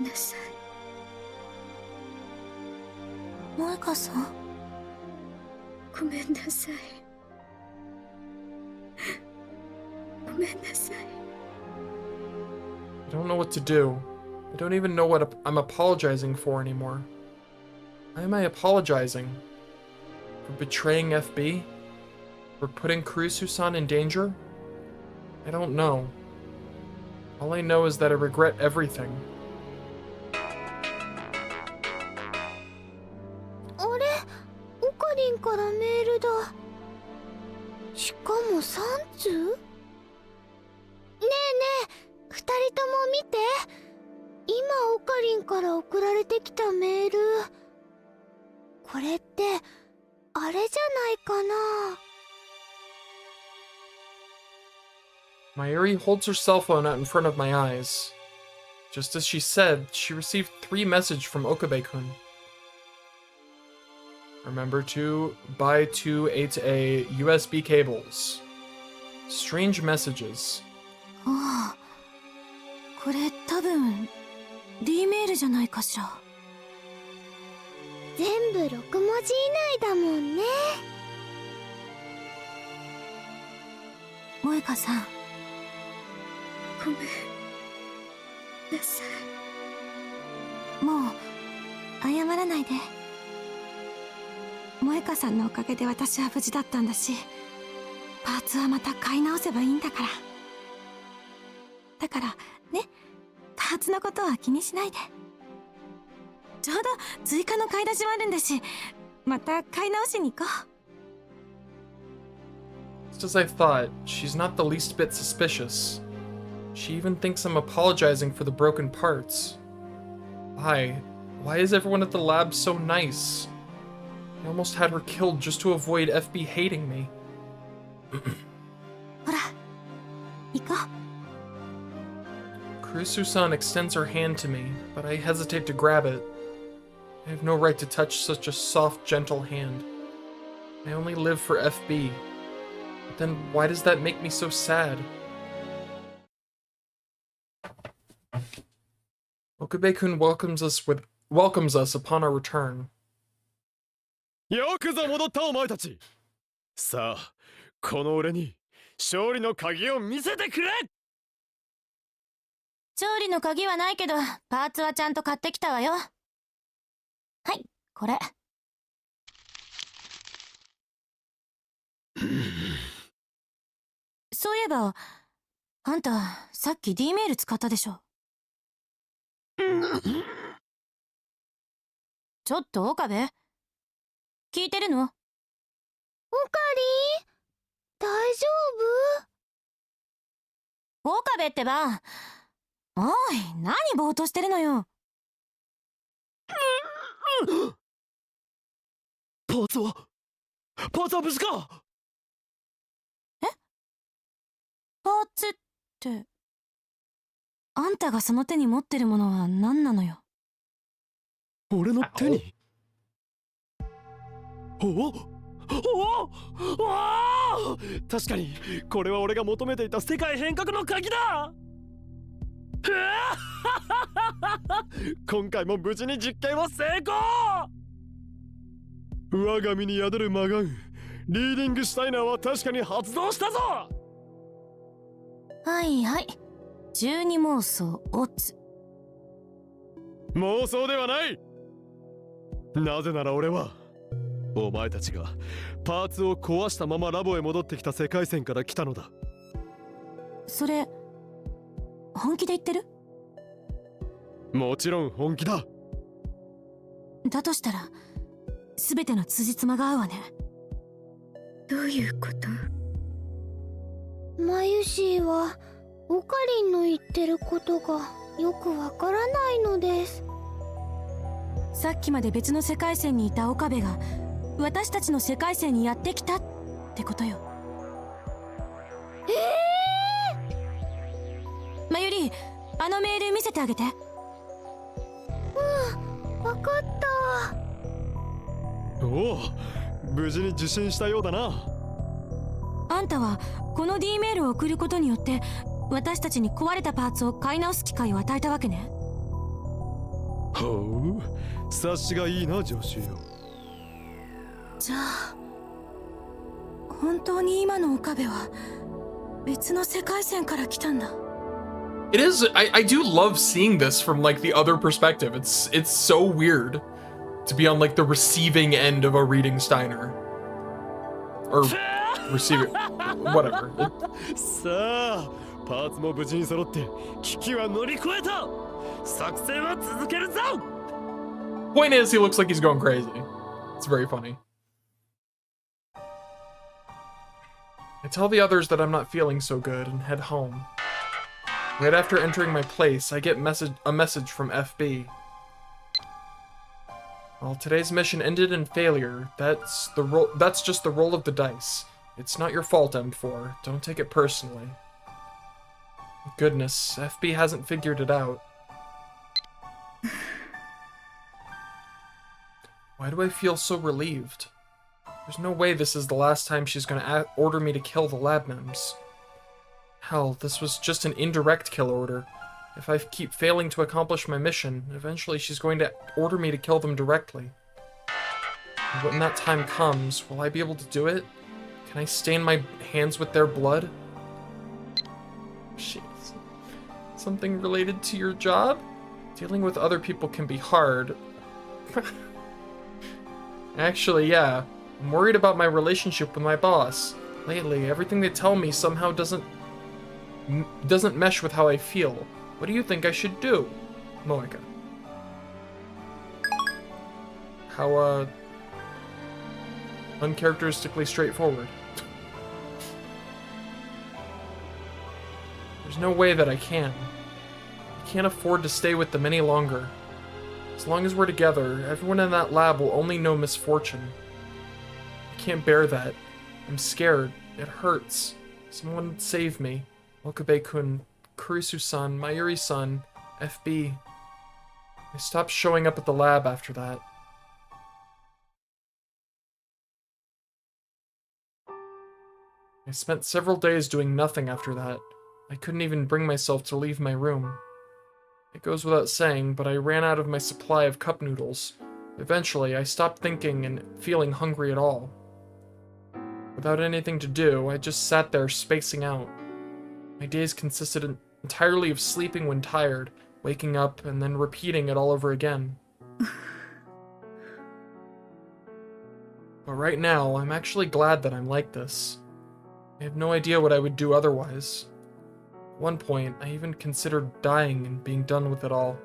なさい。萌香さん。ごめんなさい。ごめんなさい。 I don't know what to do. I don't even know what I'm apologizing for anymore. Why am I apologizing? For betraying FB? For putting Kurusu-san in danger? I don't know. All I know is that I regret everything. あれ、オカリンからメールだ。しかも3通？ねえねえ、2人とも見て。今オカリンから送られてきたメール。これってあれじゃないかな。 Mayuri holds her cell phone out in front of my eyes. Just as she said, she received 3 messages from Okabe-kun. Remember to buy 2 8A USB cables. Strange messages. ああ、これ多分 D メールじゃないかしら。全部6文字以内だもんね。萌香さん。 ごめんなさい。もう謝らないで。萌香さんのおかげで私は無事だったんだし、パーツはまた買い直せばいいんだから。だからね、パーツのことは気にしないで。ちょうど追加の買い出しもあるんだし、また買い直しに行こう。 Just as I thought, she's not the least bit suspicious. She even thinks I'm apologizing for the broken parts. Why? Why is everyone at the lab so nice? I almost had her killed just to avoid FB hating me. ほら、行こう。 Kurusu-san extends her hand to me, but I hesitate to grab it. I have no right to touch such a soft, gentle hand. I only live for FB. But then why does that make me so sad? Okabe-kun welcomes us upon our return. よくぞ戻ったお前たち。さあ、この俺に勝利の鍵を見せてくれ。勝利の鍵はないけど、パーツはちゃんと買ってきたわよ。はい、これ。そういえば、あんた、さっき D メール使ったでしょ。ちょっと岡部、聞いてるの？オカリン、大丈岡部ってば。おい、何ぼーっとしてるのよ。パーツはパーツは無事か？パーツって。あんたがその手に持ってるものは何なのよ。俺の手に。おおおお、確かにこれは俺が求めていた世界変革の鍵だ。今回も無事に実験は成功。我が身に宿る魔眼リーディングシュタイナーは確かに発動したぞ。はいはい。12妄想オツ。妄想ではない。なぜなら俺はお前たちがパーツを壊したままラボへ戻ってきた世界線から来たのだ。それ本気で言ってる？もちろん本気だ。だとしたら全ての辻褄が合うわね。どういうこと？マユシーはオカリンの言ってることがよくわからないのです。さっきまで別の世界線にいた岡部が私たちの世界線にやってきたってことよ。まゆり、あのメール見せてあげて。わかった。おお、無事に受信したようだな。あんたはこの D メールを送ることによって私たちに壊れたパーツを買い直す機会を与えたわけね。ほう、察しがいいな助手よ。じゃあ本当に今の岡部は別の世界線から来たんだ。It is. I do love seeing this from like the other perspective. It's so weird to be on like the receiving end of a reading Steiner or receiving whatever. さあ、パーツも無事に揃って危機は乗り越えた。作戦は続けるぞ。 Point is, he looks like he's going crazy. It's very funny. I tell the others that I'm not feeling so good and head home. Right after entering my place, I get a message from FB. Well, today's mission ended in failure. That's just the roll of the dice. It's not your fault, M4. Don't take it personally. Goodness, FB hasn't figured it out. Why do I feel so relieved? There's no way this is the last time she's gonna order me to kill the lab mems. Hell, this was just an indirect kill order. If I keep failing to accomplish my mission, eventually she's going to order me to kill them directly. And when that time comes, will I be able to do it? Can I stain my hands with their blood? Shit. Something related to your job? Dealing with other people can be hard. Actually, yeah. I'm worried about my relationship with my boss. Lately, everything they tell me somehow doesn't mesh with how I feel. What do you think I should do, Moeka? How, uncharacteristically straightforward. There's no way that I can. I can't afford to stay with them any longer. As long as we're together, everyone in that lab will only know misfortune. I can't bear that. I'm scared. It hurts. Someone save me. Okabe-kun, Kurisu-san, Mayuri-san, FB. I stopped showing up at the lab after that. I spent several days doing nothing after that. I couldn't even bring myself to leave my room. It goes without saying, but I ran out of my supply of cup noodles. Eventually, I stopped thinking and feeling hungry at all. Without anything to do, I just sat there spacing out. My days consisted entirely of sleeping when tired, waking up, and then repeating it all over again. But right now, I'm actually glad that I'm like this. I have no idea what I would do otherwise. At one point, I even considered dying and being done with it all.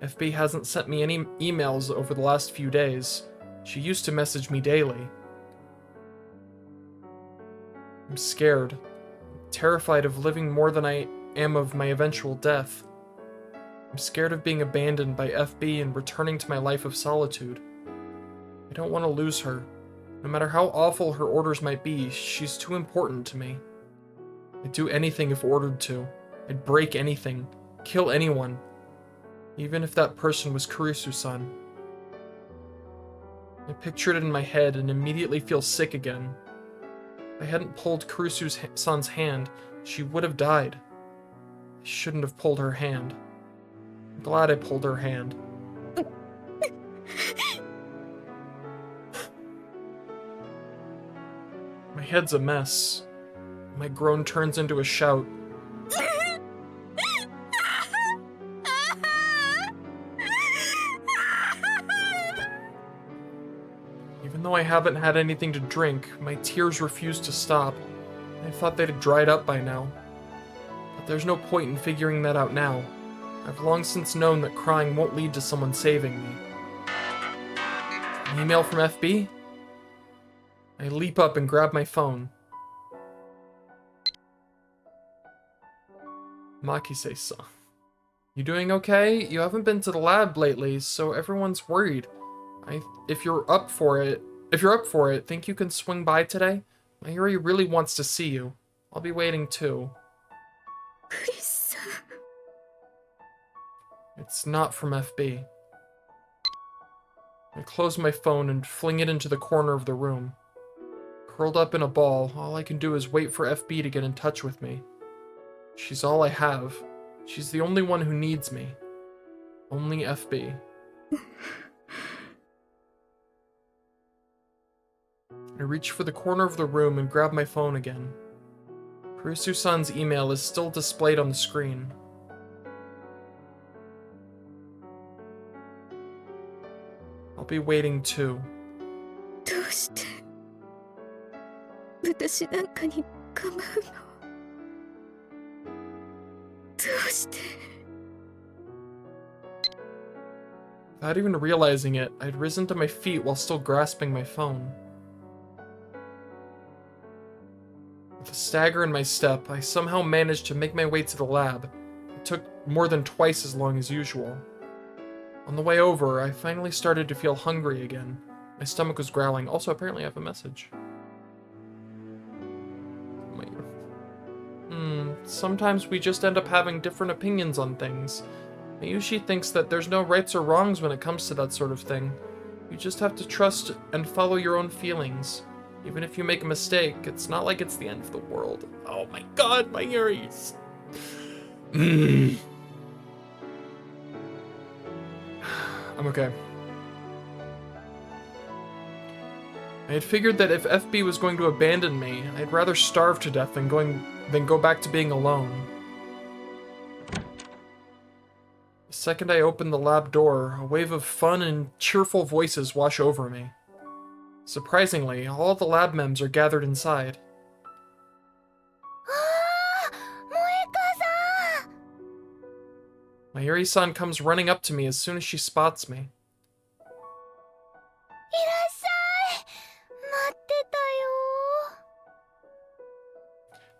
FB hasn't sent me any emails over the last few days. She used to message me daily. I'm scared. Terrified of living more than I am of my eventual death. I'm scared of being abandoned by FB and returning to my life of solitude. I don't want to lose her. No matter how awful her orders might be, she's too important to me. I'd do anything if ordered to. I'd break anything, kill anyone, even if that person was Kurisu-san. I picture it in my head and immediately feel sick again. If I hadn't pulled Kurisu-san's hand, she would have died. I shouldn't have pulled her hand. I'm glad I pulled her hand. My head's a mess. My groan turns into a shout. Even though I haven't had anything to drink, my tears refuse to stop. I thought they'd have dried up by now. But there's no point in figuring that out now. I've long since known that crying won't lead to someone saving me. An email from FB? I leap up and grab my phone. Makise-san. You doing okay? You haven't been to the lab lately, so everyone's worried. If you're up for it, think you can swing by today? Mayuri really wants to see you. I'll be waiting too. Please. It's not from FB. I close my phone and fling it into the corner of the room. Curled up in a ball, all I can do is wait for FB to get in touch with me. She's all I have. She's the only one who needs me. Only FB. I reach for the corner of the room and grab my phone again. Kurisu-san's email is still displayed on the screen. I'll be waiting too. どうして私なんかに構うの？どうして Without even realizing it, I'd risen to my feet while still grasping my phone. With a stagger in my step, I somehow managed to make my way to the lab. It took more than twice as long as usual. On the way over, I finally started to feel hungry again. My stomach was growling. Also, apparently I have a message. Sometimes we just end up having different opinions on things. Mayushi thinks that there's no rights or wrongs when it comes to that sort of thing. You just have to trust and follow your own feelings. Even if you make a mistake, it's not like it's the end of the world. Oh my god, my ears! I'm okay. I had figured that if FB was going to abandon me, I'd rather starve to death than go back to being alone. The second I open the lab door, a wave of fun and cheerful voices wash over me. Surprisingly, all the lab mems are gathered inside. Mayuri-san comes running up to me as soon as she spots me.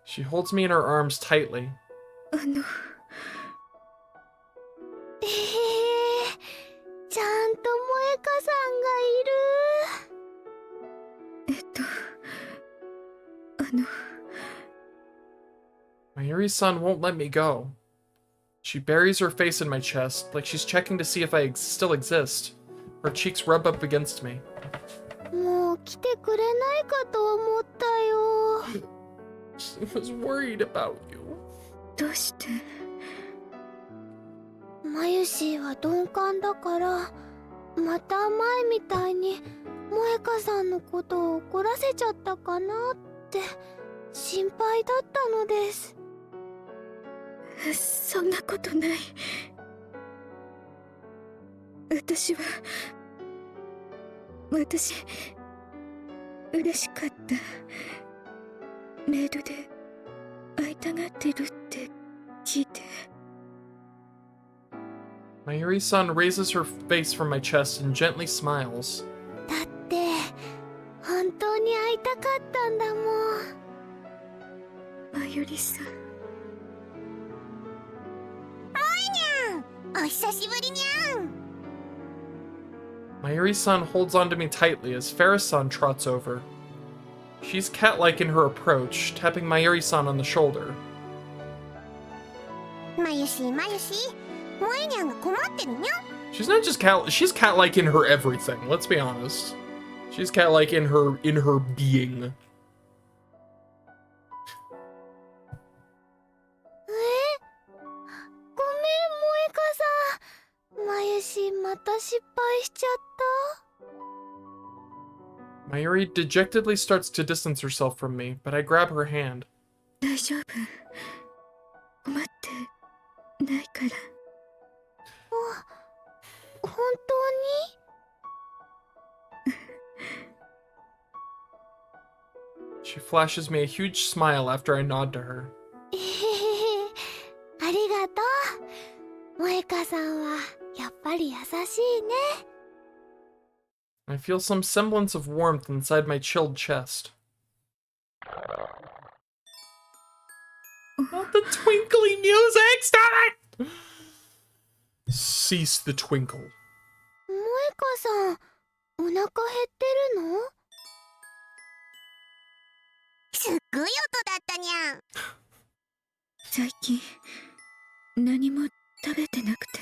She holds me in her arms tightly. あのちゃんと萌香さんがいる。Mayuri-san won't let me go. She buries her face in my chest, like she's checking to see if I still exist. Her cheeks rub up against me. もう来てくれないかと思ったよ。She was worried about you. どうしてマユシーは鈍感だから、また前みたいに萌香さんのことを怒らせちゃったかなって心配だったのです。そんなことない。私嬉しかった。メールで会いたがってるって聞いて。Mayuri-san raises her face from my chest and gently smiles. だって本当に会いたかったんだもん。まゆりさん。おいにゃん、お久しぶりにゃん。Mayuri-san holds onto me tightly as Ferris-san trots over. She's cat-like in her approach, tapping Mayuri-san on the shoulder. まゆしまゆし、萌えにゃんが困ってるにゃ。 She's not just cat, she's cat-like in her everything, let's be honest. She's cat-like in her being. ごめん萌えかさん。まゆしまた失敗しちゃった。 Mayuri dejectedly starts to distance herself from me, but I grab her hand. 大丈夫。困ってないから。本当に She flashes me a huge smile after I nod to her. えへへへ、ありがとう。萌香さんはやっぱり優しいね。 I feel some semblance of warmth inside my chilled chest. Not the twinkly music! Stop it! Cease the twinkle. 萌香さん、お腹減ってるの？すっごい音だったにゃん。最近何も食べてなくて。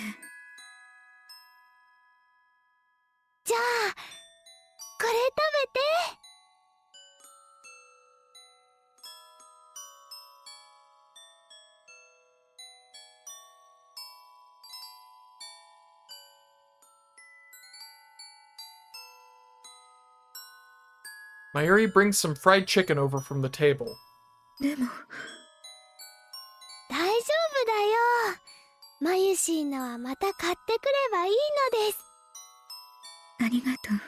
じゃあこれ食べて。 Mayuri brings some fried chicken over from the table. でも大丈夫だよ。まゆしーのはまた買ってくればいいのです。ありがとう。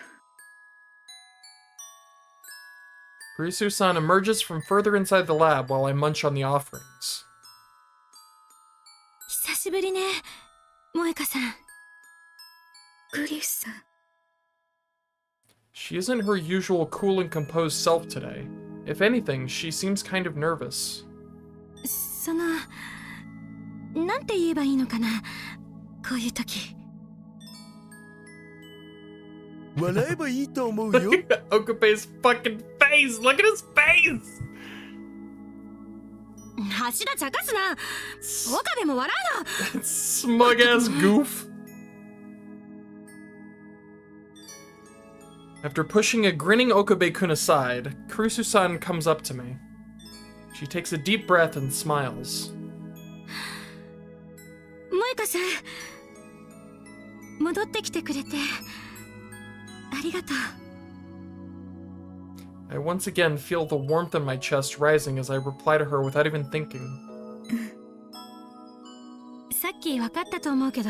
Kurisu-san emerges from further inside the lab while I munch on the offerings. 久しぶりね、萌香さん。クリスさん。 She isn't her usual cool and composed self today. If anything, she seems kind of nervous. なんて言えばいいのかな、こういう時。笑えばいいと思うよ。 Okabe's fucking face! Look at his face! 柱茶化すな。岡部も笑うの。 Smug ass goof. After pushing a grinning Okabe-kun aside, Kurisu-san comes up to me. She takes a deep breath and smiles. 萌香さん、戻ってきてくれてありがとう。 I once again feel the warmth in my chest rising as I reply to her without even thinking. さっき分かったと思うけど、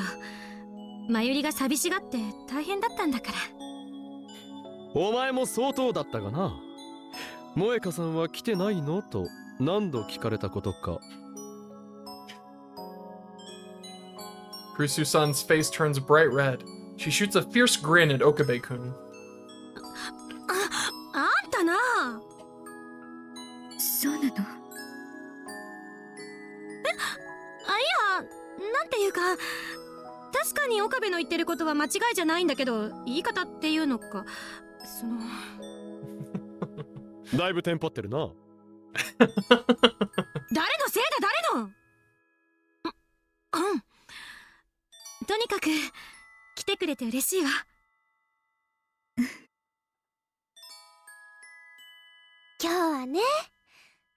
まゆりが寂しがって大変だったんだから。お前も相当だったがな。萌香さんは来てないのと何度聞かれたことか。 Kurisu-san's face turns bright red. She shoots a fierce grin at Okabe-kun. あんたな。そうなの。あ、いや、なんていうか、確かに岡部の言ってることは間違いじゃないんだけど、言い方っていうのか、だいぶテンパってるな。誰のせいだ、誰の。とにかく来てくれて嬉しいわ。今日はね、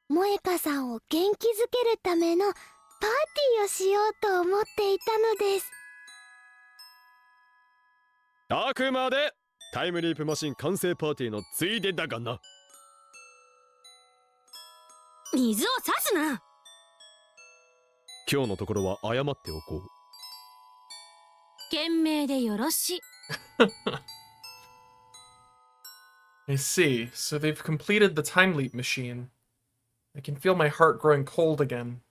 萌香さんを元気づけるためのパーティーをしようと思っていたのです。あくまでタイムリープマシン完成パーティーのついでだがな。水を差すな。今日のところは謝っておこう。懸命でよろしい。I see. So they've completed the time leap machine. I can feel my heart growing cold again.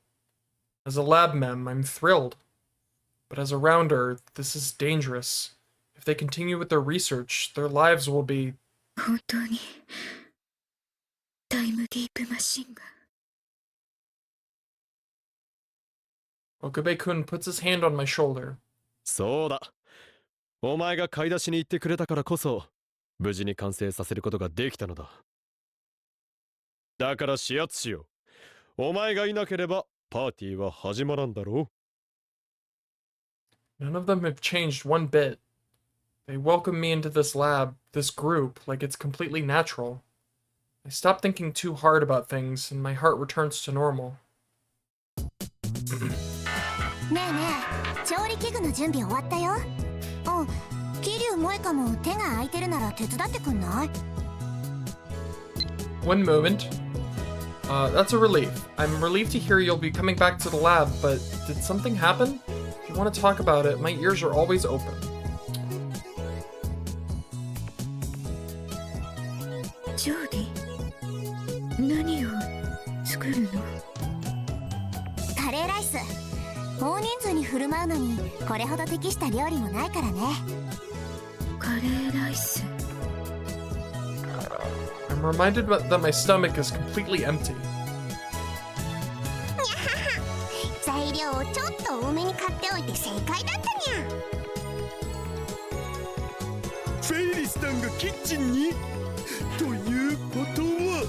As a lab mem, I'm thrilled. But as a rounder, this is dangerous. If they continue with their research, their lives will be... 本当にタイムディープマシンが。 Okabe-kun puts his hand on my shoulder. そうだ。お前が買い出しに行ってくれたからこそ無事に完成させることができたのだ。だから指圧しよう。お前がいなければパーティーは始まらんだろNone of them have changed one bit. They welcome me into this lab, this group, like it's completely natural. I stop thinking too hard about things, and my heart returns to normal. ねえねえ、調理器具の準備終わったよ。あ、桐生萌香も手が空いてるなら手伝ってくんない？ One moment. That's a relief. I'm relieved to hear you'll be coming back to the lab, but did something happen? If you want to talk about it, my ears are always open. 調理？何を作るの？カレーライス。大人数に振る舞うのにこれほど適した料理もないからね。カレーライス。I'm reminded that my stomach is completely empty. 材料をちょっと多めに買っておいて正解だったにゃ。フェイリスさんがキッチンにということは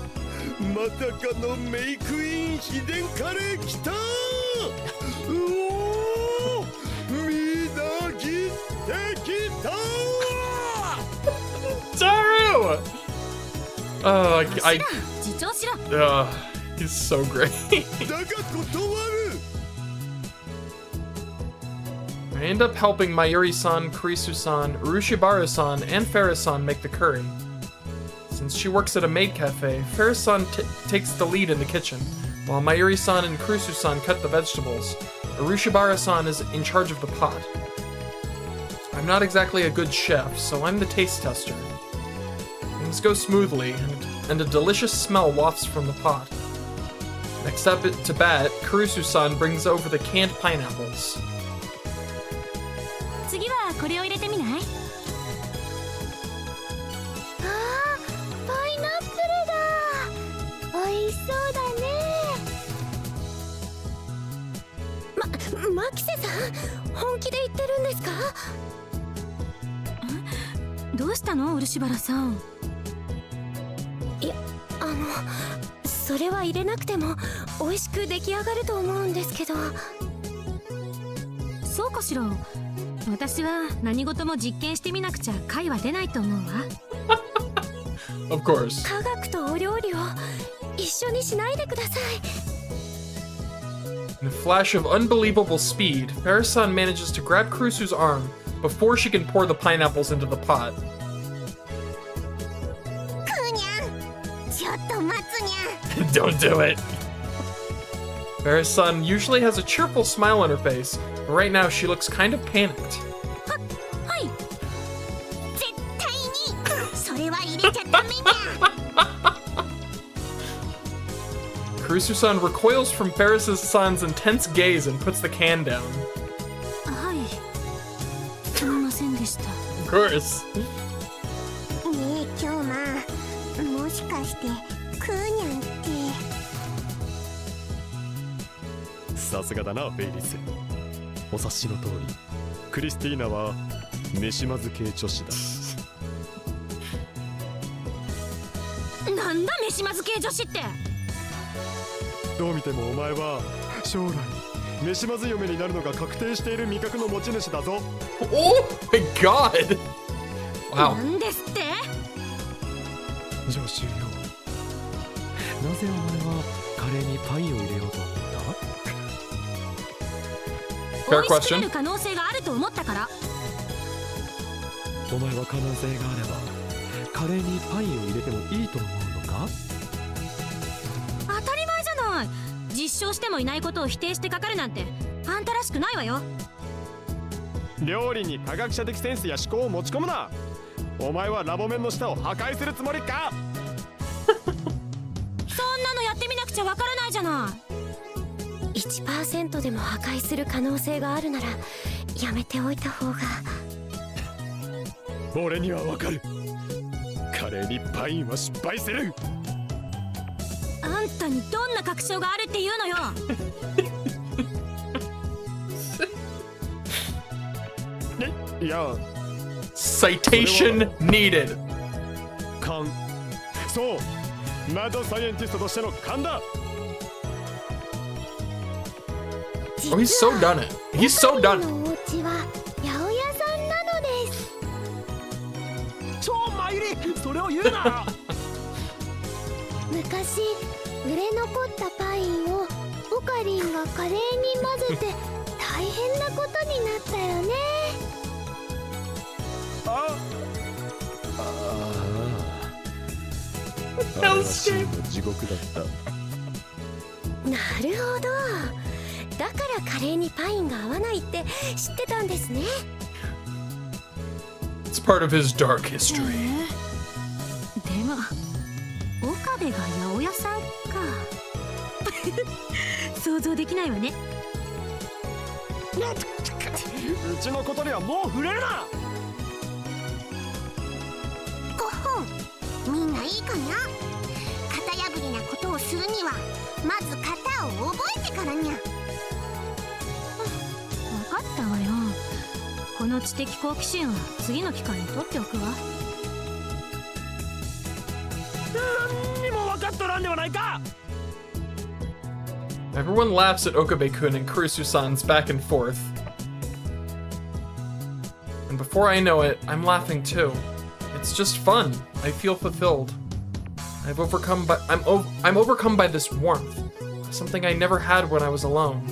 まさかのメイクイン秘伝カレーきた。うおーみなぎってきた。 Taru! He's so great. だが断る。 I end up helping Mayuri-san, Kurisu-san, Urushibaru-san, and Ferris-san make the curry. Since she works at a maid cafe, Ferris-san takes the lead in the kitchen, while Mayuri-san and Kurisu-san cut the vegetables. Urushibaru-san is in charge of the pot. I'm not exactly a good chef, so I'm the taste tester. Things go smoothly, and a delicious smell wafts from the pot. Next up to bat, Kurisu-san brings over the canned pineapples. 次はこれを入れてみない？あー、パイナップルだ。美味しそうだね。マキセさん、本気で言ってるんですか？どうしたの、漆原さん？いや、それは入れなくても美味しく出来上がると思うんですけど。そうかしら。私は何事も実験してみなくちゃ解は出ないと思うわ。Of course. 科学とお料理を一緒にしないでください。 In a flash of unbelievable speed, Ferris-san manages to grab Kurusu's arm before she can pour the pineapples into the pot. クーニャン、ちょっと待つにゃ。 Don't do it. Ferris-san usually has a cheerful smile on her face, but right now she looks kind of panicked. はい。絶対にそれは入れちゃダメにゃ。Kurusu-san recoils from Ferris-san's intense gaze and puts the can down. はい。すみませんでした。Of course. ねえ、今日もしかしてクーニャンって。さすがだな、フェイリス。お察しの通り、クリスティーナは飯まず系女子だ。なんだ飯まず系女子って。どう見てもお前は将来飯まず嫁になるのが確定している味覚の持ち主だぞ。 Oh my god! Wow. なんですって？上州よ。なぜお前はカレーにパインを入れようと思った？ Fair 美味しくな question. る可能性があると思ったから。お前は可能性があればカレーにパインを入れてもいいと思うのか？当たり前じゃない。実証してもいないことを否定してかかるなんてあんたらしくないわよ。料理に科学者的センスや思考を持ち込むな。お前はラボ面の下を破壊するつもりか？そんなのやってみなくちゃわからないじゃない。 1% でも破壊する可能性があるならやめておいた方が。俺にはわかる。カレーにパインは失敗する。あんたにどんな確証があるっていうのよ。いや、Citation needed. 勘。そう。マッドサイエンティストとしての勘だ。Oh, he's so done it. He's so done it. のお家は八百屋さんなのです。超マユリ、それを言うな。昔売れ残ったパインをオカリンがカレーに混ぜて大変なことになったよね。ああ。あれは真の地獄だった。なるほど。だからカレーにパインが合わないって知ってたんですね。It's part of his dark history. でも岡部が八百屋さんか。想像できないわね。うちのことにはもう触れるな。ごほん、みんないいかな。型破りなことをするにはまず型を覚えてからにゃ。分かったわよ。この知的好奇心は次の機会に取っておくわ。何にも分かっとらんではないか。Everyone laughs at Okabe-kun and Kurisu-san's back and forth. And before I know it, I'm laughing too. It's just fun. I feel fulfilled. I'm overcome by this warmth. Something I never had when I was alone.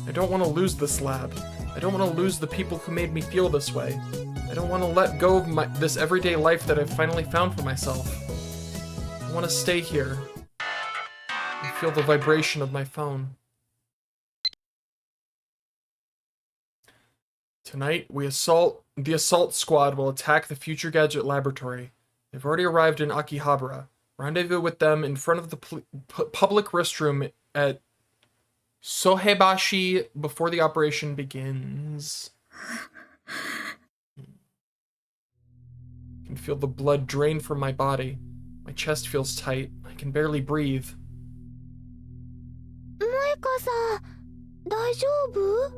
I don't want to lose this lab. I don't want to lose the people who made me feel this way. I don't want to let go of this everyday life that I've finally found for myself. I want to stay here. I feel the vibration of my phone. Tonight, the assault squad will attack the Future Gadget Laboratory. They've already arrived in Akihabara. Rendezvous with them in front of the public restroom at Sohebashi before the operation begins. I can feel the blood drain from my body. My chest feels tight. I can barely breathe. 萌香さん、大丈夫？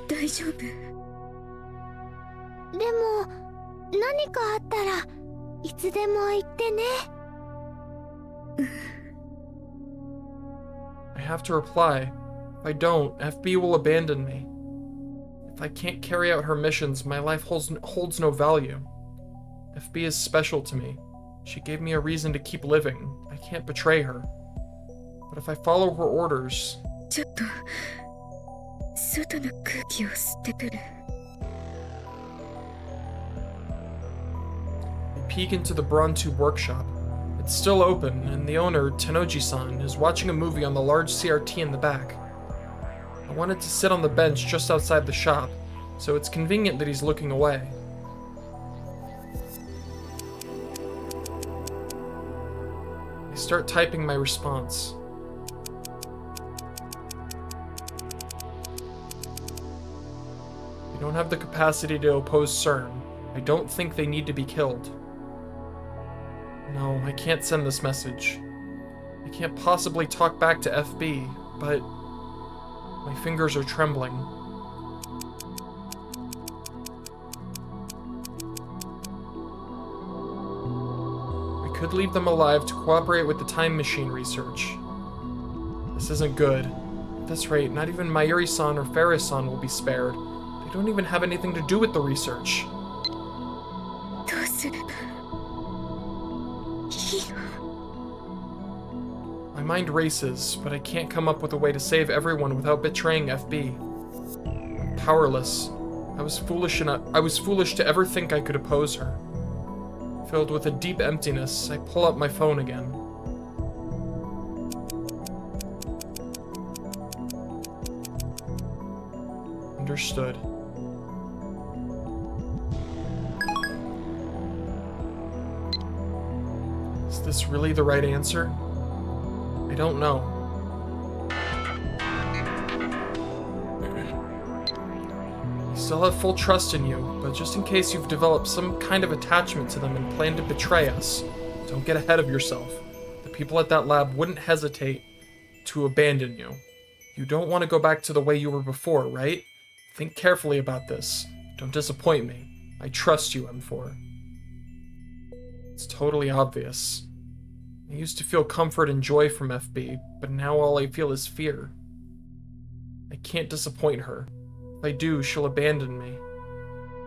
大丈夫。でも何かあったらいつでも言ってね。I have to reply. If I don't, FB will abandon me. If I can't carry out her missions, my life holds no value. FB is special to me. She gave me a reason to keep living. I can't betray her. But if I follow her orders... ちょっと外の空気を吸ってくる。I peek into the Brontu workshop. It's still open, and the owner, Tenoji-san, is watching a movie on the large CRT in the back. I wanted to sit on the bench just outside the shop, so it's convenient that he's looking away. I start typing my response. We don't have the capacity to oppose CERN. I don't think they need to be killed. No, I can't send this message. I can't possibly talk back to FB, but my fingers are trembling. I could leave them alive to cooperate with the time machine research. This isn't good. That's right, not even Mayuri-san or Ferris-san will be spared. They don't even have anything to do with the research. どうすればいいの？ My mind races, but I can't come up with a way to save everyone without betraying FB. I'm powerless. I was foolish to ever think I could oppose her. Filled with a deep emptiness, I pull up my phone again. Understood. Is this really the right answer? I don't know. I still have full trust in you, but just in case you've developed some kind of attachment to them and plan to betray us, don't get ahead of yourself. The people at that lab wouldn't hesitate to abandon you. You don't want to go back to the way you were before, right? Think carefully about this. Don't disappoint me. I trust you, M4. It's totally obvious. I used to feel comfort and joy from FB, but now all I feel is fear. I can't disappoint her. If I do, she'll abandon me.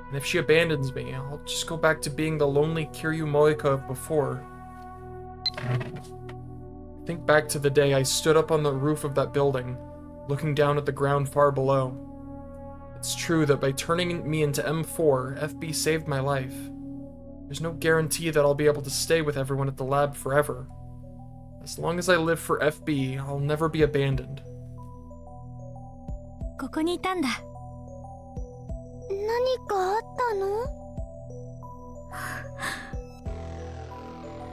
And if she abandons me, I'll just go back to being the lonely Kiryu Moeka of before. Think back to the day I stood up on the roof of that building, looking down at the ground far below. It's true that by turning me into M4, FB saved my life. There's no guarantee that I'll be able to stay with everyone at the lab forever. As long as I live for FB, I'll never be abandoned. ここにいたんだ。何かあったの？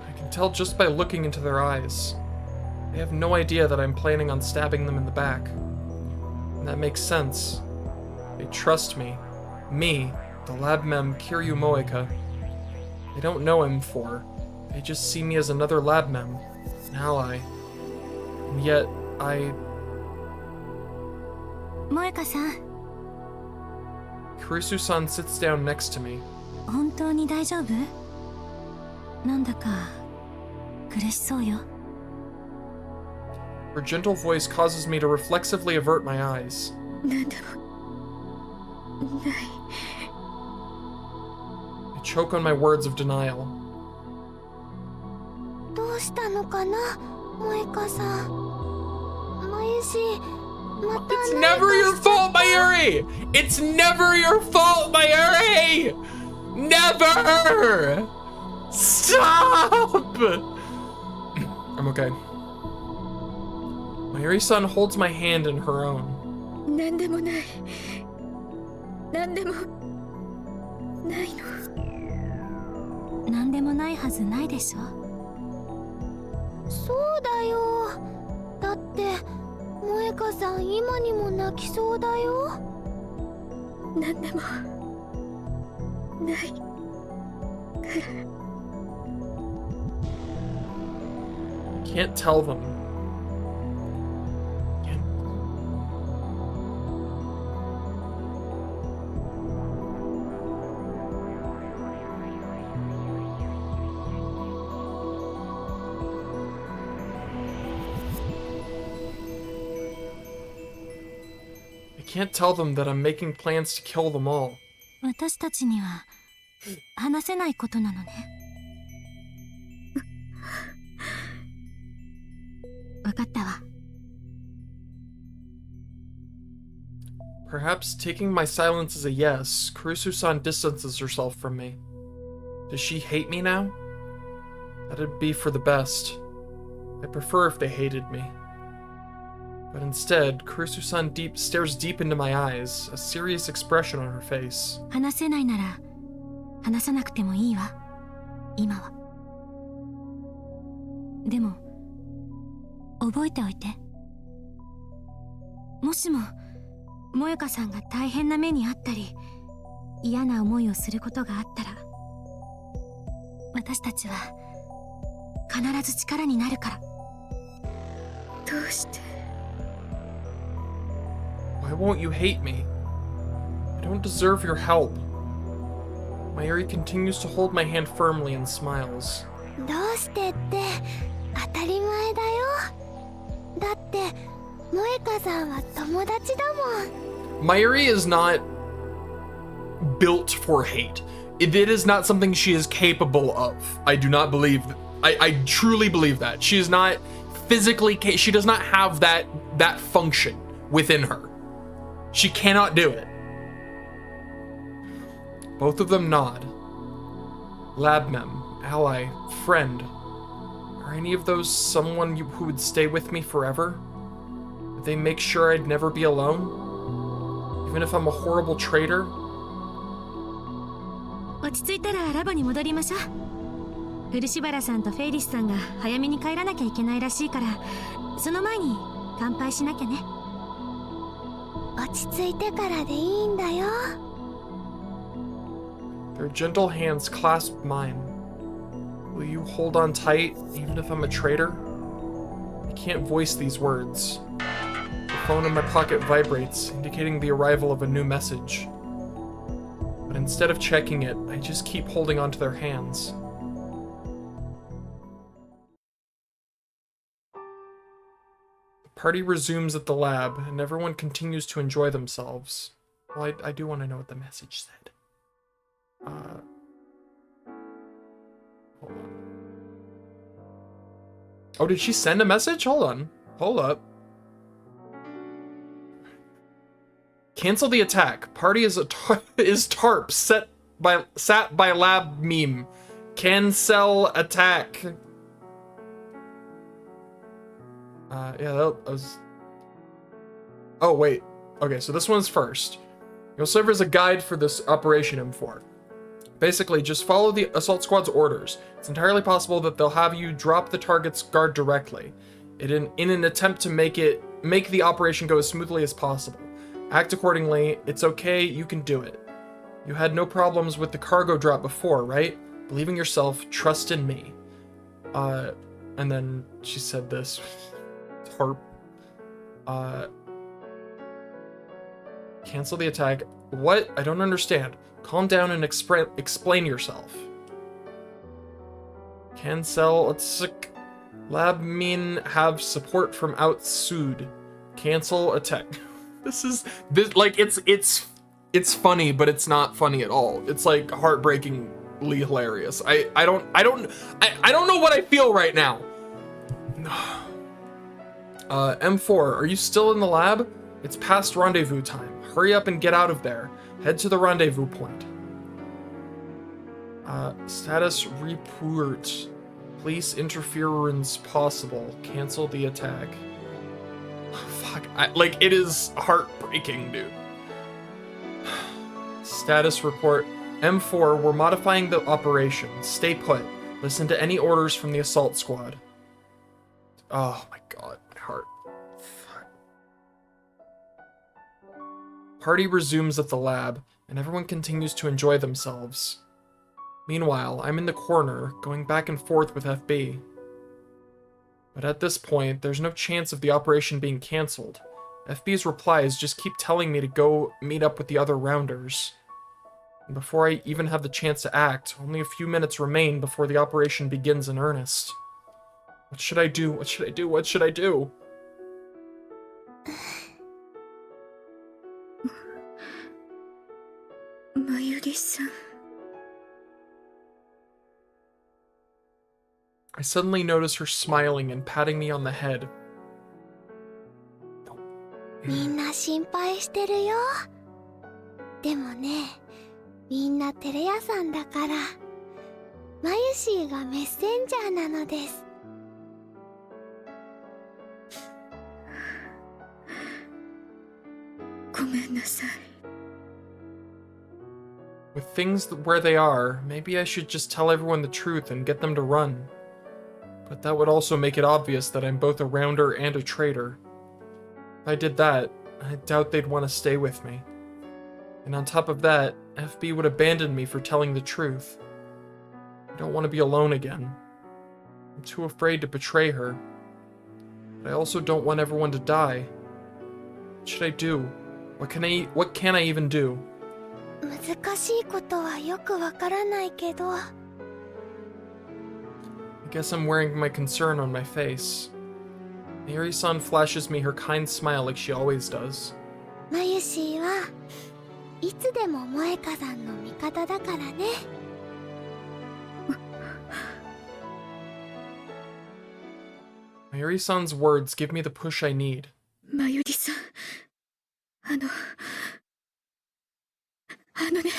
I can tell just by looking into their eyes. They have no idea that I'm planning on stabbing them in the back. And that makes sense. They trust me. Me, the lab mem Kiryu Moeka. They don't know M4. They just see me as another lab mem, an ally. And yet, Moeka-san, Kurisu-san sits down next to me. 本当に大丈夫？なんだか苦しそうよ。 Her gentle voice causes me to reflexively avert my eyes. なんでもない。 I choke on my words of denial. どうしたのかな、萌香さん。Mayushi、また It's 何か never your fault, Mayuri! It's never your fault, Mayuri! Never! Stop! I'm okay. Mayuri-san holds my hand in her own. なんでもない。なんでもないの。なんでもないはずないでしょ。そうだよ。だって萌香さん今にも泣きそうだよ。なんでもないから。 Can't tell them. I can't tell them that I'm making plans to kill them all. 私たちには話せないことなのね。わかったわ。 Perhaps taking my silence as a yes, Kurisu-san distances herself from me. Does she hate me now? That'd be for the best. I prefer if they hated me. But instead, Kurisu-san stares deep into my eyes, a serious expression on her face. 話せないなら話さなくてもいいわ。今は。でも覚えておいて。もしも萌香さんが大変な目にあったり嫌な思いをすることがあったら私たちは必ず力になるから。どうして？ Why won't you hate me? I don't deserve your help. Mayuri continues to hold my hand firmly and smiles. どうしてって当たり前だよ。だって萌香さんは友達だもん。 Mayuri is not built for hate. It is not something she is capable of. I do not believe that. I truly believe that. She is not physically she does not have that function within her. She cannot do it. Both of them nod. Lab mem, ally, friend. Are any of those someone who would stay with me forever? Would they make sure I'd never be alone? Even if I'm a horrible traitor? 落ち着いたらラボに戻りましょう。漆原さんとフェイリスさんが早めに帰らなきゃいけないらしいからその前に乾杯しなきゃね。落ち着いてからでいいんだよ。 Their gentle hands clasp mine. Will you hold on tight, even if I'm a traitor? I can't voice these words. The phone in my pocket vibrates, indicating the arrival of a new message. But instead of checking it, I just keep holding onto their hands. The party resumes at the lab, and everyone continues to enjoy themselves. Well, I do want to know what the message said. Hold on. Oh, did she send a message? Hold on. Hold up. Cancel the attack. Party is tarp sat by lab meme. Cancel attack. Yeah, that was... Oh, wait. Okay, so this one's first. You'll serve as a guide for this Operation M4. Basically, just follow the assault squad's orders. It's entirely possible that they'll have you drop the target's guard directly, in an attempt to make the operation go as smoothly as possible. Act accordingly. It's okay. You can do it. You had no problems with the cargo drop before, right? Believe in yourself. Trust in me. And then she said this. Tarp. Cancel the attack. What? I don't understand. Calm down and explain yourself. Cancel. Lab mean have support from outside. Cancel attack. This like it's funny, but it's not funny at all. It's like heartbreakingly hilarious. I don't know what I feel right now. M4, are you still in the lab? It's past rendezvous time. Hurry up and get out of there. Head to the rendezvous point. Status report. Police interference possible. Cancel the attack. Fuck. It is heartbreaking, dude. Status report. M4, we're modifying the operation. Stay put. Listen to any orders from the assault squad. Oh my god, my heart. Fuck. Party resumes at the lab, and everyone continues to enjoy themselves. Meanwhile, I'm in the corner, going back and forth with FB. But at this point, there's no chance of the operation being cancelled. FB's replies just keep telling me to go meet up with the other rounders. And before I even have the chance to act, only a few minutes remain before the operation begins in earnest. What should I do? What should I do? What should I do? Mayuri-san. I suddenly notice her smiling and patting me on the head. みんな心配してるよ。でもね、みんなテレ屋さんだから、マユシーがメッセンジャーなのです。ごめんなさい。With things where they are, maybe I should just tell everyone the truth and get them to run. But that would also make it obvious that I'm both a rounder and a traitor. If I did that, I doubt they'd want to stay with me. And on top of that, FB would abandon me for telling the truth. I don't want to be alone again. I'm too afraid to betray her. But I also don't want everyone to die. What should I do? What can I even do? 難しいことはよくわからないけど。I guess I'm wearing my concern on my face. Mayuri-san flashes me her kind smile like she always does. マユシーはいつでも萌香さんの味方だからね。Mayuri-san's words give me the push I need. マユリさん、あのね。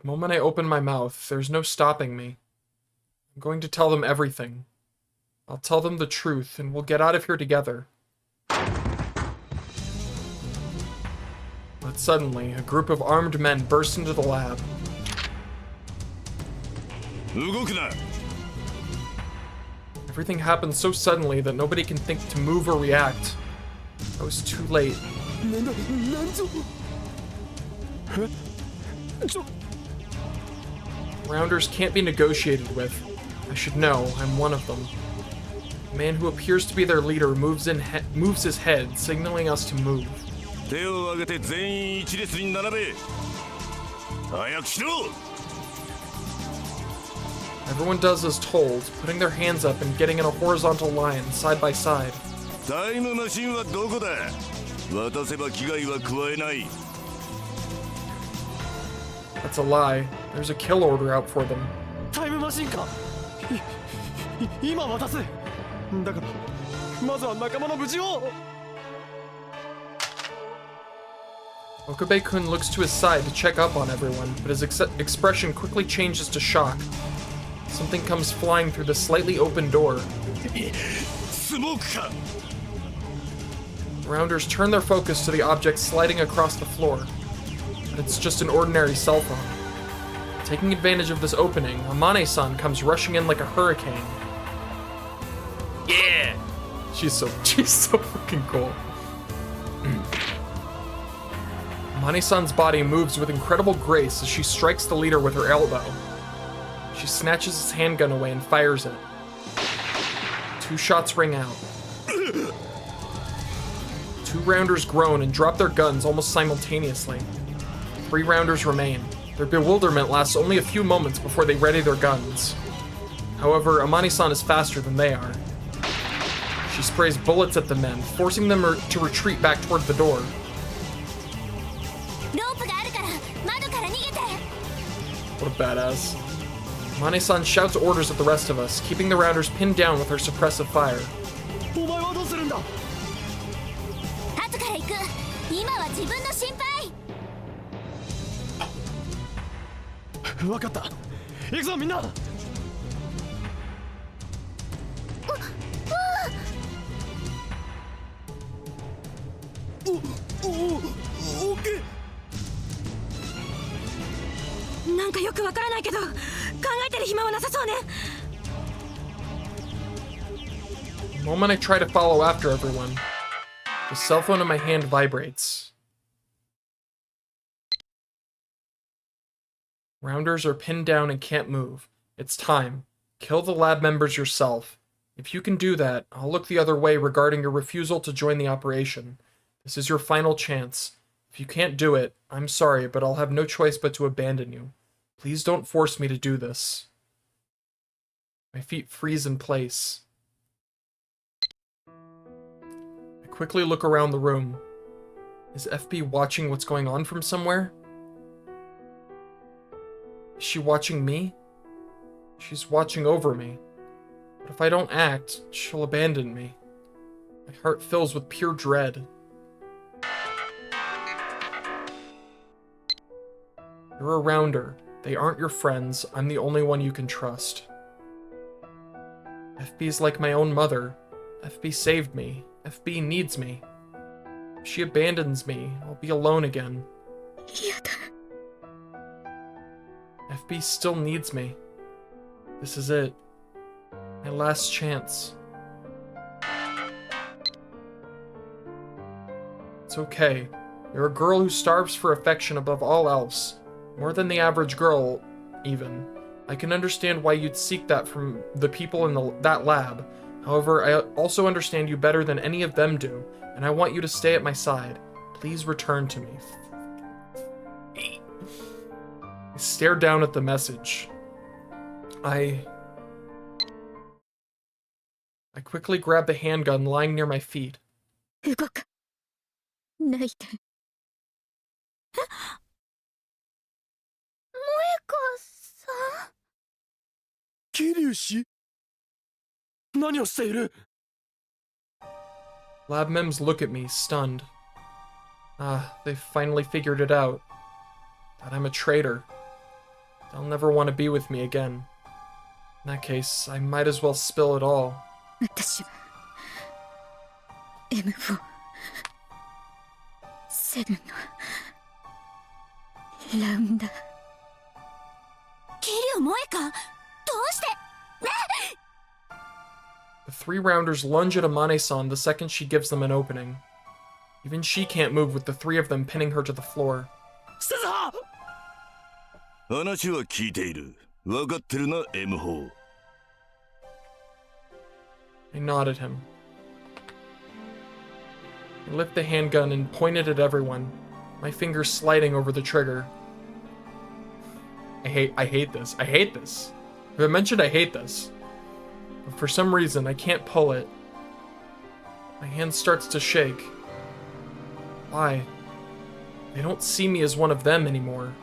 The moment I open my mouth, there's no stopping me. I'm going to tell them everything. I'll tell them the truth, and we'll get out of here together. But suddenly, a group of armed men burst into the lab. 動くな。 Everything happened so suddenly that nobody can think to move or react. I was too late. なんぞ。Rounders can't be negotiated with. I should know, I'm one of them. man who appears to be their leader moves his head, signaling us to move. 手を挙げて全員一列に並べ。早くしろ。 Everyone does as told, putting their hands up and getting in a horizontal line, side by side. タイムマシンはどこだ。渡せば危害は加えない。 That's a lie. There's a kill order out for them. タイムマシンか。今渡す。だからまずは仲間の無事を。Okabe-kun looks to his side to check up on everyone, but his expression quickly changes to shock. Something comes flying through the slightly open door. スモークか。 Rounders turn their focus to the object sliding across the floor, but it's just an ordinary cell phone. Taking advantage of this opening, Amane-san comes rushing in like a hurricane. Yeah! She's so fucking cool. Amane-san's body moves with incredible grace as she strikes the leader with her elbow. She snatches his handgun away and fires it. 2 shots ring out. 2 rounders groan and drop their guns almost simultaneously. 3 rounders remain. Their bewilderment lasts only a few moments before they ready their guns. However, Amane-san is faster than they are. She sprays bullets at the men, forcing them to retreat back toward the door. What a badass. Amane-san shouts orders at the rest of us, keeping the rounders pinned down with her suppressive fire. お前はどうするんだ。後から行く。今は自分の心配。分かった。行くぞみんな。オッケー。なんかよくわからないけど、考えてる暇はなさそうね。The moment I try to follow after everyone, the cell phone in my hand vibrates. Rounders are pinned down and can't move. It's time. Kill the lab members yourself. If you can do that, I'll look the other way regarding your refusal to join the operation. This is your final chance. If you can't do it, I'm sorry, but I'll have no choice but to abandon you. Please don't force me to do this. My feet freeze in place. I quickly look around the room. Is FB watching what's going on from somewhere? Is she watching me? She's watching over me. But if I don't act, she'll abandon me. My heart fills with pure dread. You're a rounder. They aren't your friends. I'm the only one you can trust. FB's like my own mother. FB saved me. FB needs me. If she abandons me, I'll be alone again. 嫌だ。FB still needs me. This is it. My last chance. It's okay. You're a girl who starves for affection above all else. More than the average girl, even. I can understand why you'd seek that from the people in that lab. However, I also understand you better than any of them do, and I want you to stay at my side. Please return to me. I stare down at the message. I quickly grab the handgun lying near my feet. 動かないで。萌香さん。桐生氏。何をしている。 Lab mems look at me, stunned. They've finally figured it out. That I'm a traitor. They'll never want to be with me again. In that case, I might as well spill it all. 私は M4 7のラウンダー。桐生萌香、どうしてね。 The 3 rounders lunge at Amane-san the second she gives them an opening. Even she can't move with the 3 of them pinning her to the floor. してた。話は聞いている。分かってるな M4。I nodded him. I lifted the handgun and pointed at everyone, my fingers sliding over the trigger. I hate this. I hate this. If I mentioned I hate this. But for some reason, I can't pull it. My hand starts to shake. Why? They don't see me as one of them anymore.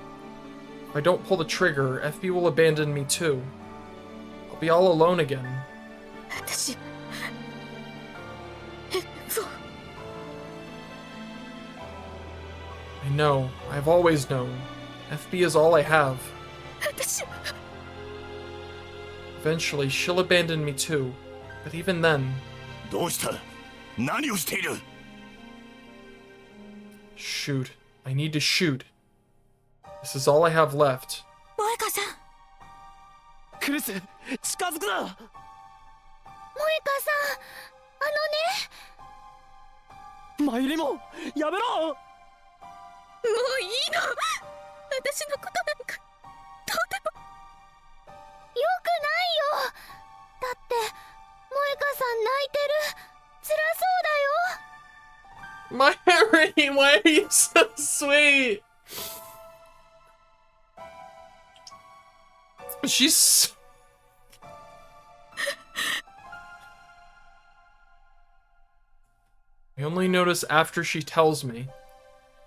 If I don't pull the trigger, FB will abandon me too. I'll be all alone again. 私 I know. I've always known. FB is all I have. 私 Eventually, she'll abandon me too. But even then... どうした？何をしている？ Shoot. I need to shoot. This is all I have left. 萌香さん。クリス、近づくな。萌香さん、マユリもやめろ。もういいの。私のことなんかどうでも。よくないよ。だって萌香さん泣いてる。辛そうだよ。 My Harry, why are you so sweet? She's... I only notice after she tells me.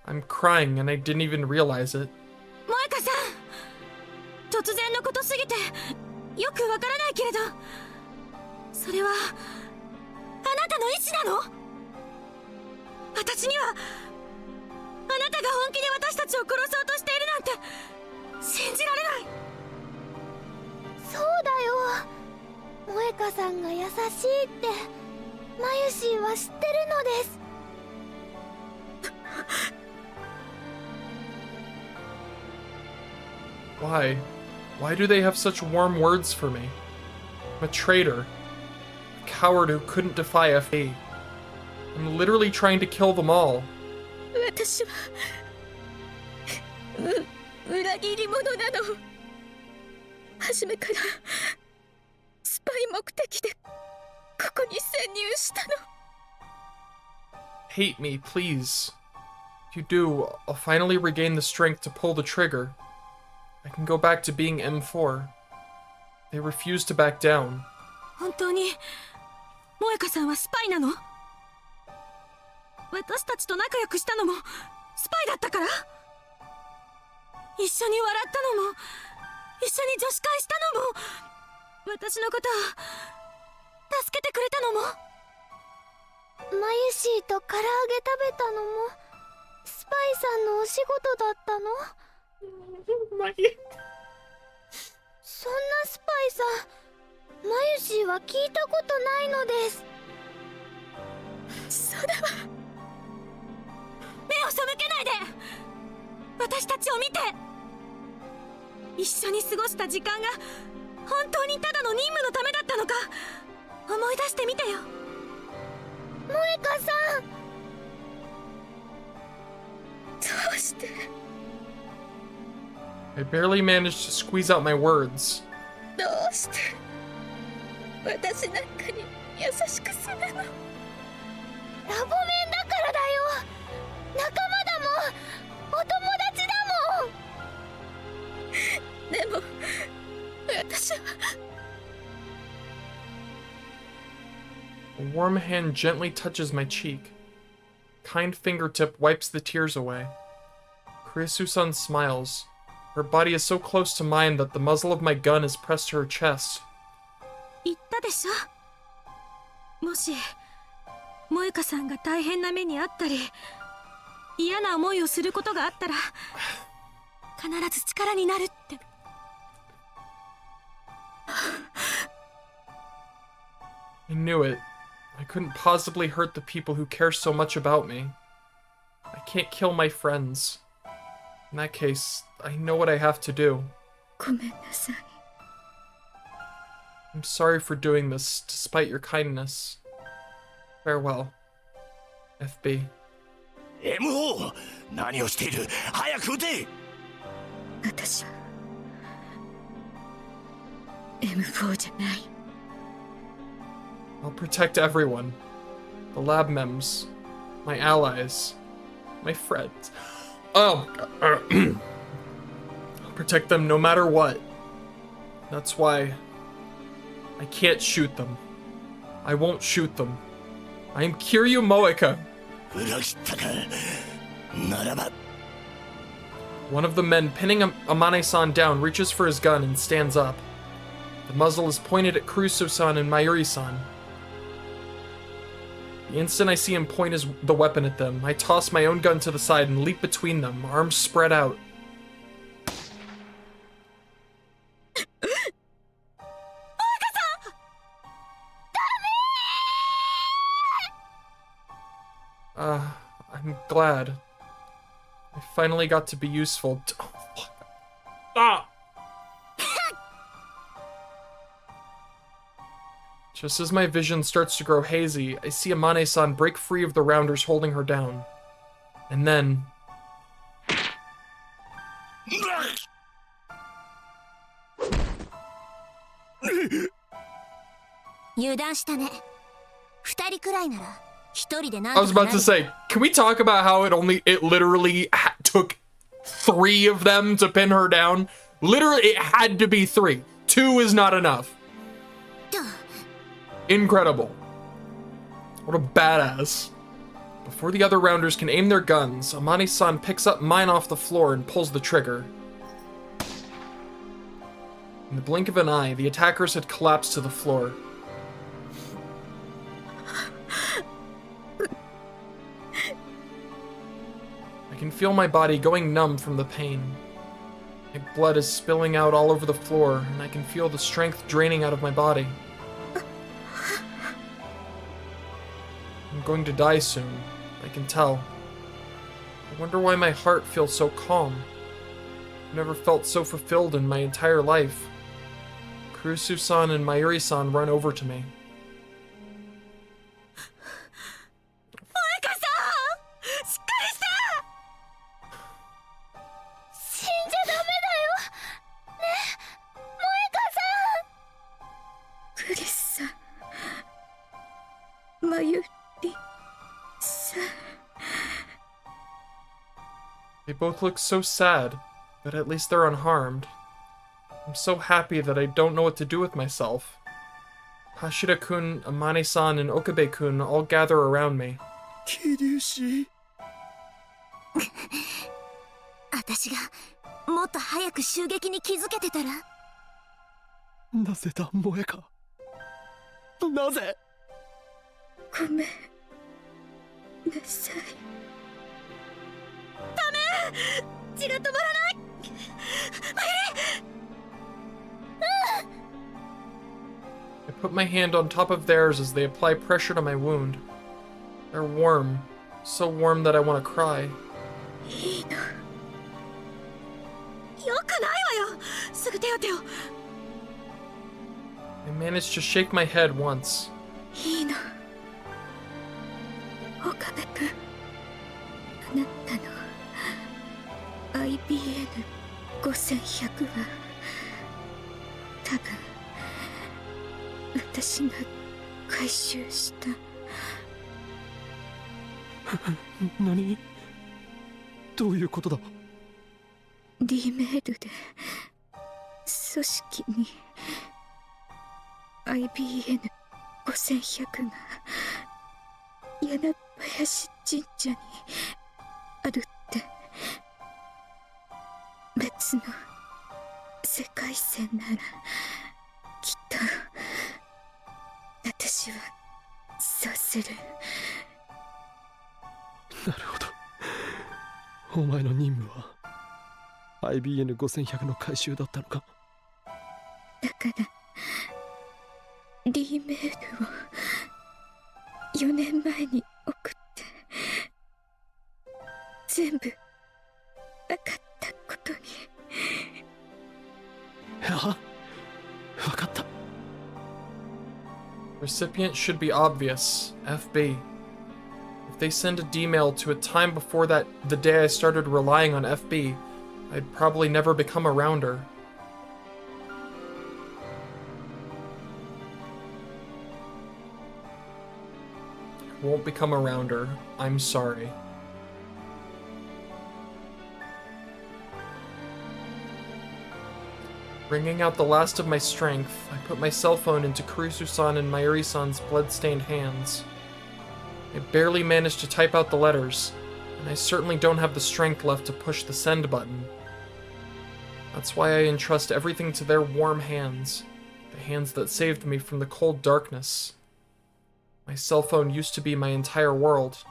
I'm crying and I didn't even realize it. 萌香さん、突然のことすぎてよくわからないけれど、それはあなたの意志なの？私にはあなたが本気で私たちを殺そうとしているなんて信じられない。そうだよ。萌香さんが優しいってマユシーは知ってるのです。 Why? Why do they have such warm words for me? I'm a traitor. A coward who couldn't defy FA. I'm literally trying to kill them all. 私は裏切り者なの。初めからスパイ目的でここに潜入したの。 Hate me, please. If you do, I'll finally regain the strength to pull the trigger. I can go back to being M4. They refuse to back down. 本当に萌香さんはスパイなの？私たちと仲良くしたのもスパイだったから？一緒に笑ったのも一緒に女子会したのも私のことを助けてくれたのも？マユシーと唐揚げ食べたのもスパイさんのお仕事だったの？そんなスパイさん、マユシーは聞いたことないのです。そうだわ。目を背けないで。私たちを見て。一緒に過ごした時間が本当にただの任務のためだったのか思い出してみてよ。萌香さん、どうして？ I barely managed to squeeze out my words. どうして私なんかに優しくするの？ラボメンだからだよ。仲間だもん、お友達だもん。でも私は A warm hand gently touches my cheek. Kind fingertip wipes the tears away. Kurisu-san smiles. Her body is so close to mine that the muzzle of my gun is pressed to her chest. 言ったでしょ。もし萌香さんが大変な目にあったり嫌な思いをすることがあったら必ず力になるって。I knew it. I couldn't possibly hurt the people who care so much about me. I can't kill my friends. In that case, I know what I have to do. ごめんなさい。 I'm sorry for doing this, despite your kindness. Farewell, FB. MO! 何をしている？早く撃て！私は M4 じゃない。I'll protect everyone. The lab mems, my allies, my friends. Oh, I'll protect them no matter what. That's why I can't shoot them. I won't shoot them. I am Kiryu Moeka. One of the men pinning Amane-san down reaches for his gun and stands up. The muzzle is pointed at Kurusu-san and Mayuri-san. The instant I see him point the weapon at them, I toss my own gun to the side and leap between them, arms spread out. I'm glad. I finally got to be useful. Oh, fuck. Ah! Just as my vision starts to grow hazy, I see Amane-san break free of the rounders holding her down. And then... I was about to say, can we talk about how it literally took 3 of them to pin her down? Literally, it had to be 3. 2 is not enough. Incredible. What a badass. Before the other rounders can aim their guns, Amane-san picks up mine off the floor and pulls the trigger. In the blink of an eye, the attackers had collapsed to the floor. I can feel my body going numb from the pain. My blood is spilling out all over the floor, and I can feel the strength draining out of my body. I'm going to die soon, I can tell. I wonder why my heart feels so calm. I've never felt so fulfilled in my entire life. Kurusu-san and Mayuri-san run over to me. They both look so sad, but at least they're unharmed. I'm so happy that I don't know what to do with myself. Hashira-kun, Amane-san, and Okabe-kun all gather around me. Kiryushi. 私がもっと早く襲撃に気づけてたら。なぜだ、萌か。なぜ。ごめんなさい。ダメ、血が止まらない。I put my hand on top of theirs as they apply pressure to my wound. They're warm, so warm that I want to cry. いいの。よくないわよ。すぐ手当てを。I managed to shake my head once. いいの。岡部君、あなたの IBN5100 は多分私が回収した。何？どういうことだ？ D メールで組織に IBN5100 が柳林神社にあるって。別の世界線ならきっと私はそうする。なるほど。お前の任務は IBN5100 の回収だったのか。だからD メールを4年前に送って全部分かったことに。あ、分かった。 Recipient should be obvious. FB. If they send a D-mail to a time before the day I started relying on FB, I'd probably never become a rounder. won't become a rounder. I'm sorry. Wringing out the last of my strength, I put my cell phone into Kurusu-san and Mayuri-san's blood-stained hands. I barely managed to type out the letters, and I certainly don't have the strength left to push the send button. That's why I entrust everything to their warm hands, the hands that saved me from the cold darkness. My cell phone used to be my entire world.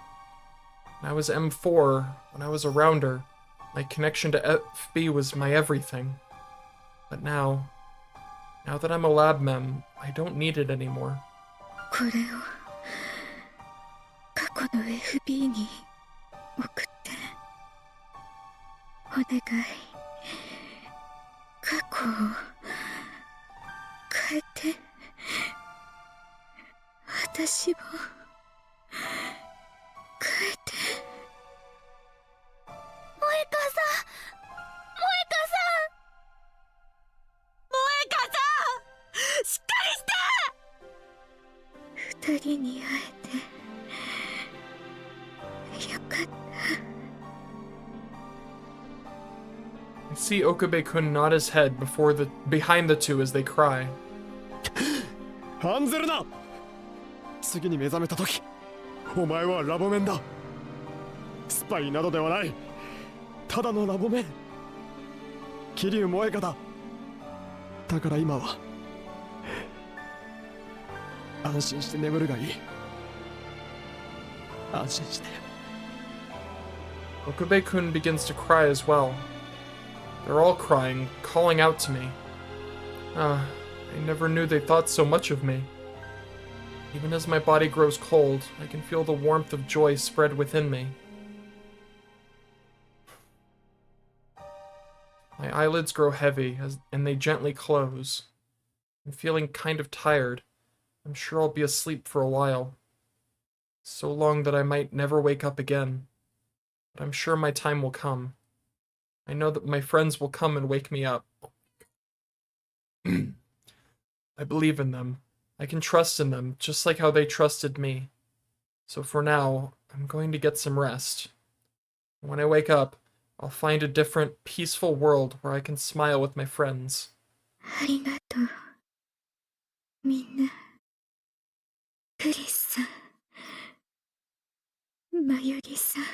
When I was M4, when I was a rounder, my connection to FB was my everything. But now that I'm a lab mem, I don't need it anymore. これを過去の FB に送ってお願い。過去を変えて私を変えて。萌香さん、萌香さん、萌香さん、しっかりして。二人に会えてよかった。 I see Okabe-kun nod his head behind the two as they cry. 案ずるな。次に目覚めた時、お前はラボメンだ。スパイなどではない。ただのラボメン。桐生萌香だ。だから今は安心して眠るがいい。安心して。 Okabe-kun begins to cry as well. They're all crying, calling out to me. I never knew they thought so much of me. Even as my body grows cold, I can feel the warmth of joy spread within me. My eyelids grow heavy, and they gently close. I'm feeling kind of tired. I'm sure I'll be asleep for a while. So long that I might never wake up again. But I'm sure my time will come. I know that my friends will come and wake me up. I believe in them. I can trust in them, just like how they trusted me. So for now, I'm going to get some rest. When I wake up, I'll find a different, peaceful world where I can smile with my friends. ありがとう。みんな。クリスさん。まゆりさん。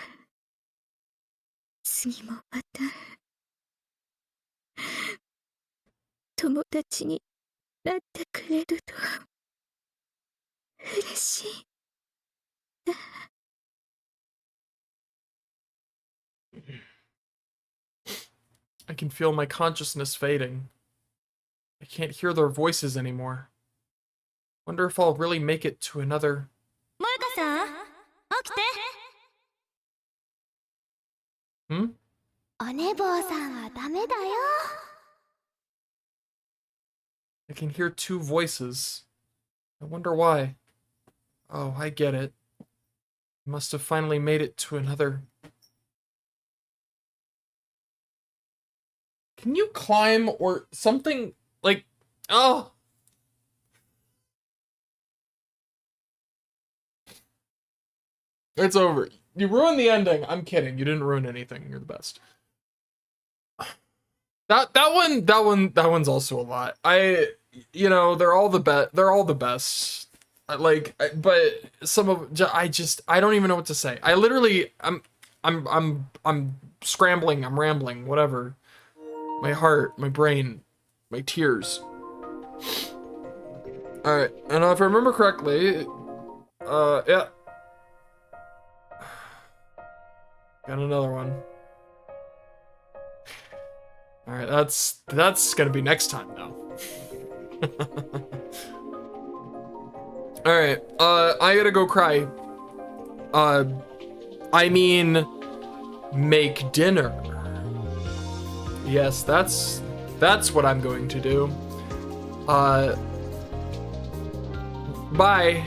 次もまた友達になってくれると嬉しい。 I can feel my consciousness fading. I can't hear their voices anymore. Wonder if I'll really make it to another... 萌香さん、起きて。 Hmm? お寝坊さんはダメだよ。 I can hear two voices. I wonder why. Oh, I get it. I must have finally made it to another... Can you climb or something like... Oh! It's over. You ruined the ending. I'm kidding. You didn't ruin anything. You're the best. That one's also a lot. You know, they're all the best. They're all the best. But some of I don't even know what to say. I literally I'm scrambling. I'm rambling. Whatever. My heart, my brain, my tears. All right, and if I remember correctly, yeah. Got another one. Alright, that's gonna be next time now. Alright, I gotta go cry. I mean, make dinner. Yes, that's what I'm going to do. Bye.